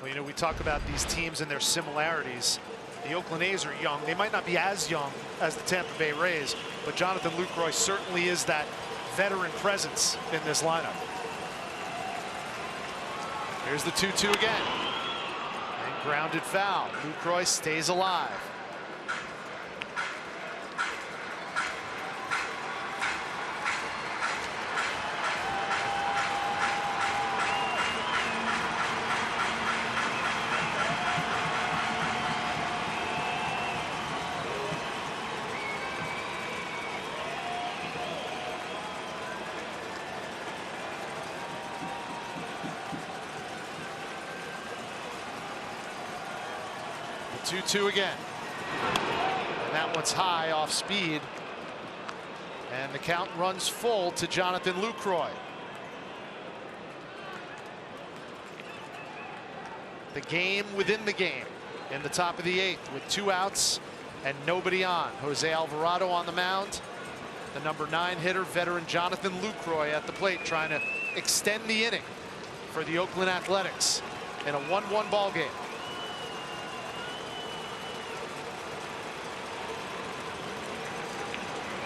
Well, you know, we talk about these teams and their similarities. The Oakland A's are young. They might not be as young as the Tampa Bay Rays, but Jonathan Lucroy certainly is that veteran presence in this lineup. Here's the 2-2 again. And grounded foul. Lucroy stays alive. The 2-2 again. And that one's high off speed. And the count runs full to Jonathan Lucroy. The game within the game in the top of the 8th with 2 outs and nobody on. Jose Alvarado on the mound. The number 9 hitter, veteran Jonathan Lucroy at the plate, trying to extend the inning for the Oakland Athletics in a 1-1 ball game.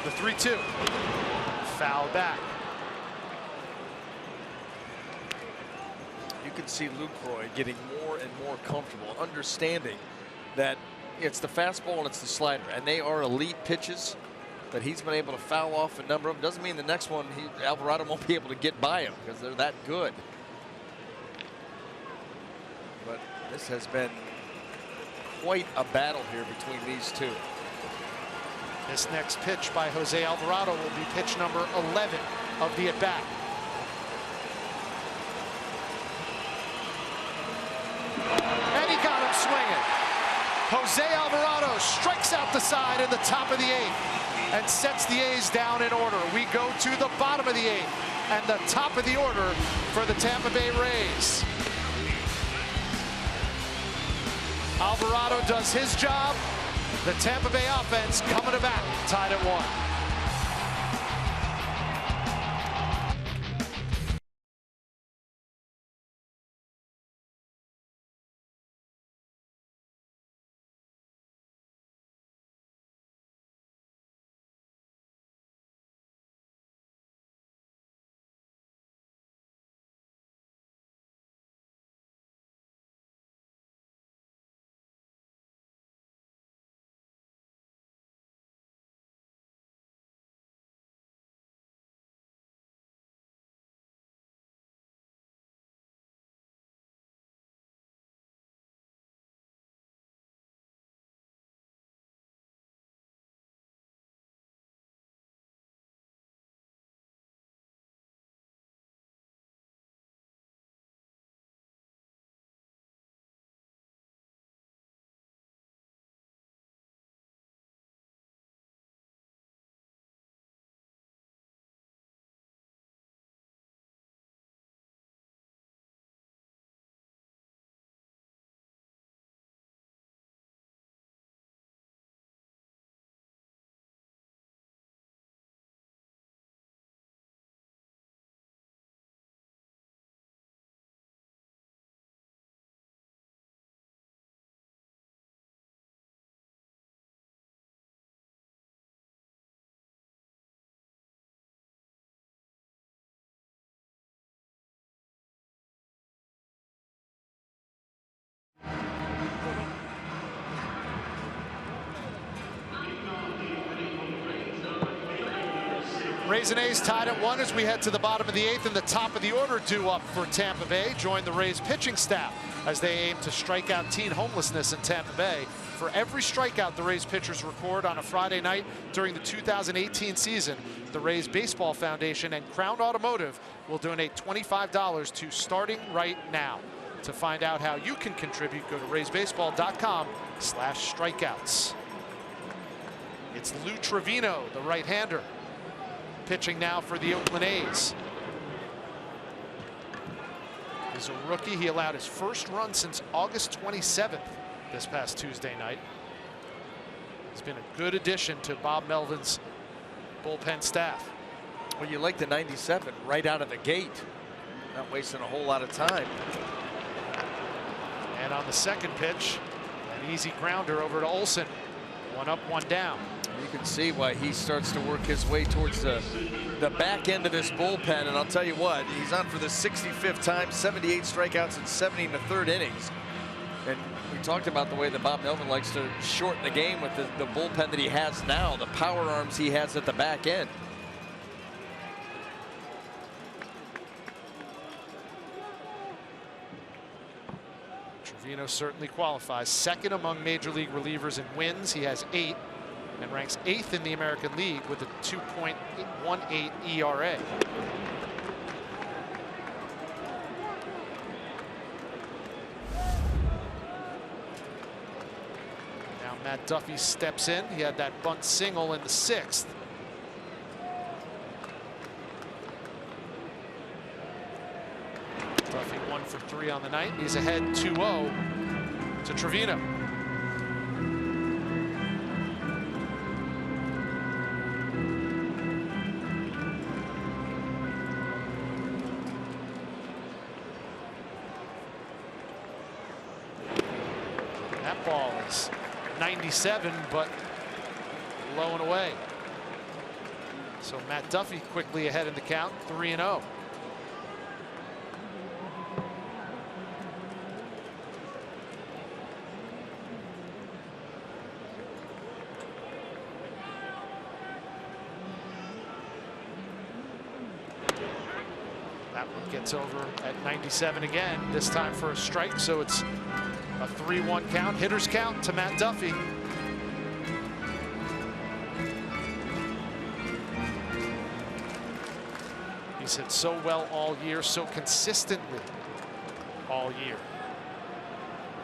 The 3-2. Foul back. You can see Lucroy getting more and more comfortable, understanding that it's the fastball and it's the slider, and they are elite pitches that he's been able to foul off a number of them. Doesn't mean the next one Alvarado won't be able to get by him because they're that good. But this has been quite a battle here between these two. This next pitch by Jose Alvarado will be pitch number 11 of the at-bat. And he got him swinging. Jose Alvarado strikes out the side in the top of the 8th and sets the A's down in order. We go to the bottom of the 8th and the top of the order for the Tampa Bay Rays. Alvarado does his job. The Tampa Bay offense coming to bat, tied at 1. Rays and A's tied at 1 as we head to the bottom of the 8th, and the top of the order due up for Tampa Bay. Join the Rays pitching staff as they aim to strike out teen homelessness in Tampa Bay. For every strikeout the Rays pitchers record on a Friday night during the 2018 season, the Rays Baseball Foundation and Crown Automotive will donate $25 to Starting Right Now. To find out how you can contribute, go to raysbaseball.com/strikeouts. It's Lou Trevino, the right-hander, pitching now for the Oakland A's. He's a rookie. He allowed his first run since August 27th this past Tuesday night. He's been a good addition to Bob Melvin's bullpen staff. Well, you like the 97 right out of the gate. Not wasting a whole lot of time. And on the second pitch, an easy grounder over to Olsen. 1 up, 1 down. You can see why he starts to work his way towards the back end of this bullpen. And I'll tell you what, he's on for the 65th time, 78 strikeouts in 70 in the third innings. And we talked about the way that Bob Melvin likes to shorten the game with the bullpen that he has now, the power arms he has at the back end. Trevino certainly qualifies. Second among major league relievers in wins. He has 8 and ranks 8th in the American League with a 2.18 ERA. Now Matt Duffy steps in. He had that bunt single in the 6th. Duffy 1 for 3 on the night. He's ahead 2-0 to Trevino. That ball is 97, but low and away. So Matt Duffy quickly ahead in the count, 3-0. That one gets over at 97 again, this time for a strike, so it's a 3-1 count, hitter's count to Matt Duffy. He's hit so well all year, so consistently all year.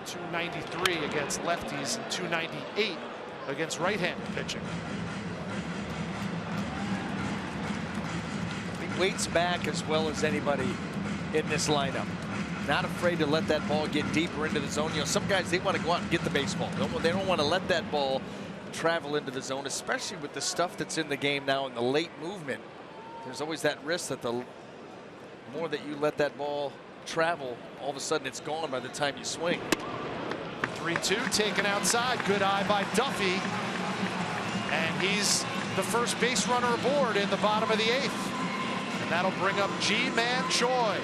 293 against lefties and 298 against right-handed pitching. He waits back as well as anybody in this lineup. Not afraid to let that ball get deeper into the zone. You know, some guys, they want to go out and get the baseball. They don't want to let that ball travel into the zone, especially with the stuff that's in the game now in the late movement. There's always that risk that the more that you let that ball travel, all of a sudden it's gone by the time you swing. 3-2 taken outside. Good eye by Duffy. And he's the first base runner aboard in the bottom of the 8th. And that'll bring up Ji-Man Choi.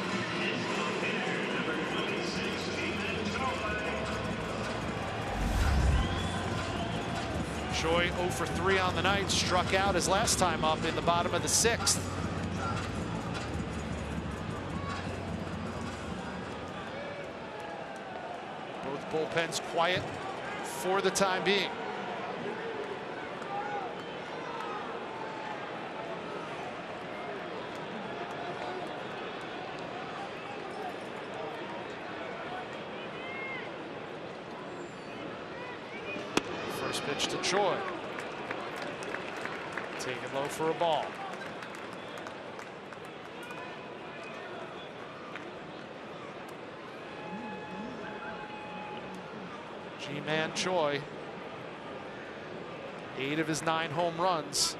Choi 0 for 3 on the night, struck out his last time up in the bottom of the 6th. Both bullpens quiet for the time being. First pitch to Choi. Taken low for a ball. Ji-Man Choi, 8 of his 9 home runs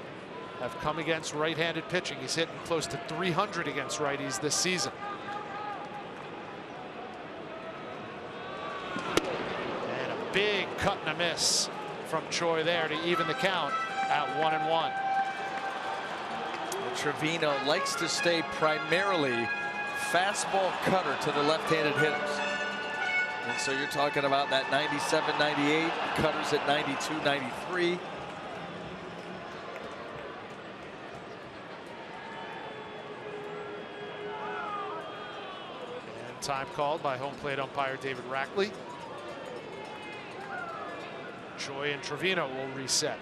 have come against right-handed pitching. He's hitting close to 300 against righties this season. And a big cut and a miss from Choi there to even the count at 1-1. Trevino likes to stay primarily fastball cutter to the left-handed hitters. And so you're talking about that 97, 98, cutters at 92, 93. Time called by home plate umpire David Rackley. Choi and Trevino will reset.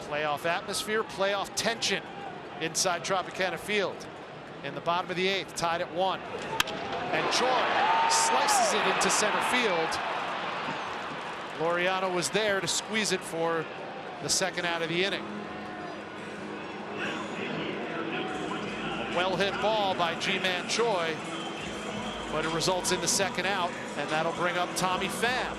Playoff atmosphere, playoff tension inside Tropicana Field. In the bottom of the 8th, tied at 1. And Choi slices it into center field. Laureano was there to squeeze it for the second out of the inning. A well-hit ball by G-Man Choi, but it results in the second out, and that'll bring up Tommy Pham.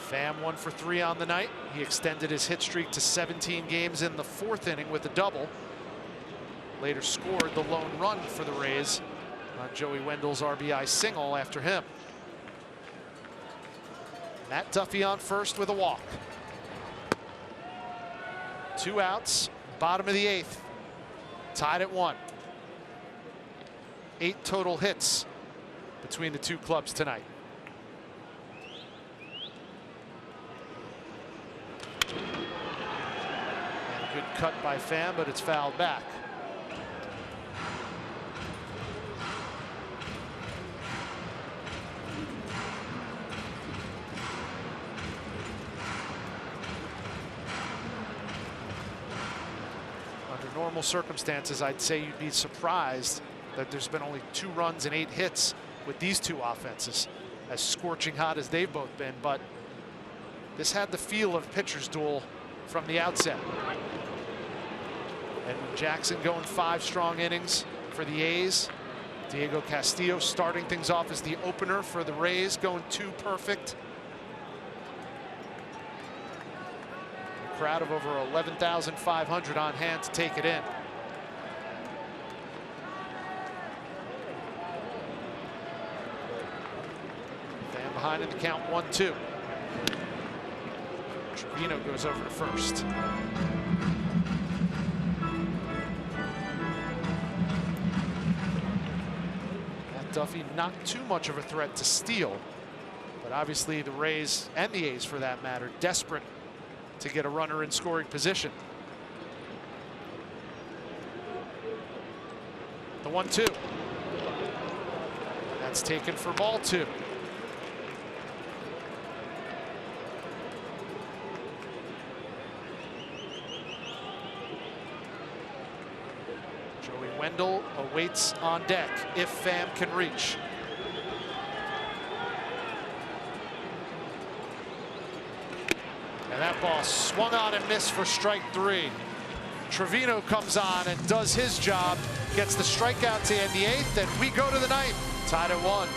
Pham 1 for 3 on the night. He extended his hit streak to 17 games in the 4th inning with a double. Later scored the lone run for the Rays on Joey Wendell's RBI single after him. Matt Duffy on first with a walk. 2 outs, bottom of the 8th. Tied at 1. 8 total hits between the two clubs tonight. And a good cut by Pham, but it's fouled back. Under normal circumstances, I'd say you'd be surprised that there's been only 2 runs and 8 hits with these two offenses, as scorching hot as they've both been, but this had the feel of pitcher's duel from the outset. Edwin Jackson going 5 strong innings for the A's. Diego Castillo starting things off as the opener for the Rays, going 2 perfect. A crowd of over 11,500 on hand to take it in. Pham behind in the count, 1-2. Trevino goes over to first. Matt Duffy not too much of a threat to steal, but obviously the Rays and the A's for that matter desperate to get a runner in scoring position. The 1-2. That's taken for ball 2. Wendell awaits on deck if Pham can reach. And that ball swung on and missed for strike 3. Trevino comes on and does his job, gets the strikeout to end the 8th, and we go to the 9th, tied at 1.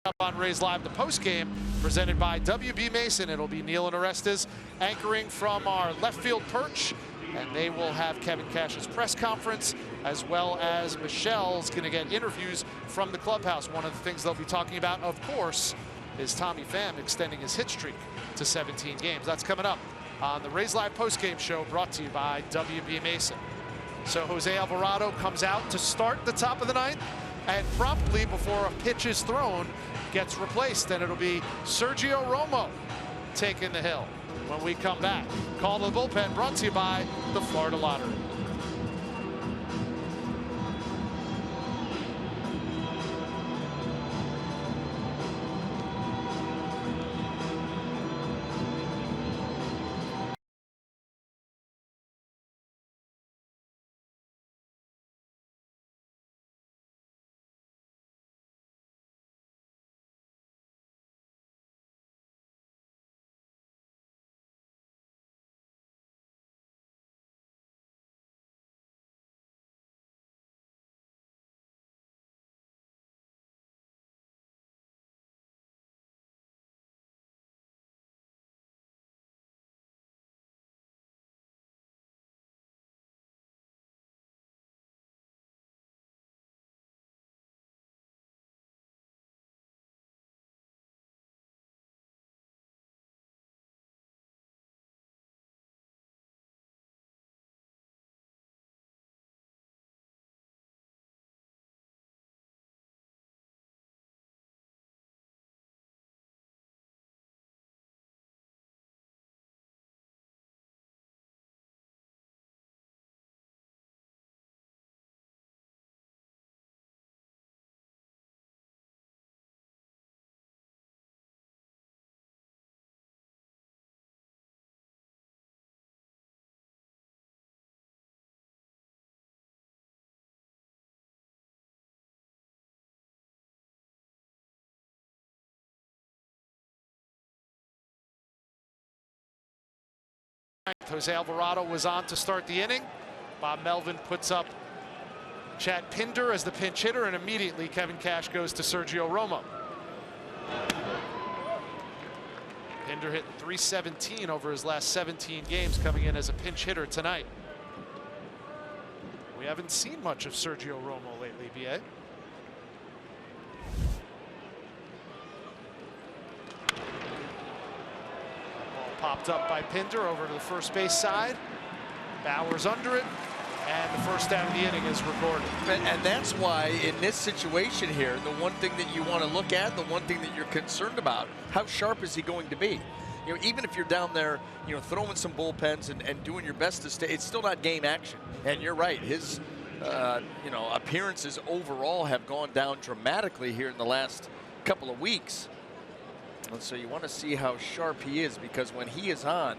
Up on Rays Live, the postgame presented by WB Mason. It'll be Neil and Orestes anchoring from our left field perch, and they will have Kevin Cash's press conference, as well as Michelle's going to get interviews from the clubhouse. One of the things they'll be talking about, of course, is Tommy Pham extending his hit streak to 17 games. That's coming up on the Rays Live postgame show, brought to you by WB Mason. So Jose Alvarado comes out to start the top of the ninth, and promptly before a pitch is thrown, gets replaced, and it'll be Sergio Romo taking the hill. When we come back, Call to the Bullpen brought to you by the Florida Lottery. Jose Alvarado was on to start the inning. Bob Melvin puts up Chad Pinder as the pinch hitter, and immediately Kevin Cash goes to Sergio Romo. Pinder hit .317 over his last 17 games, coming in as a pinch hitter tonight. We haven't seen much of Sergio Romo lately, BA. Popped up by Pinder over to the first base side. Bauer's under it, and the first out of the inning is recorded. And that's why in this situation here, the one thing that you want to look at, the one thing that you're concerned about, how sharp is he going to be? You know, even if you're down there, you know, throwing some bullpens and doing your best to stay, it's still not game action. And you're right, his you know, appearances overall have gone down dramatically here in the last couple of weeks. And so you want to see how sharp he is, because when he is on,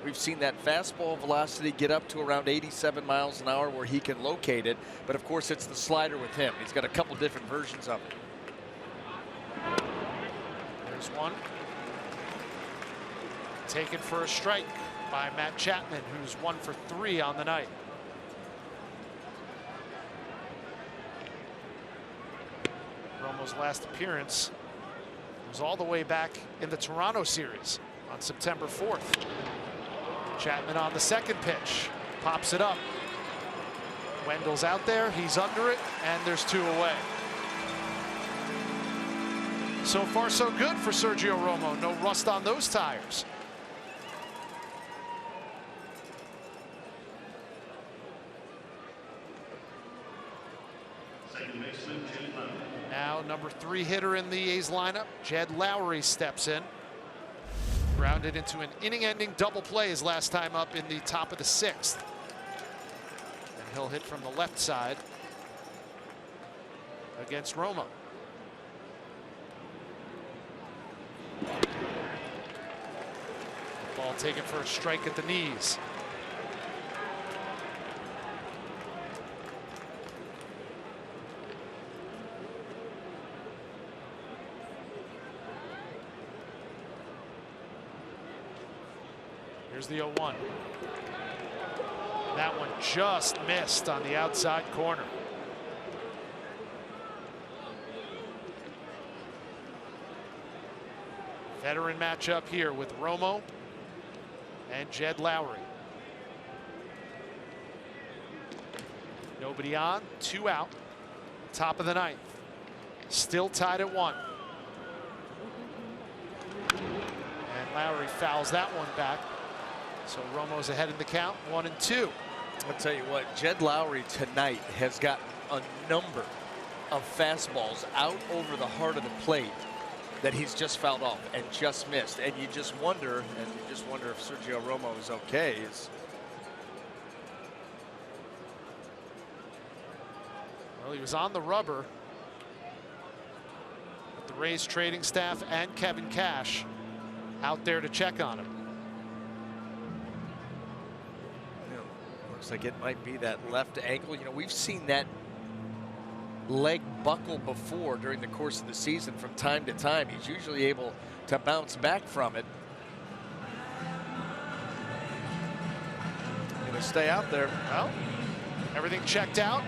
we've seen that fastball velocity get up to around 87 miles an hour where he can locate it. But of course, it's the slider with him. He's got a couple different versions of it. There's one. Taken for a strike by Matt Chapman, who's 1 for 3 on the night. Romo's last appearance was all the way back in the Toronto series on September 4th. Chapman on the second pitch, pops it up. Wendell's out there, he's under it, and there's 2 away. So far, so good for Sergio Romo. No rust on those tires. Now, number 3 hitter in the A's lineup, Jed Lowry, steps in. Grounded into an inning-ending double play his last time up in the top of the 6th. And he'll hit from the left side against Romo. Ball taken for a strike at the knees. Here's the 0-1. That one just missed on the outside corner. Veteran matchup here with Romo and Jed Lowry. Nobody on, 2 out. Top of the 9th. Still tied at 1. And Lowry fouls that one back. So Romo's ahead in the count, 1-2. I'll tell you what, Jed Lowry tonight has gotten a number of fastballs out over the heart of the plate that he's just fouled off and just missed. And you just wonder, if Sergio Romo is okay. Well, he was on the rubber with the Rays trading staff and Kevin Cash out there to check on him. Looks like it might be that left ankle. You know, we've seen that leg buckle before during the course of the season from time to time. He's usually able to bounce back from it. Gonna stay out there. Well, everything checked out.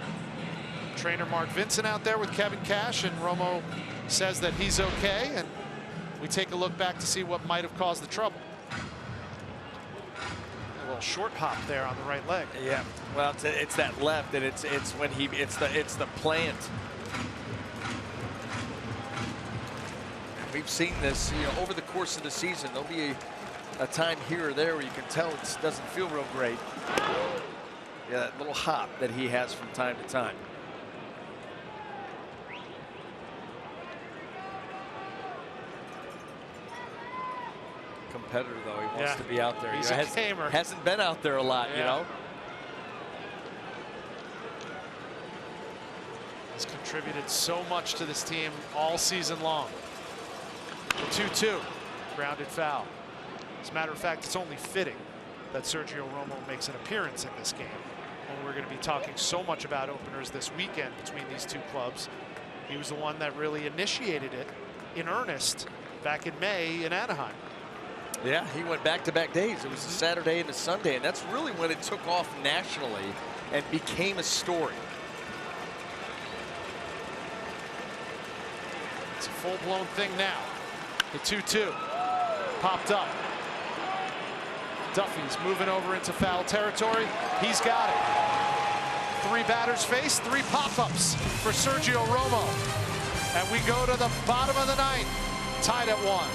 Trainer Mark Vincent out there with Kevin Cash, and Romo says that he's okay, and we take a look back to see what might have caused the trouble. A little short hop there on the right leg. Yeah, well, it's that left, and it's the plant. And we've seen this, you know, over the course of the season. There'll be a time here or there where you can tell it doesn't feel real great. Yeah, that little hop that he has from time to time. Competitor, though, he wants to be out there. He's a gamer. Hasn't been out there a lot, you know. He's contributed so much to this team all season long. The 2-2, grounded foul. As a matter of fact, it's only fitting that Sergio Romo makes an appearance in this game. When we're going to be talking so much about openers this weekend between these two clubs. He was the one that really initiated it in earnest back in May in Anaheim. Yeah, he went back-to-back days. It was a Saturday and a Sunday, and that's really when it took off nationally and became a story. It's a full-blown thing now. The 2-2 popped up. Duffy's moving over into foul territory. He's got it. 3 batters faced, 3 pop-ups for Sergio Romo. And we go to the bottom of the 9th, tied at 1.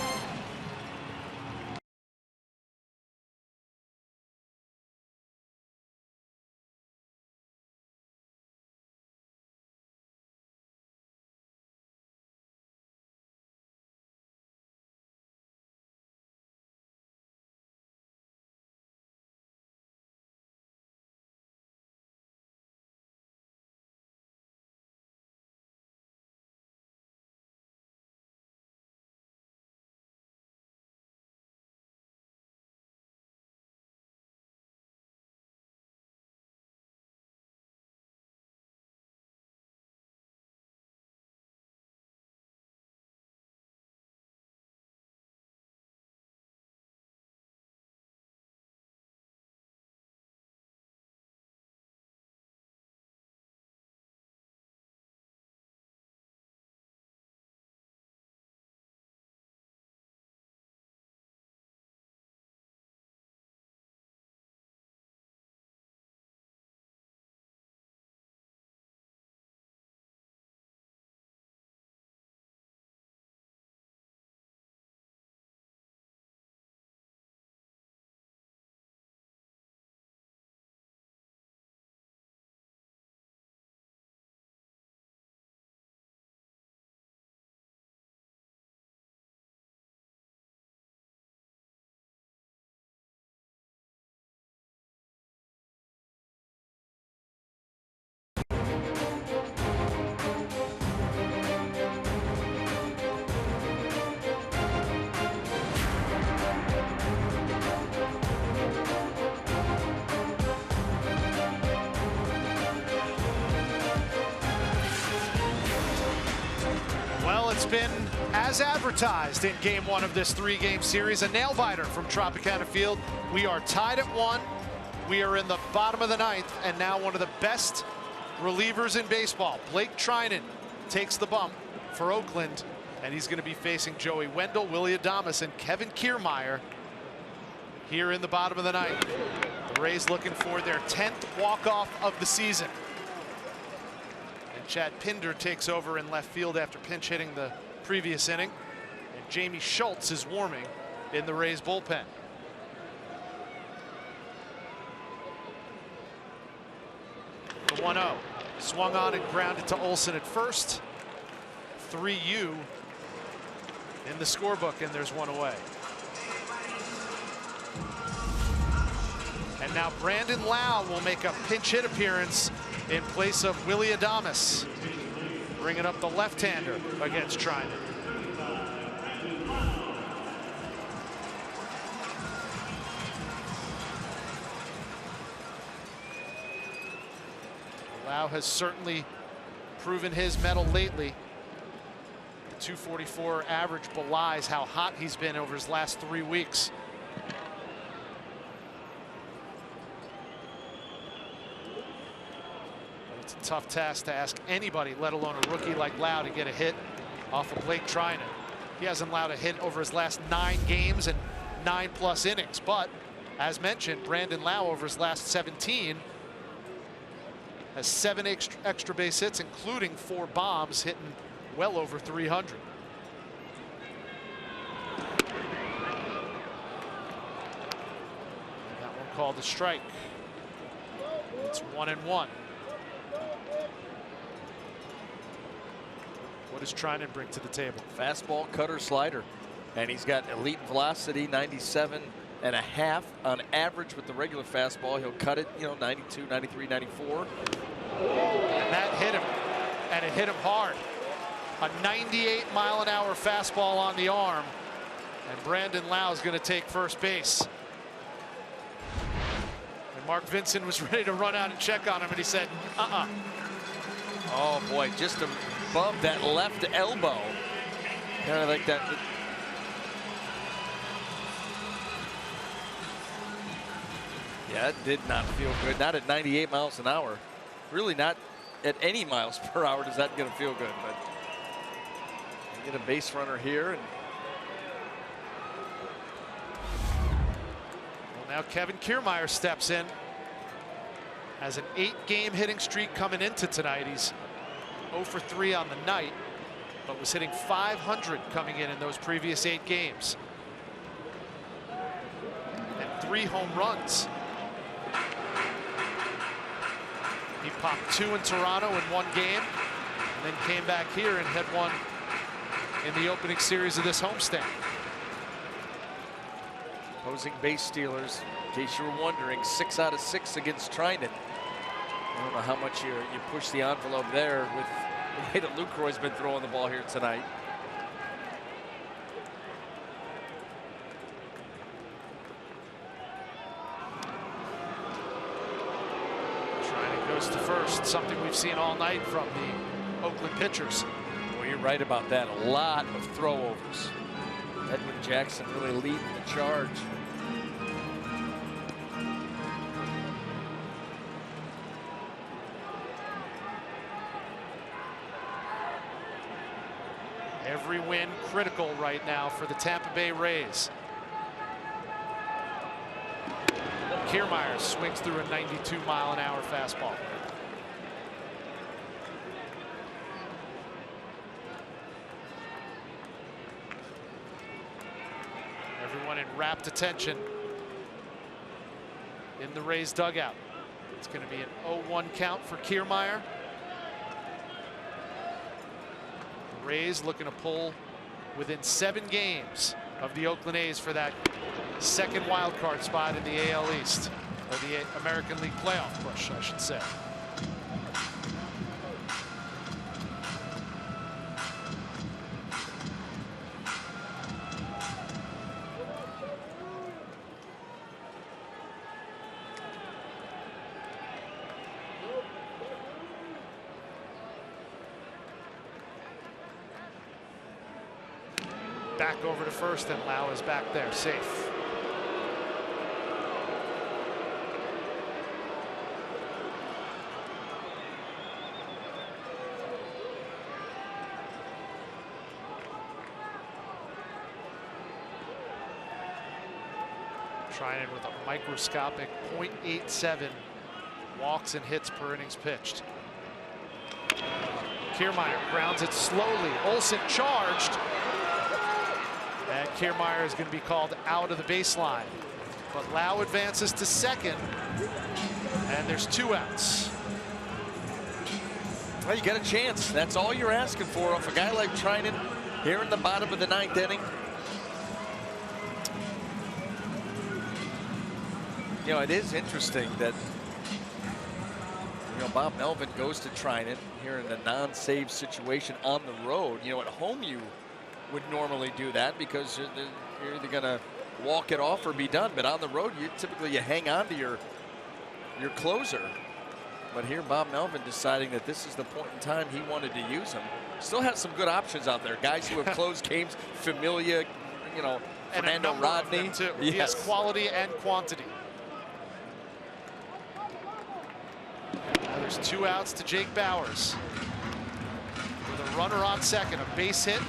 It's been as advertised in game 1 of this 3-game series. A nail-biter from Tropicana Field. We are tied at 1. We are in the bottom of the 9th, and now one of the best relievers in baseball, Blake Trinan, takes the bump for Oakland, And he's going to be facing Joey Wendell, Willie Adames, and Kevin Kiermaier here in the bottom of the ninth. The Rays looking for their 10th walk-off of the season. And Chad Pinder takes over in left field after pinch hitting the previous inning. And Jamie Schultz is warming in the Rays bullpen. The 1-0. Swung on and grounded to Olsen at first. 3-U in the scorebook, and there's one away. And now Brandon Lau will make a pinch hit appearance in place of Willie Adames, bringing up the left-hander against Trinan. Lau has certainly proven his mettle lately. The 244 average belies how hot he's been over his last 3 weeks. But it's a tough task to ask anybody, let alone a rookie like Lau, to get a hit off of Blake Trinan. He hasn't allowed a hit over his last 9 games and 9+ innings. But as mentioned, Brandon Lau over his last 17 has 7 extra base hits, including 4 bombs, hitting well over 300. That one called a strike. It's 1-1. What does Trinan bring to the table? Fastball, cutter, slider, and he's got elite velocity, 97.5 on average with the regular fastball. He'll cut it, 92, 93, 94. And that hit him, and it hit him hard. A 98-mile-an-hour fastball on the arm, and Brandon Lau is going to take first base. And Mark Vincent was ready to run out and check on him, and he said, Oh boy, just above that left elbow. Kind of like that. Yeah, it did not feel good. Not at 98 miles an hour. Really not at any miles per hour does that going to feel good. But you get a base runner here. And well, now Kevin Kiermaier steps in. Has an 8-game hitting streak coming into tonight. He's 0 for 3 on the night, but was hitting .500 coming in those previous 8 games. And 3 home runs. He popped 2 in Toronto in 1 game, and then came back here and had 1 in the opening series of this homestand. Opposing base stealers, in case you were wondering, 6 out of 6 against Trinan. I don't know how much you push the envelope there with the way that Lucroy's been throwing the ball here tonight. Goes to first, something we've seen all night from the Oakland pitchers. Well, you're right about that. A lot of throwovers. Edwin Jackson really leading the charge. Every win critical right now for the Tampa Bay Rays. Kiermaier swings through a 92-mile-an-hour fastball. Everyone in rapt attention in the Rays dugout. It's going to be an 0-1 count for Kiermaier. The Rays looking to pull within 7 games of the Oakland A's for that second wild card spot in the AL East, or the American League playoff push, I should say. Back over to first, and Lau is back there, safe. Trying with a microscopic .87 walks and hits per innings pitched. Kiermaier grounds it slowly. Olsen charged. And Kiermaier is going to be called out of the baseline. But Lau advances to second. And there's 2 outs. Well, you got a chance. That's all you're asking for off a guy like Treinen here in the bottom of the 9th inning. You know, it is interesting that, you know, Bob Melvin goes to Treinen here in a non-save situation on the road. You know, at home you would normally do that because you're either going to walk it off or be done. But on the road, you typically hang on to your closer. But here, Bob Melvin deciding that this is the point in time he wanted to use him. Still has some good options out there. Guys who have closed games, Familia, you know, And Fernando Rodney. Too. Yes. He has quality and quantity. Now there's 2 outs to Jake Bauers. With a runner on second, a base hit.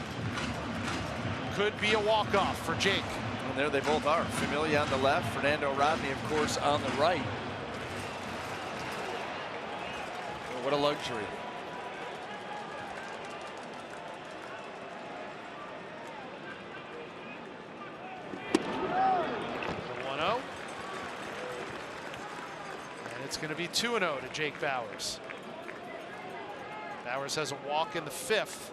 Could be a walk-off for Jake. And there they both are. Familia on the left, Fernando Rodney, of course, on the right. Well, what a luxury. The 1-0. And it's going to be 2-0 to Jake Bauers. Bauers has a walk in the 5th.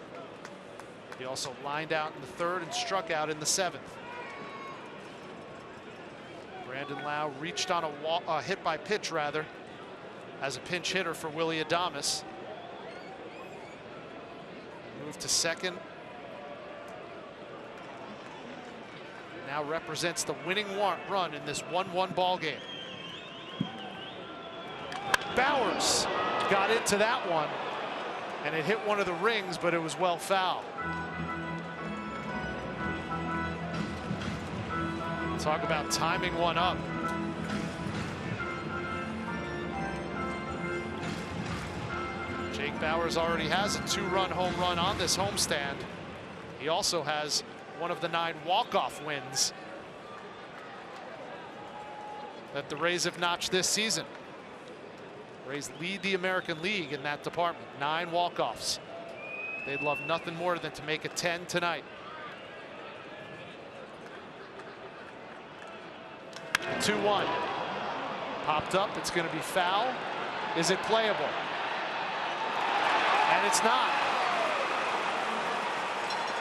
He also lined out in the 3rd and struck out in the 7th. Brandon Lau reached on a hit by pitch, rather, as a pinch hitter for Willy Adames. Moved to second. Now represents the winning run in this 1-1 ball game. Bauers got into that one, and it hit one of the rings, but it was well foul. Talk about timing one up. Jake Bauers already has a 2-run home run on this homestand. He also has one of the 9 walk-off wins that the Rays have notched this season. Rays lead the American League in that department. 9 walk-offs. They'd love nothing more than to make it 10 tonight. The 2-1. Popped up. It's going to be foul. Is it playable? And it's not.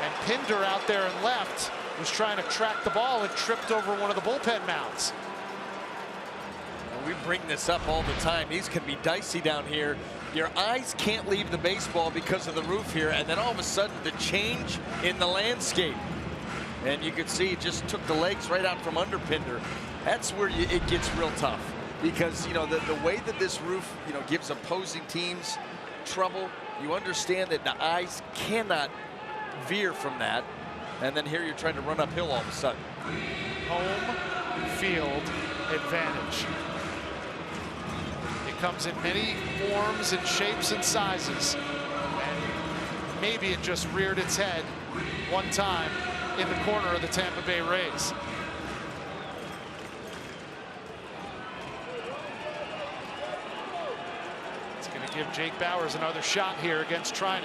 And Pinder out there and left was trying to track the ball and tripped over one of the bullpen mounds. We bring this up all the time. These can be dicey down here. Your eyes can't leave the baseball because of the roof here, and then all of a sudden the change in the landscape. And you could see it just took the legs right out from under Pinder. That's where it gets real tough, because you know the way that this roof gives opposing teams trouble. You understand that the eyes cannot veer from that, and then here you're trying to run uphill all of a sudden. Home field advantage. It comes in many forms and shapes and sizes, and maybe it just reared its head one time in the corner of the Tampa Bay Rays. It's going to give Jake Bauers another shot here against Treinen.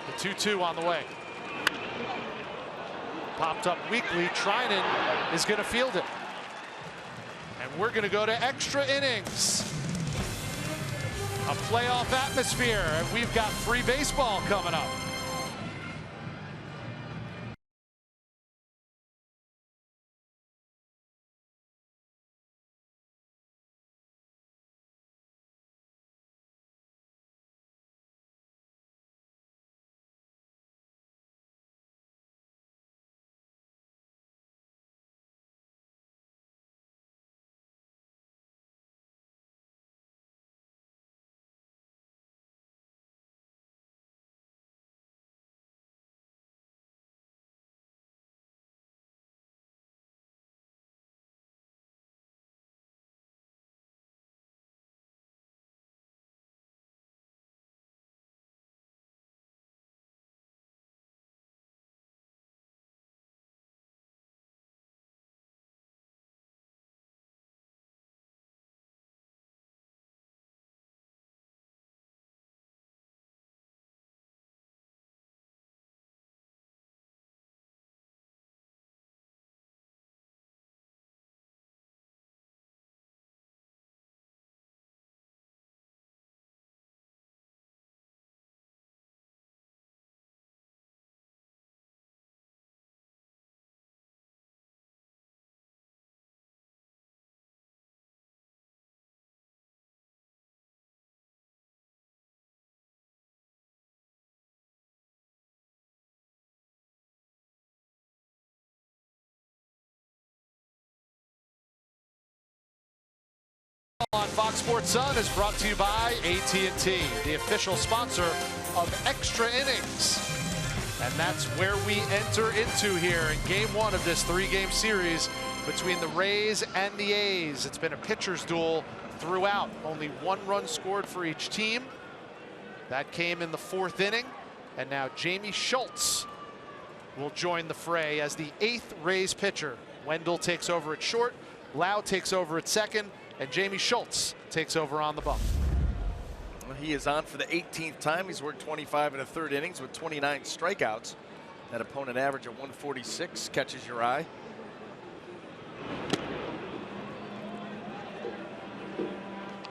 The 2-2 on the way. Popped up weakly. Treinen is going to field it. And we're going to go to extra innings. A playoff atmosphere, and we've got free baseball coming up. on Fox Sports Sun is brought to you by AT the official sponsor of Extra Innings. And that's where we enter into here in game one of this three-game series between the Rays and the A's. It's been a pitcher's duel throughout. Only one run scored for each team. That came in the fourth inning. And now Jamie Schultz will join the fray as the eighth Rays pitcher. Wendell takes over at short, Lau takes over at second, and Jamie Schultz takes over on the bump. Well, he is on for the 18th time. He's worked 25 in the third innings with 29 strikeouts. That opponent average of 146 catches your eye.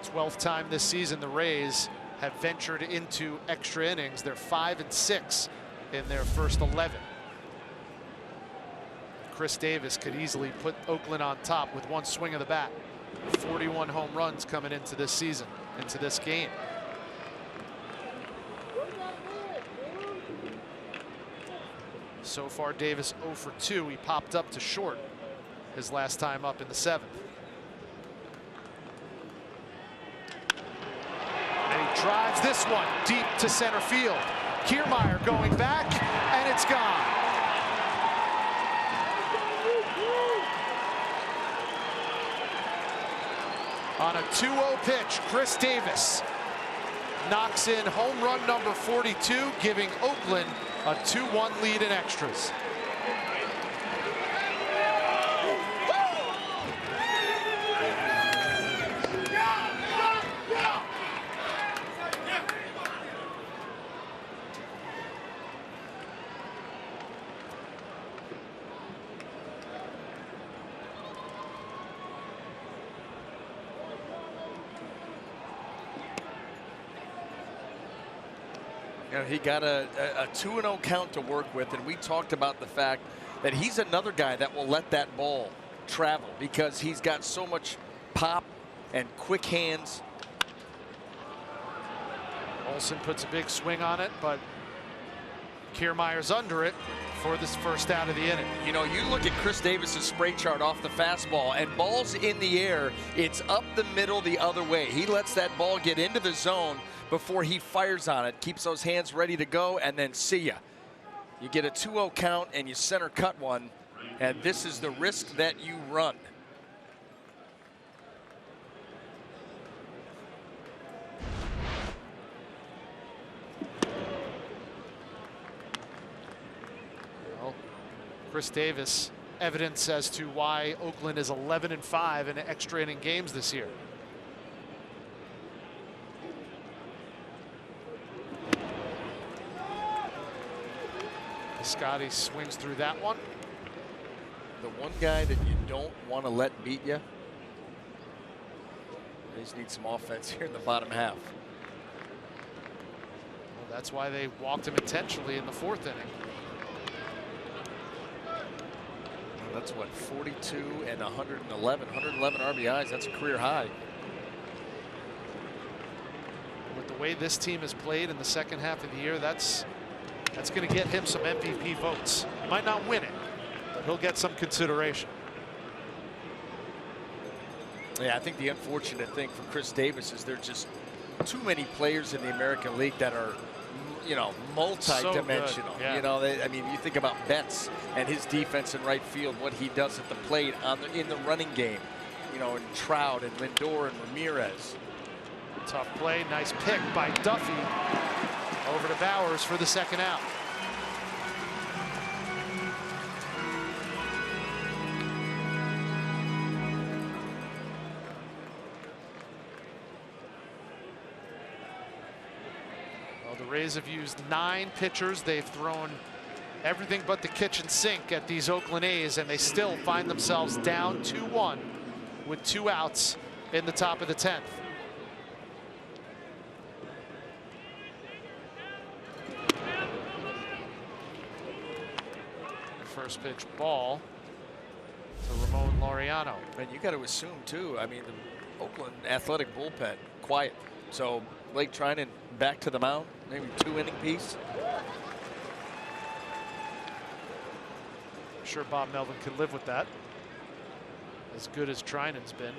Twelfth time this season the Rays have ventured into extra innings. They're 5-6 in their first 11. Chris Davis could easily put Oakland on top with one swing of the bat. 41 home runs coming into this season, into this game. So far Davis 0 for 2. He popped up to short his last time up in the seventh. And he drives this one deep to center field. Kiermaier going back, and it's gone. On a 2-0 pitch, Chris Davis knocks in home run number 42, giving Oakland a 2-1 lead in extras. He got a 2-0 count to work with, and we talked about the fact that he's another guy that will let that ball travel because he's got so much pop and quick hands. Olsen puts a big swing on it, but Kiermaier's under it for this first out of the inning. You know, you look at Chris Davis's spray chart off the fastball, and balls in the air, it's up the middle the other way. He lets that ball get into the zone before he fires on it, keeps those hands ready to go, and then see ya. You get a 2-0 count and you center cut one, and this is the risk that you run. Well, Chris Davis, evidence as to why Oakland is 11-5 in extra inning games this year. Scotty swings through that one. The one guy that you don't want to let beat you. They just need some offense here in the bottom half. Well, that's why they walked him intentionally in the fourth inning. Well, that's what, 42 and 111 RBIs. That's a career high. With the way this team has played in the second half of the year, that's going to get him some MVP votes. He might not win it, but he'll get some consideration. Yeah, I think the unfortunate thing for Chris Davis is there's just too many players in the American League that are, you know, multi-dimensional. So yeah. You know, you mean, you think about Betts and his defense in right field, what he does at the plate in the running game. You know, and Trout and Lindor and Ramirez. Tough play, nice pick by Duffy. Over to Bowers for the second out. Well, the Rays have used 9 pitchers. They've thrown everything but the kitchen sink at these Oakland A's, and they still find themselves down 2-1 with 2 outs in the top of the 10th. First pitch ball to Ramon Laureano. And you got to assume too, I mean, the Oakland Athletic bullpen quiet, so Blake Trinan back to the mound, maybe 2-inning piece. I'm sure Bob Melvin could live with that, as good as Trinan's been.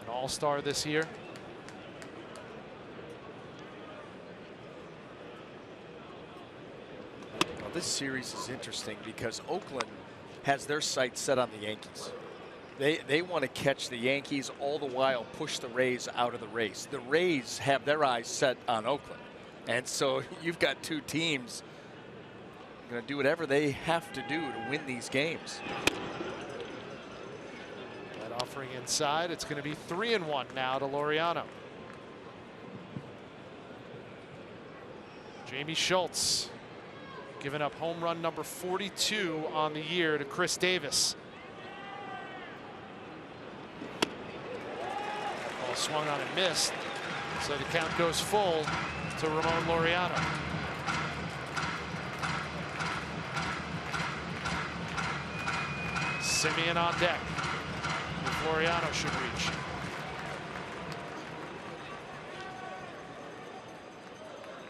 An all-star this year. Well, this series is interesting because Oakland has their sights set on the Yankees. They want to catch the Yankees, all the while push the Rays out of the race. The Rays have their eyes set on Oakland. And so you've got two teams going to do whatever they have to do to win these games. That offering inside. It's going to be 3-1 now to Laureano. Jamie Schultz giving up home run number 42 on the year to Chris Davis. Ball swung on and missed, so the count goes full to Ramon Laureano. Simeon on deck. Laureano should reach.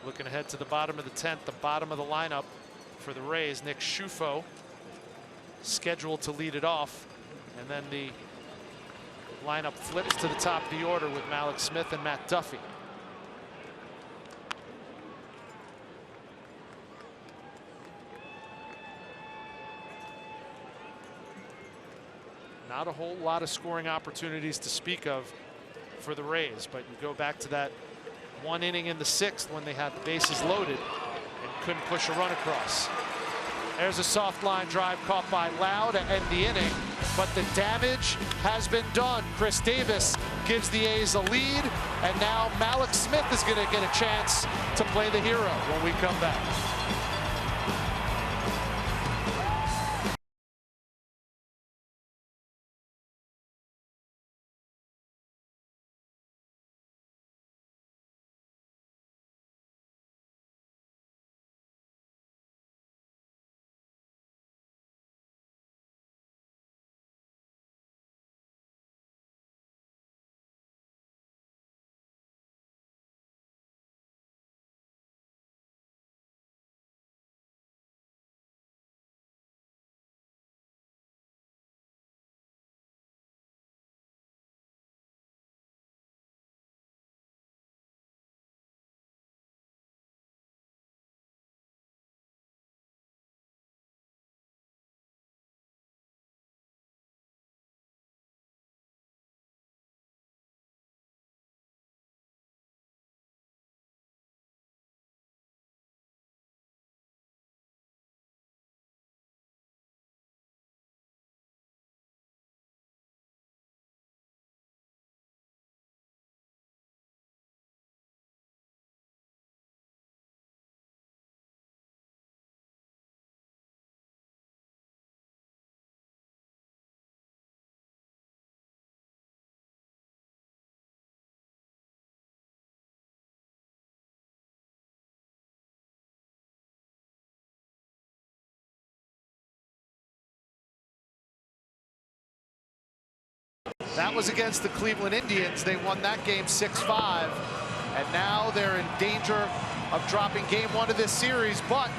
Looking ahead to the bottom of the 10th, the bottom of the lineup for the Rays. Nick Schufo scheduled to lead it off, and then the lineup flips to the top of the order with Malik Smith and Matt Duffy. Not a whole lot of scoring opportunities to speak of for the Rays, but you go back to that one inning in the 6th when they had the bases loaded and couldn't push a run across. There's a soft line drive caught by Lau to end the inning, but the damage has been done. Chris Davis gives the A's a lead, and now Malik Smith is going to get a chance to play the hero when we come back. That was against the Cleveland Indians. They won that game 6-5. And now they're in danger of dropping game 1 of this series, but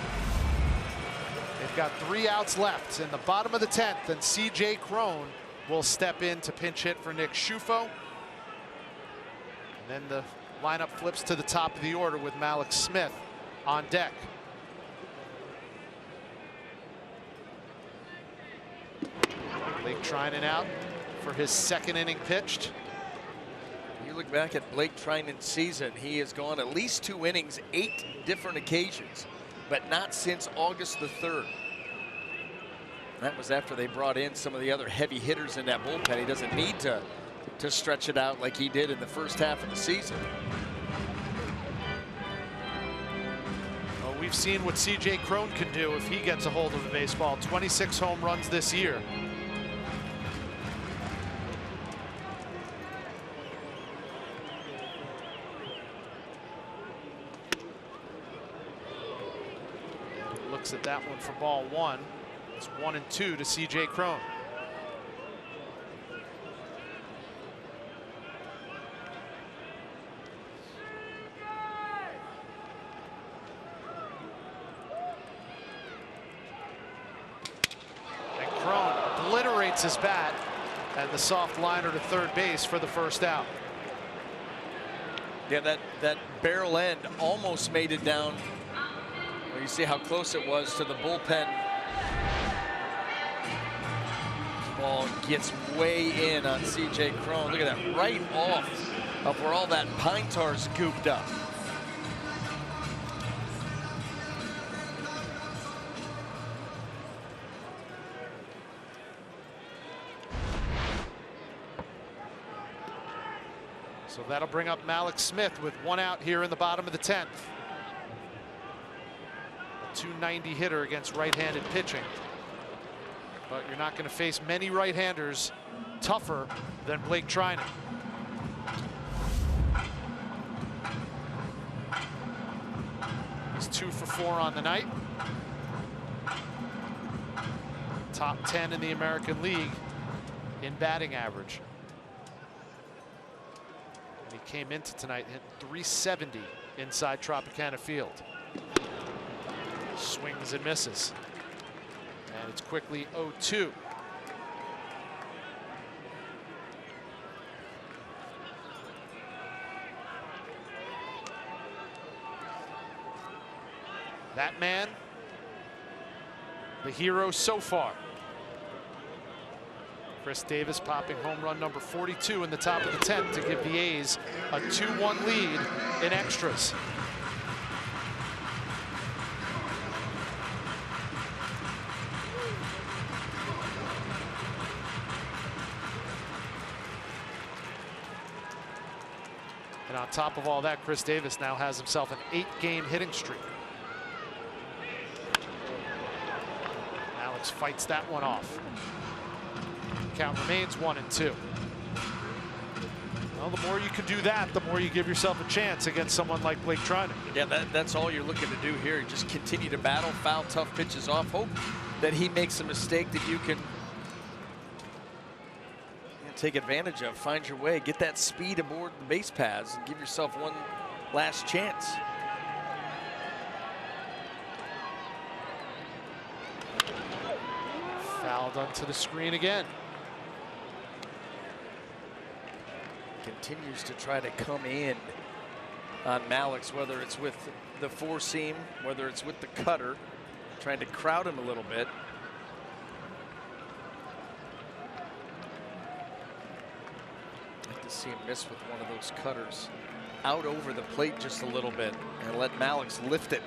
they've got 3 outs left in the bottom of the 10th, and C.J. Cron will step in to pinch hit for Nick Schufo. And then the lineup flips to the top of the order with Malik Smith on deck. Blake Trinan out for his 2nd inning pitched. You look back at Blake Trinan's season, he has gone at least 2 innings, 8 different occasions, but not since August the 3rd. That was after they brought in some of the other heavy hitters in that bullpen. He doesn't need to stretch it out like he did in the first half of the season. Well, we've seen what C.J. Cron can do if he gets a hold of the baseball. 26 home runs this year. Looks at that one for ball 1. It's 1-2 to C.J. Cron. And Cron obliterates his bat And the soft liner to third base for the first out. Yeah, that barrel end almost made it down. Well, you see how close it was to the bullpen. Ball gets way in on C.J. Cron. Look at that, right off of where all that pine tar's gooped up. So that'll bring up Malik Smith with one out here in the bottom of the 10th. A 290 hitter against right-handed pitching. But you're not going to face many right-handers tougher than Blake Trinan. He's 2 for 4 on the night. Top 10 in the American League in batting average. And he came into tonight hitting 370 inside Tropicana Field. Swings and misses. And it's quickly 0-2. That man, the hero so far. Chris Davis popping home run number 42 in the top of the 10th to give the A's a 2-1 lead in extras. And on top of all that, Chris Davis now has himself an 8-game hitting streak. Alex fights that one off. Count remains 1-2. Well, the more you can do that, the more you give yourself a chance against someone like Blake Trinan. Yeah, that's all you're looking to do here. Just continue to battle, foul tough pitches off. Hope that he makes a mistake that you can take advantage of. Find your way, get that speed aboard the base paths, and give yourself one last chance. Fouled onto the screen again. Continues to try to come in on Malix, whether it's with the four seam, whether it's with the cutter, trying to crowd him a little bit. I'd like to see him miss with one of those cutters out over the plate just a little bit and let Malix lift it.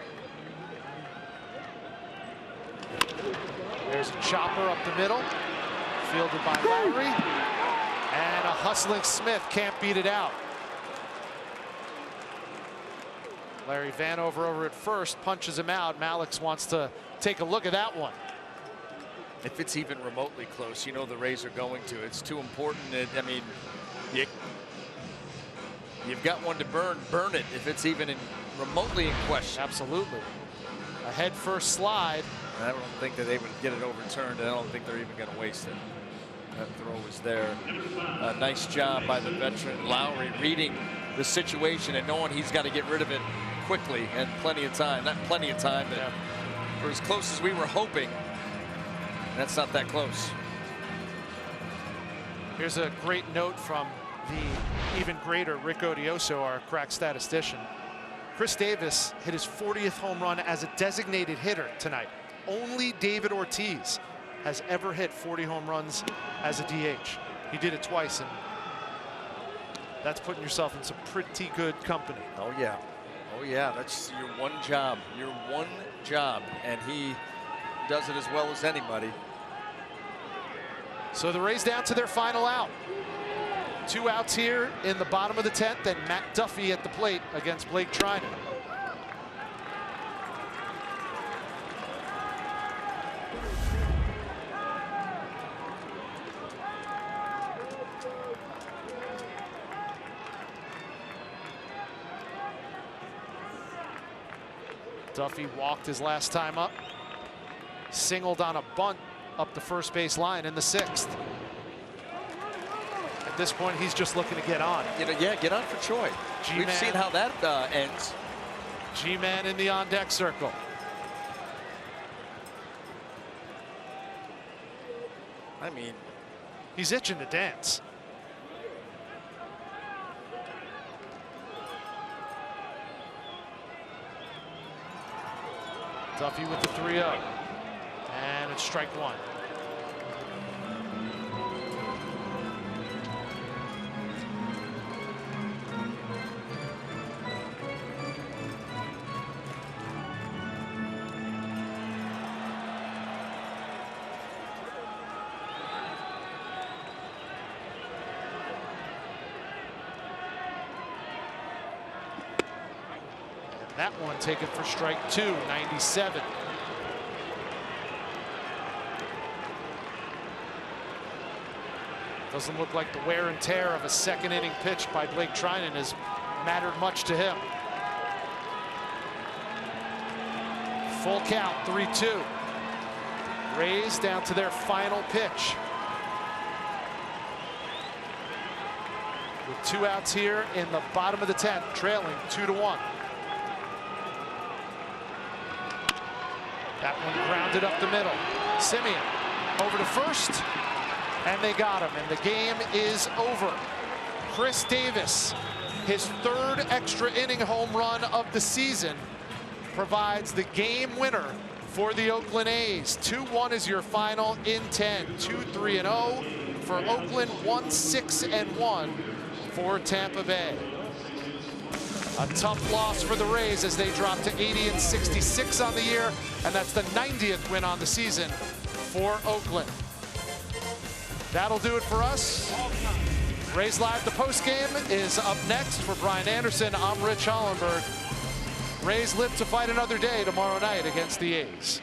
There's a chopper up the middle, fielded by Lowry. And a hustling Smith can't beat it out. Larry Vanover over at first punches him out. Malix wants to take a look at that one. If it's even remotely close, you know the Rays are going to. It's too important. I mean, you've got one to burn. Burn it if it's even remotely in question. Absolutely. A head first slide. I don't think that they would get it overturned. I don't think they're even going to waste it. That throw was there. A nice job by the veteran Lowry, reading the situation and knowing he's got to get rid of it quickly and plenty of time. Not plenty of time, but for as close as we were hoping, that's not that close. Here's a great note from the even greater Rick Odioso, our crack statistician. Chris Davis hit his 40th home run as a designated hitter tonight. Only David Ortiz has ever hit 40 home runs as a DH. He did it twice, and that's putting yourself in some pretty good company. Oh yeah, oh yeah, that's your one job, and he does it as well as anybody. So the Rays down to their final out. 2 outs here in the bottom of the 10th, and Matt Duffy at the plate against Blake Trinan. Duffy walked his last time up, singled on a bunt up the first base line in the 6th. At this point, he's just looking to get on. You know, yeah, get on for Troy. We've seen how that ends. G-Man in the on-deck circle. I mean, He's itching to dance. Duffy with the 3-0. And it's strike one. That one taken for strike two, 97. Doesn't look like the wear and tear of a second inning pitch by Blake Trinan has mattered much to him. Full count, 3-2. Rays down to their final pitch. With 2 outs here in the bottom of the 10th, trailing 2-1. That one grounded up the middle. Simeon over to first, and they got him, and the game is over. Chris Davis, his 3rd extra inning home run of the season, provides the game winner for the Oakland A's. 2-1 is your final in 10. 2-3-0 for Oakland, 1-6-1 for Tampa Bay. A tough loss for the Rays as they drop to 80-66 on the year, and that's the 90th win on the season for Oakland. That'll do it for us. Rays Live, the postgame, is up next. For Brian Anderson, I'm Rich Hollenberg. Rays live to fight another day tomorrow night against the A's.